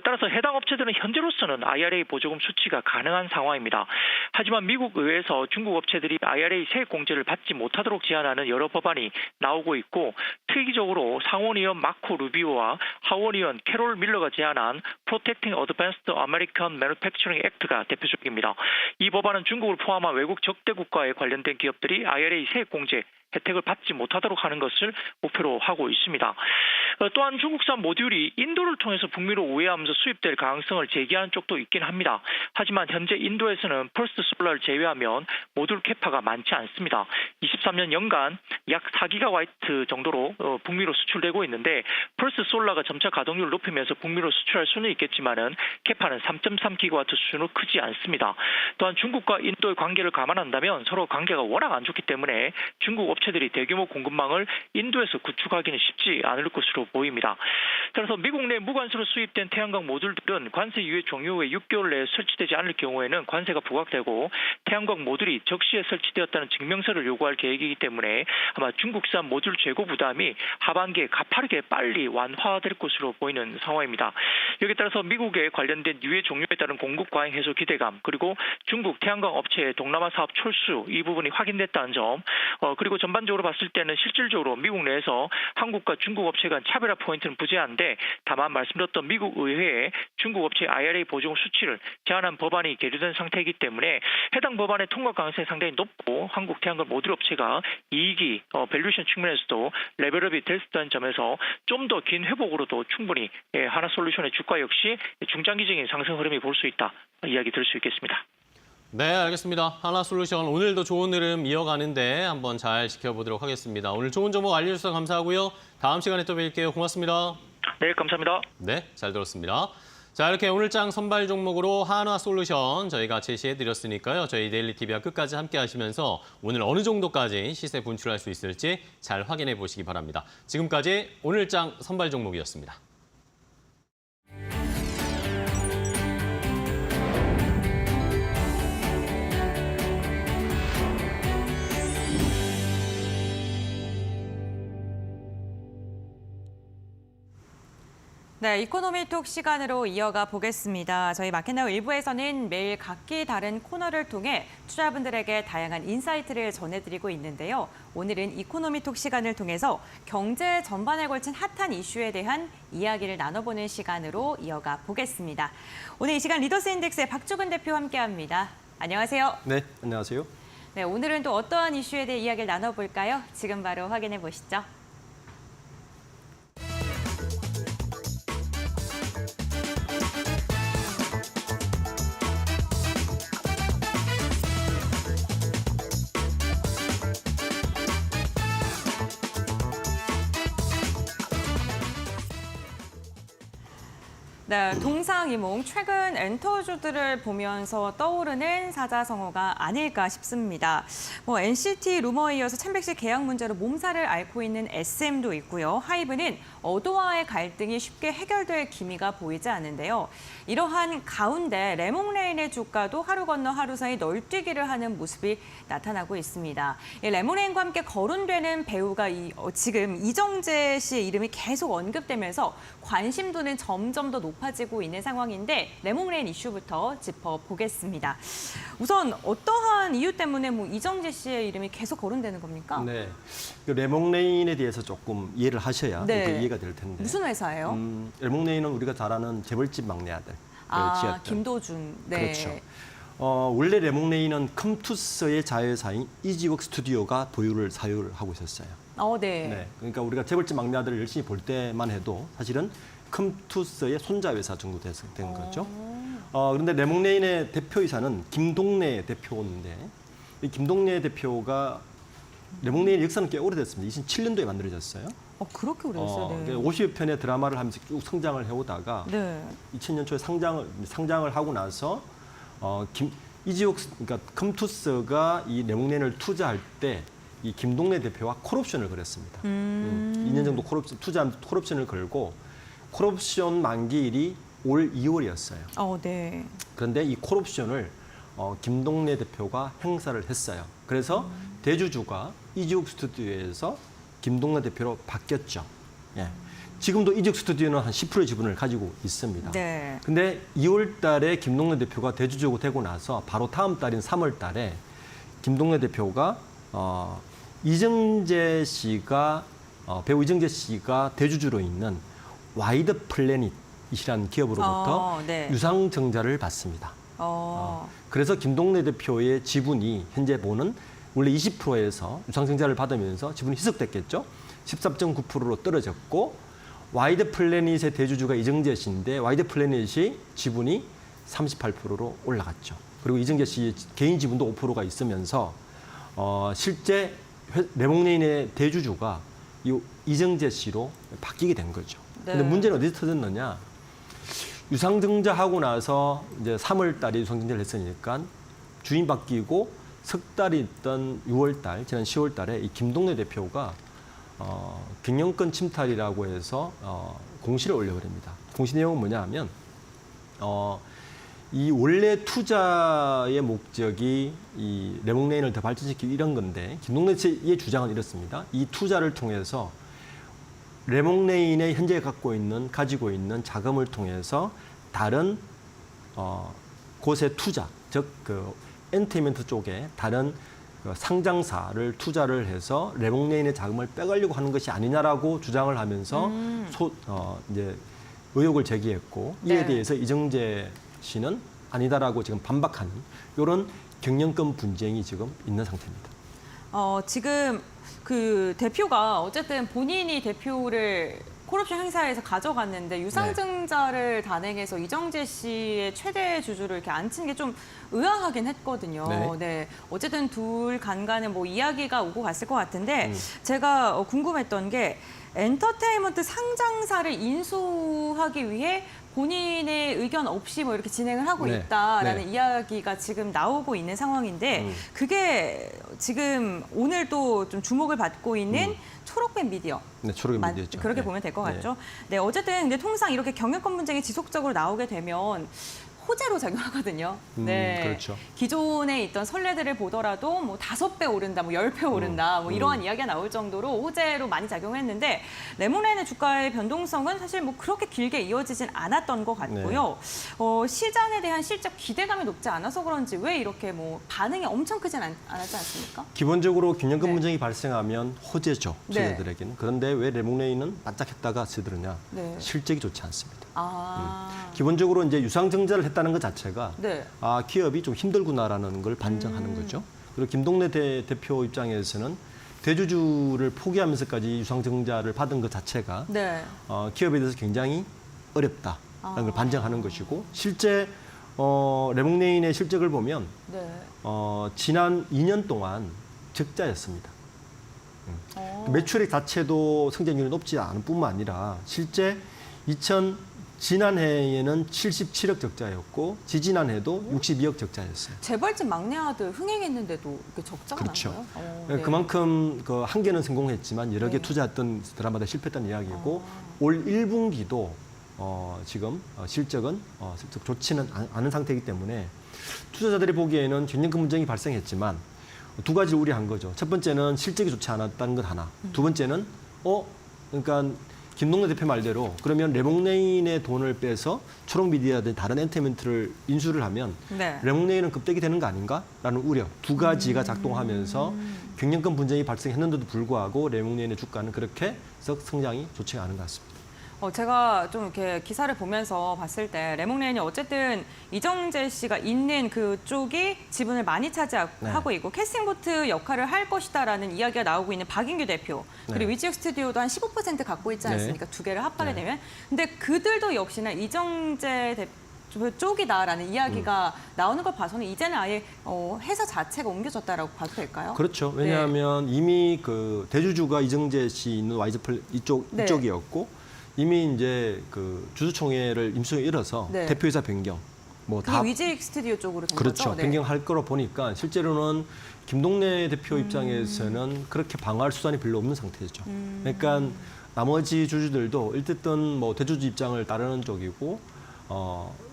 따라서 해당 업체들은 현재로서는 IRA 보조금 수취가 가능한 상황입니다. 하지만 미국 의회에서 중국 업체들이 IRA 세액 공제를 받지 못하도록 제한하는 여러 법안이 나오고 있고 특이적으로 상원의원 마코 루비오와 하원의원 캐롤 밀러가 제안한 Protecting Advanced American Manufacturing Act가 대표적입니다. 이 법안은 중국을 포함한 외국 적대 국가에 관련된 기업들이 IRA 세액 공제 혜택을 받지 못하도록 하는 것을 목표로 하고 있습니다. 또한 중국산 모듈이 인도를 통해서 북미로 우회하면서 수입될 가능성을 제기하는 쪽도 있긴 합니다. 하지만 현재 인도에서는 퍼스트 솔라를 제외하면 모듈 캐파가 많지 않습니다. 23년 연간 약 4기가와트 정도로 북미로 수출되고 있는데 퍼스트 솔라가 점차 가동률을 높이면서 북미로 수출할 수는 있겠지만은 캐파는 3.3기가와트 수준으로 크지 않습니다. 또한 중국과 인도의 관계를 감안한다면 서로 관계가 워낙 안 좋기 때문에 중국 업체들이 대규모 공급망을 인도에서 구축하기는 쉽지 않을 것으로 보입니다. 따라서 미국 내 무관세로 수입된 태양광 모듈들은 관세 유예 종료 후에 6개월 내에 설치되지 않을 경우에는 관세가 부과되고 태양광 모듈이 적시에 설치되었다는 증명서를 요구할 계획이기 때문에 아마 중국산 모듈 재고 부담이 하반기에 가파르게 빨리 완화될 것으로 보이는 상황입니다. 여기에 따라서 미국에 관련된 유예 종료에 따른 공급 과잉 해소 기대감, 그리고 중국 태양광 업체의 동남아 사업 철수 이 부분이 확인됐다는 점, 그리고 전반적으로 봤을 때는 실질적으로 미국 내에서 한국과 중국 업체 간 차별화 포인트는 부재한데 다만 말씀드렸던 미국 의회에 중국 업체 IRA 보증 수치를 제한한 법안이 계류된 상태이기 때문에 해당 법안의 통과 가능성이 상당히 높고 한국 태양광 모듈 업체가 이익이 밸류에이션 측면에서도 레벨업이 될 수 있다는 점에서 좀 더 긴 회복으로도 충분히 하나솔루션의 주가 역시 중장기적인 상승 흐름이 볼 수 있다 이야기 들을 수 있겠습니다. 네, 알겠습니다. 하나솔루션 오늘도 좋은 흐름 이어가는데 한번 잘 지켜보도록 하겠습니다. 오늘 좋은 정보 알려주셔서 감사하고요. 다음 시간에 또 뵐게요. 고맙습니다. 네, 감사합니다. 네, 잘 들었습니다. 자, 이렇게 오늘장 선발 종목으로 하나솔루션 저희가 제시해드렸으니까요. 저희 데일리TV와 끝까지 함께 하시면서 오늘 어느 정도까지 시세 분출할 수 있을지 잘 확인해 보시기 바랍니다. 지금까지 오늘장 선발 종목이었습니다. 네, 이코노미톡 시간으로 이어가 보겠습니다. 저희 마켓나우 1부에서는 매일 각기 다른 코너를 통해 투자자분들에게 다양한 인사이트를 전해드리고 있는데요. 오늘은 이코노미톡 시간을 통해서 경제 전반에 걸친 핫한 이슈에 대한 이야기를 나눠보는 시간으로 이어가 보겠습니다. 오늘 이 시간 리더스 인덱스의 박주근 대표와 함께합니다. 안녕하세요. 네, 안녕하세요. 네, 오늘은 또 어떠한 이슈에 대해 이야기를 나눠볼까요? 지금 바로 확인해 보시죠. 네, 동상이몽 최근 엔터주들을 보면서 떠오르는 사자성어가 아닐까 싶습니다. NCT 루머에 이어서 찬백씨 계약 문제로 몸살을 앓고 있는 SM도 있고요. 하이브는 어도와의 갈등이 쉽게 해결될 기미가 보이지 않는데요. 이러한 가운데 레몬레인의 주가도 하루 건너 하루 사이 널뛰기를 하는 모습이 나타나고 있습니다. 레몬레인과 함께 거론되는 배우가 지금 이정재 씨의 이름이 계속 언급되면서 관심도는 점점 더 높아지고 있는 상황인데 레몬레인 이슈부터 짚어보겠습니다. 우선 어떠한 이유 때문에 이정재 씨의 이름이 계속 거론되는 겁니까? 네, 그 레몬레인에 대해서 조금 이해를 하셔야 네. 이해가 될 텐데. 무슨 회사예요? 레몬레인은 우리가 잘 아는 재벌집 막내 아들. 지었던. 김도준. 네. 그렇죠. 원래 레몬레인은 컴투스의 자회사인 이지웍 스튜디오가 보유를 사유를 하고 있었어요. 네. 네, 그러니까 우리가 재벌집 막내 아들을 열심히 볼 때만 해도 사실은 컴투스의 손자회사 정도 된 거죠. 그런데 레몬레인의 대표이사는 김동래 대표인데 이 김동래 대표가 레몬레인 역사는 꽤 오래됐습니다. 2007년도에 만들어졌어요. 그렇게 오래됐어요. 네. 50여 편의 드라마를 하면서 쭉 성장을 해오다가 네. 2000년 초에 상장을 하고 나서 이지옥 그러니까 컴투스가 이 레몬레인을 투자할 때 이 김동래 대표와 콜옵션을 걸었습니다. 2년 정도 콜옵션을 걸고 콜옵션 만기일이 올 2월이었어요. 네. 그런데 이 콜옵션을 김동래 대표가 행사를 했어요. 그래서 대주주가 이지옥 스튜디오에서 김동래 대표로 바뀌었죠. 예. 지금도 이지옥 스튜디오는 한 10%의 지분을 가지고 있습니다. 네. 근데 2월 달에 김동래 대표가 대주주가 되고 나서 바로 다음 달인 3월 달에 김동래 대표가 이정재 씨가 배우 이정재 씨가 대주주로 있는 와이드 플래닛이라는 기업으로부터 네. 유상증자를 받습니다. 그래서 김동래 대표의 지분이 현재 보는 원래 20%에서 유상증자를 받으면서 지분이 희석됐겠죠. 13.9%로 떨어졌고 와이드 플래닛의 대주주가 이정재 씨인데 와이드 플래닛이 지분이 38%로 올라갔죠. 그리고 이정재 씨 개인 지분도 5%가 있으면서 실제 레몽레인의 대주주가 이정재 씨로 바뀌게 된 거죠. 근데 문제는 어디서 터졌느냐? 유상증자하고 나서 이제 3월 달에 유상증자를 했으니까 주인 바뀌고 석 달이 있던 6월 달, 지난 10월 달에 이 김동래 대표가 경영권 침탈이라고 해서 공시를 올려버립니다. 공시 내용은 뭐냐 하면 이 원래 투자의 목적이 이 레몽레인을 더 발전시키기 이런 건데 김동래 씨의 주장은 이렇습니다. 이 투자를 통해서 레몽레인의 현재 가지고 있는 자금을 통해서 다른 곳에 투자, 즉 그 엔터테인먼트 쪽에 다른 상장사를 투자를 해서 레몽레인의 자금을 빼가려고 하는 것이 아니냐라고 주장을 하면서 이제 의혹을 제기했고 이에 대해서 이정재 씨는 아니다라고 지금 반박하는 이런 경영권 분쟁이 지금 있는 상태입니다. 지금 그 대표가 어쨌든 본인이 대표를 콜옵션 행사에서 가져갔는데 유상증자를 단행해서 이정재 씨의 최대 주주를 이렇게 앉힌 게 좀 의아하긴 했거든요. 네. 어쨌든 둘 간간에 뭐 이야기가 오고 갔을 것 같은데 제가 궁금했던 게 엔터테인먼트 상장사를 인수하기 위해 본인의 의견 없이 뭐 이렇게 진행을 하고 있다라는 이야기가 지금 나오고 있는 상황인데 그게 지금 오늘 또 좀 주목을 받고 있는 초록빛 미디어. 네, 초록빛 미디어죠. 그렇게 보면 될 것 같죠. 네, 어쨌든 근데 통상 이렇게 경영권 분쟁이 지속적으로 나오게 되면 호재로 작용하거든요. 네. 그렇죠. 기존에 있던 선례들을 보더라도 뭐 5배 오른다, 뭐 10배 오른다, 뭐 이러한 이야기가 나올 정도로 호재로 많이 작용했는데 레몬레인의 주가의 변동성은 사실 뭐 그렇게 길게 이어지진 않았던 것 같고요. 시장에 대한 실적 기대감이 높지 않아서 그런지 왜 이렇게 뭐 반응이 엄청 크진 않았지 않습니까? 기본적으로 경영권 분쟁이 발생하면 호재죠, 투자자들에게는. 그런데 왜 레몽레인은 반짝했다가 쓰더냐? 실적이 좋지 않습니다. 기본적으로 이제 유상증자를 했다는 것 자체가 기업이 좀 힘들구나라는 걸 반증하는 거죠. 그리고 김동래 대표 입장에서는 대주주를 포기하면서까지 유상증자를 받은 것 자체가 기업에 대해서 굉장히 어렵다라는 걸 반증하는 것이고 실제 레몽레인의 실적을 보면 지난 2년 동안 적자였습니다. 매출액 자체도 성장률이 높지 않은 뿐만 아니라 실제 지난해에는 77억 적자였고 지지난해도 62억 적자였어요. 재벌집 막내 아들 흥행했는데도 이렇게 적자가 그렇죠. 나요? 그만큼 한 개는 성공했지만 여러 개 투자했던 드라마다 실패했다는 이야기고 올 1분기도 지금 실적은 좋지는 않은 상태이기 때문에 투자자들이 보기에는 경영권 분쟁이 발생했지만 두 가지를 우려한 거죠. 첫 번째는 실적이 좋지 않았다는 것 하나. 두 번째는 그러니까 김동래 대표 말대로 그러면 레몽레인의 돈을 빼서 초록미디어든 다른 엔터테인먼트를 인수를 하면 레몽레인은 급대기 되는 거 아닌가라는 우려 두 가지가 작동하면서 경영권 분쟁이 발생했는데도 불구하고 레몽레인의 주가는 그렇게 성장이 좋지가 않은 것 같습니다. 제가 좀 이렇게 기사를 보면서 봤을 때 레몽레인이 어쨌든 이정재 씨가 있는 그쪽이 지분을 많이 차지하고 있고 캐스팅보트 역할을 할 것이다라는 이야기가 나오고 있는 박인규 대표 그리고 위지역 스튜디오도 한 15% 갖고 있지 않습니까? 두 개를 합하게 되면. 근데 그들도 역시나 이정재 대표 쪽이다라는 이야기가 나오는 걸 봐서는 이제는 아예 회사 자체가 옮겨졌다라고 봐도 될까요? 그렇죠. 왜냐하면 이미 그 대주주가 이정재 씨 있는 와이즈플 이쪽이었고 이미 이제 그 주주총회를 임수에 이뤄서 대표이사 변경, 뭐 다 위지익 스튜디오 쪽으로 된 그렇죠. 거죠? 변경할 거로 보니까 실제로는 김동래 대표 입장에서는 그렇게 방어할 수단이 별로 없는 상태죠. 그러니까 나머지 주주들도 일단 뭐 대주주 입장을 따르는 쪽이고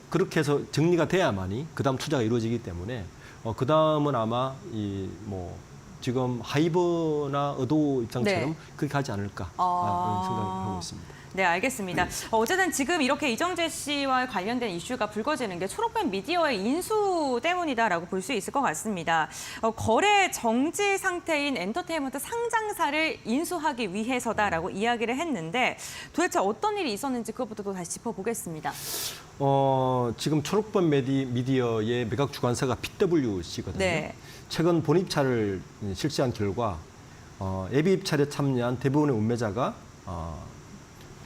그렇게 해서 정리가 돼야만이 그다음 투자가 이루어지기 때문에 그다음은 아마 이 뭐 지금 하이버나 어도 입장처럼 그렇게 가지 않을까 그런 생각을 하고 있습니다. 네, 알겠습니다. 어쨌든 지금 이렇게 이정재 씨와 관련된 이슈가 불거지는 게 초록빛 미디어의 인수 때문이다라고 볼 수 있을 것 같습니다. 거래 정지 상태인 엔터테인먼트 상장사를 인수하기 위해서다라고 이야기를 했는데 도대체 어떤 일이 있었는지 그것부터 또 다시 짚어보겠습니다. 지금 초록빛 미디어의 매각 주관사가 PwC거든요. 최근 본입찰을 실시한 결과 예비 입찰에 참여한 대부분의 운매자가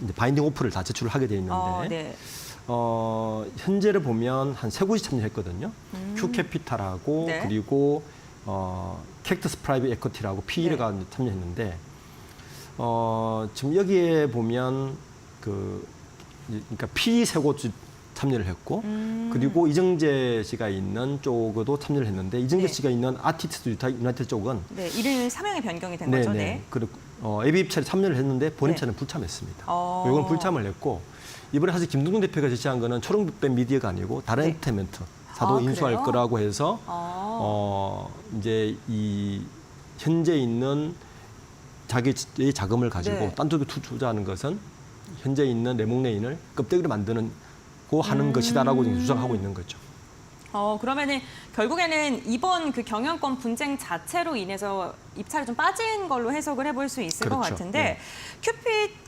이제 바인딩 오프를 다 제출을 하게 돼 있는데 네. 현재를 보면 한 세 곳이 참여했거든요. 큐캐피탈하고 네. 그리고 캡터스 프라이빗 에쿼티라고 PE가 참여했는데 지금 여기에 보면 그러니까 PE 세 곳 참여를 했고 그리고 이정재 씨가 있는 쪽에도 참여를 했는데 이정재 네. 씨가 있는 아티스트 유나이티드 쪽은 네, 이름 사명이 변경이 된 거죠. 네. 그리고 예비 입찰에 참여를 했는데 본입찰은 불참했습니다. 이건 불참을 했고 이번에 사실 김동준 대표가 제시한 거는 초록빛 미디어가 아니고 다른 네. 엔터테인먼트사도 인수할 그래요? 거라고 해서 이제 이 현재 있는 자기의 자금을 가지고 네. 딴 쪽에 투자하는 것은 현재 있는 레몽레인을 껍데기로 만드는 고 하는 것이다라고 지금 주장하고 있는 거죠. 그러면은 결국에는 이번 그 경영권 분쟁 자체로 인해서 입찰이 좀 빠진 걸로 해석을 해볼 수 있을 것 그렇죠. 같은데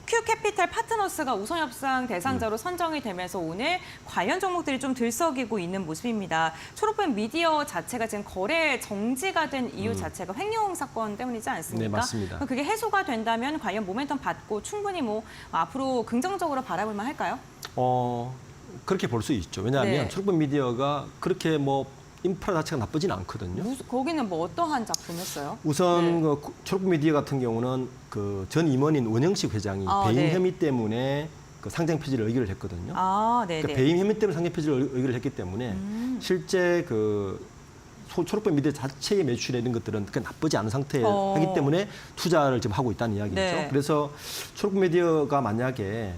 큐캐피탈 파트너스가 우선 협상 대상자로 선정이 되면서 오늘 관련 종목들이 좀 들썩이고 있는 모습입니다. 초록빛 미디어 자체가 지금 거래 정지가 된 이유 자체가 횡령 사건 때문이지 않습니까? 네, 맞습니다. 그럼 그게 해소가 된다면 관련 모멘텀 받고 충분히 뭐 앞으로 긍정적으로 바라볼 만 할까요? 그렇게 볼 수 있죠. 왜냐하면 네. 초록빛 미디어가 그렇게 뭐 인프라 자체가 나쁘진 않거든요. 거기는 뭐 어떠한 작품이었어요? 우선 네. 그 초록빛 미디어 같은 경우는 그 전 임원인 원영식 회장이 배임 네. 혐의 때문에 그 상장 폐지를 의결을 했거든요. 네네. 그러니까 배임 혐의 때문에 상장 폐지를 의결을 했기 때문에 실제 그 초록빛 미디어 자체의 매출에 이런 것들은 그렇게 나쁘지 않은 상태이기 때문에 투자를 지금 하고 있다는 이야기죠. 네. 그래서 초록빛 미디어가 만약에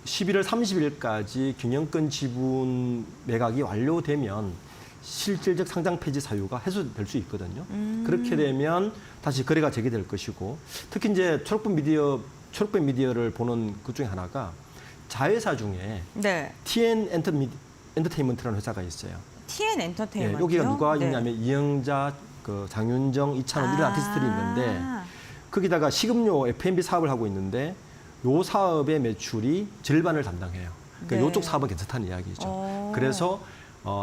11월 30일까지 경영권 지분 매각이 완료되면 실질적 상장 폐지 사유가 해소될 수 있거든요. 그렇게 되면 다시 거래가 재개될 것이고 특히 이제 초록빛 미디어를 보는 것 중에 하나가 자회사 중에 네. TN 엔터테인먼트라는 회사가 있어요. TN 엔터테인먼트. 여기가 누가 있냐면 이영자, 장윤정, 이찬원 이런 아티스트들이 있는데 거기다가 식음료 F&B 사업을 하고 있는데 요 사업의 매출이 절반을 담당해요. 그러니까 네. 요쪽 사업은 괜찮다는 이야기죠. 그래서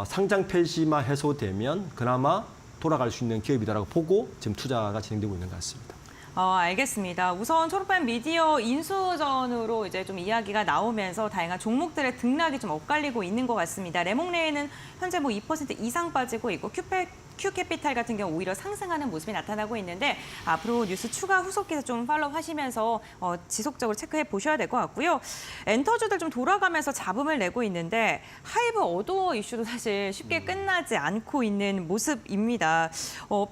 상장 폐지만 해소되면 그나마 돌아갈 수 있는 기업이다라고 보고 지금 투자가 진행되고 있는 것 같습니다. 알겠습니다. 우선 초록빛 미디어 인수전으로 이제 좀 이야기가 나오면서 다양한 종목들의 등락이 좀 엇갈리고 있는 것 같습니다. 레몽레이는 현재 뭐 2% 이상 빠지고 있고 큐캐피탈 같은 경우 오히려 상승하는 모습이 나타나고 있는데 앞으로 뉴스 추가 후속 기사 좀 팔로우 하시면서 지속적으로 체크해 보셔야 될 것 같고요. 엔터주들 좀 돌아가면서 잡음을 내고 있는데 하이브 어도어 이슈도 사실 쉽게 끝나지 않고 있는 모습입니다.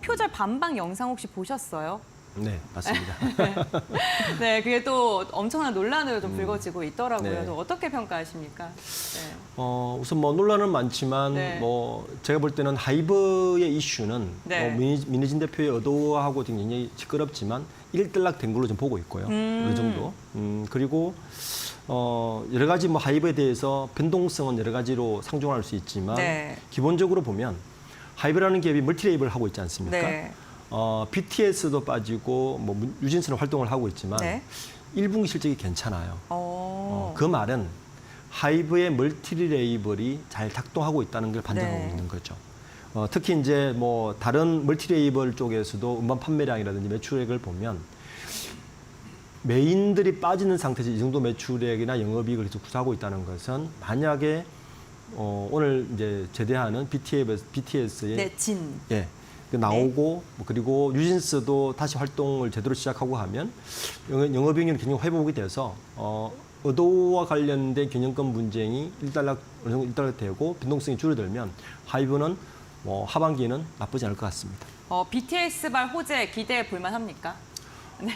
표절 반박 영상 혹시 보셨어요? 네, 맞습니다. 네, 그게 또 엄청난 논란으로 좀 불거지고 있더라고요. 네. 또 어떻게 평가하십니까? 네. 우선 뭐 논란은 많지만 네. 뭐 제가 볼 때는 하이브의 이슈는 네. 민희진 대표의 의도하고 굉장히 시끄럽지만 일단락된 걸로 좀 보고 있고요. 어느 정도. 그리고 여러 가지 뭐 하이브에 대해서 변동성은 여러 가지로 상정할 수 있지만 네. 기본적으로 보면 하이브라는 기업이 멀티레이블을 하고 있지 않습니까? 네. BTS도 빠지고 뭐 유진스는 활동을 하고 있지만 네. 1분기 실적이 괜찮아요. 그 말은 하이브의 멀티레이블이 잘 작동하고 있다는 걸 반증하고 네. 있는 거죠. 특히 이제 뭐 다른 멀티레이블 쪽에서도 음반 판매량이라든지 매출액을 보면 메인들이 빠지는 상태에서 이 정도 매출액이나 영업이익을 계속 구사하고 있다는 것은 만약에 오늘 이제 제대하는 BTS의 네, 진. 예. 나오고 그리고 뉴진스도 다시 활동을 제대로 시작하고 하면 영업이익률이 굉장히 회복이 돼서 의도와 관련된 경영권 분쟁이 일단락 되고 변동성이 줄어들면 하이브는 뭐 하반기에는 나쁘지 않을 것 같습니다. BTS발 호재 기대해 볼 만합니까? 네.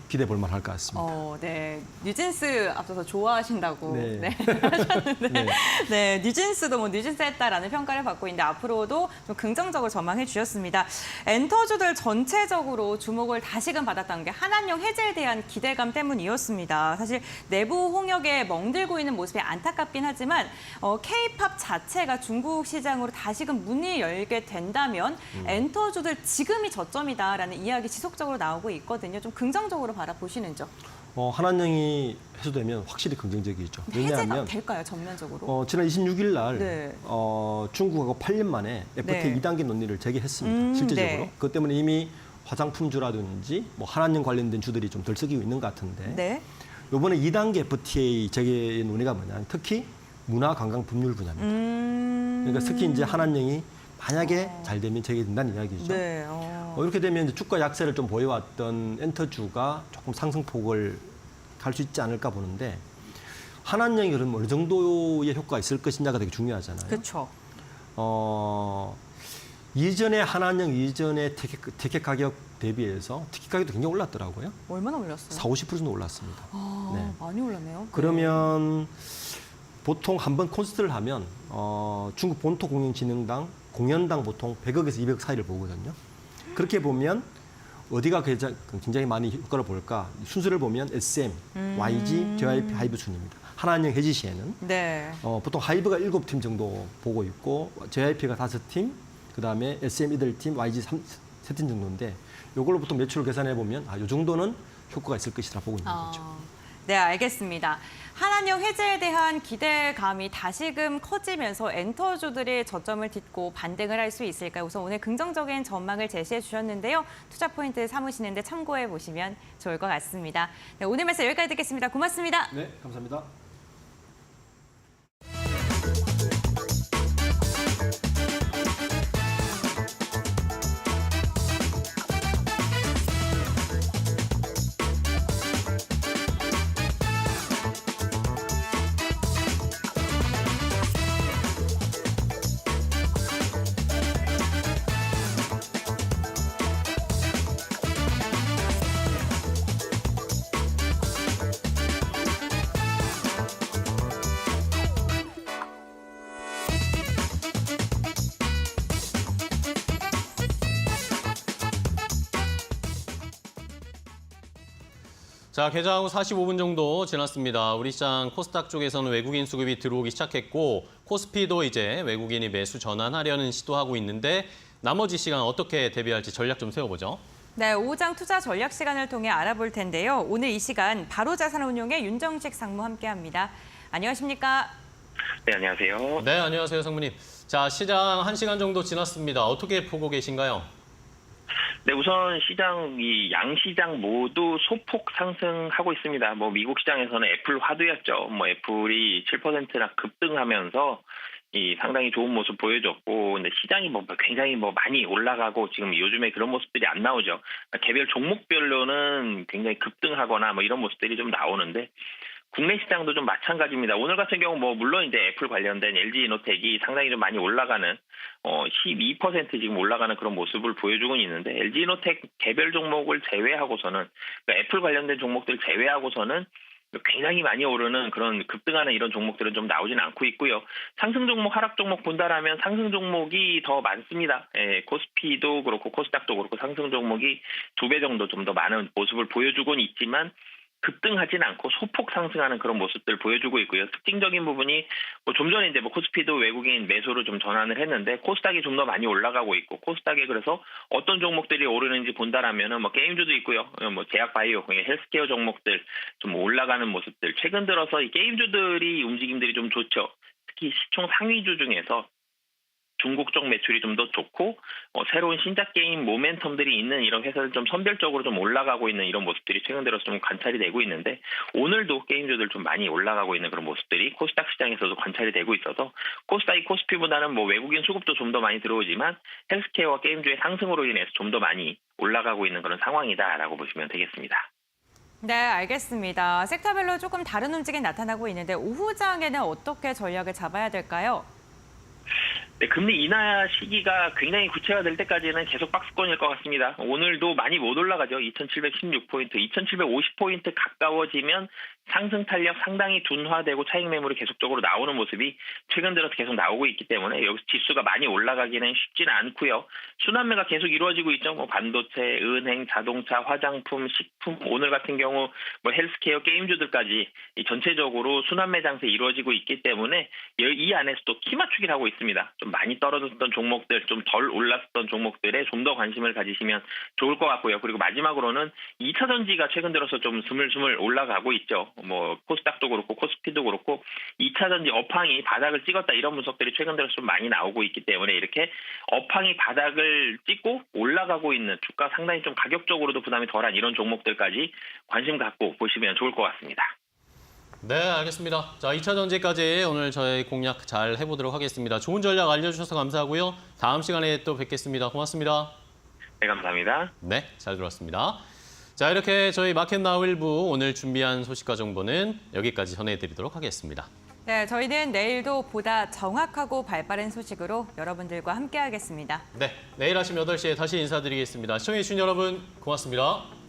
기대해 볼 만할 것 같습니다. 네. 뉴진스 앞서서 좋아하신다고 네. 하셨는데 네. 네, 뉴진스도 뭐 뉴진스 했다라는 평가를 받고 있는데 앞으로도 좀 긍정적으로 전망해 주셨습니다. 엔터주들 전체적으로 주목을 다시금 받았던 게 한한령 해제에 대한 기대감 때문이었습니다. 사실 내부 홍역에 멍들고 있는 모습이 안타깝긴 하지만 K-팝 자체가 중국 시장으로 다시금 문이 열게 된다면 엔터주들 지금이 저점이다라는 이야기 지속적으로 나오고 있거든요. 좀 긍정적으로 바라보시는죠? 한한령이 해소되면 확실히 긍정적이죠. 해제가 왜냐하면 될까요, 전면적으로? 지난 26일 날 네. 중국하고 8년 만에 FTA 네. 2단계 논의를 재개했습니다. 실질적으로. 네. 그것 때문에 이미 화장품주라든지 뭐 한한령 관련된 주들이 좀 덜 썩이고 있는 것 같은데 네. 이번에 2단계 FTA 재개 논의가 뭐냐면 특히 문화관광 법률 분야입니다. 그러니까 특히 이제 한한령이 만약에 잘 되면 재개된다는 이야기죠. 네. 이렇게 되면 이제 주가 약세를 좀 보여왔던 엔터주가 조금 상승폭을 갈 수 있지 않을까 보는데 한한령이 그러면 어느 정도의 효과가 있을 것이냐가 되게 중요하잖아요. 그렇죠. 이전에 한한령 이전에 티켓 가격 대비해서 티켓 가격도 굉장히 올랐더라고요. 얼마나 올랐어요? 40~50% 정도 올랐습니다. 네. 많이 올랐네요. 그러면 보통 한번 콘서트를 하면 중국 본토 공연진흥당 공연당 보통 100억에서 200억 사이를 보거든요. 그렇게 보면 어디가 굉장히 많이 효과를 볼까? 순서를 보면 SM, YG, JYP, 하이브 순입니다. 한한령 해지 시에는 네. 보통 하이브가 7팀 정도 보고 있고 JYP가 5팀, 그다음에 SM 8팀, YG 3팀 정도인데 이걸로 보통 매출을 계산해 보면 이 정도는 효과가 있을 것이라 보고 있는 거죠. 네, 알겠습니다. 한한령 해제에 대한 기대감이 다시금 커지면서 엔터주들이 저점을 딛고 반등을 할 수 있을까요? 우선 오늘 긍정적인 전망을 제시해 주셨는데요. 투자 포인트 삼으시는데 참고해 보시면 좋을 것 같습니다. 네, 오늘 말씀 여기까지 듣겠습니다. 고맙습니다. 네, 감사합니다. 자, 개장 후 45분 정도 지났습니다. 우리 시장 코스닥 쪽에서는 외국인 수급이 들어오기 시작했고 코스피도 이제 외국인이 매수 전환하려는 시도하고 있는데 나머지 시간 어떻게 대비할지 전략 좀 세워보죠. 네, 오후장 투자 전략 시간을 통해 알아볼 텐데요. 오늘 이 시간 바로자산운용의 윤정식 상무 함께합니다. 안녕하십니까? 네, 안녕하세요. 네, 안녕하세요, 상무님. 자, 시장 1시간 정도 지났습니다. 어떻게 보고 계신가요? 네, 우선 이 양시장 모두 소폭 상승하고 있습니다. 미국 시장에서는 애플 화두였죠. 애플이 7%나 급등하면서 상당히 좋은 모습 보여줬고, 근데 시장이 굉장히 많이 올라가고 지금 요즘에 그런 모습들이 안 나오죠. 개별 종목별로는 굉장히 급등하거나 이런 모습들이 좀 나오는데, 국내 시장도 좀 마찬가지입니다. 오늘 같은 경우 물론 이제 애플 관련된 LG이노텍이 상당히 좀 많이 올라가는 12% 지금 올라가는 그런 모습을 보여주고 있는데 LG이노텍 개별 종목을 제외하고서는 그러니까 애플 관련된 종목들 제외하고서는 굉장히 많이 오르는 그런 급등하는 이런 종목들은 좀 나오진 않고 있고요. 상승 종목, 하락 종목 본다라면 상승 종목이 더 많습니다. 코스피도 그렇고 코스닥도 그렇고 상승 종목이 2배 정도 좀 더 많은 모습을 보여주고는 있지만 급등하진 않고 소폭 상승하는 그런 모습들 보여주고 있고요. 특징적인 부분이 좀 전에 이제 코스피도 외국인 매수로 좀 전환을 했는데 코스닥이 좀 더 많이 올라가고 있고 코스닥에 그래서 어떤 종목들이 오르는지 본다라면은 게임주도 있고요. 제약 바이오, 헬스케어 종목들 좀 올라가는 모습들. 최근 들어서 이 게임주들이 움직임들이 좀 좋죠. 특히 시총 상위주 중에서 중국 쪽 매출이 좀 더 좋고 새로운 신작 게임 모멘텀들이 있는 이런 회사들 좀 선별적으로 좀 올라가고 있는 이런 모습들이 최근 들어서 좀 관찰이 되고 있는데 오늘도 게임주들 좀 많이 올라가고 있는 그런 모습들이 코스닥 시장에서도 관찰이 되고 있어서 코스닥이 코스피보다는 외국인 수급도 좀 더 많이 들어오지만 헬스케어와 게임주의 상승으로 인해서 좀 더 많이 올라가고 있는 그런 상황이다라고 보시면 되겠습니다. 네, 알겠습니다. 섹터별로 조금 다른 움직임 나타나고 있는데 오후장에는 어떻게 전략을 잡아야 될까요? 네, 금리 인하 시기가 굉장히 구체화될 때까지는 계속 박스권일 것 같습니다. 오늘도 많이 못 올라가죠. 2,716포인트, 2,750포인트 가까워지면 상승 탄력 상당히 둔화되고 차익 매물이 계속적으로 나오는 모습이 최근 들어서 계속 나오고 있기 때문에 여기서 지수가 많이 올라가기는 쉽지는 않고요. 순환매가 계속 이루어지고 있죠. 뭐 반도체, 은행, 자동차, 화장품, 식품, 오늘 같은 경우 뭐 헬스케어, 게임주들까지 이 전체적으로 순환매 장세 이루어지고 있기 때문에 이 안에서도 키 맞추기를 하고 있습니다. 좀 많이 떨어졌던 종목들, 좀 덜 올랐던 종목들에 좀 더 관심을 가지시면 좋을 것 같고요. 그리고 마지막으로는 2차 전지가 최근 들어서 좀 스물스물 올라가고 있죠. 뭐 코스닥도 그렇고 코스피도 그렇고 2차 전지 업황이 바닥을 찍었다 이런 분석들이 최근 들어서 좀 많이 나오고 있기 때문에 이렇게 업황이 바닥을 찍고 올라가고 있는 주가 상당히 좀 가격적으로도 부담이 덜한 이런 종목들까지 관심 갖고 보시면 좋을 것 같습니다. 네, 알겠습니다. 자, 2차 전지까지 오늘 저희 공략 잘 해보도록 하겠습니다. 좋은 전략 알려주셔서 감사하고요. 다음 시간에 또 뵙겠습니다. 고맙습니다. 네, 감사합니다. 네, 잘 들었습니다. 자, 이렇게 저희 마켓나우 일부 오늘 준비한 소식과 정보는 여기까지 전해드리도록 하겠습니다. 네, 저희는 내일도 보다 정확하고 발빠른 소식으로 여러분들과 함께하겠습니다. 네, 내일 아침 8시에 다시 인사드리겠습니다. 시청해주신 여러분 고맙습니다.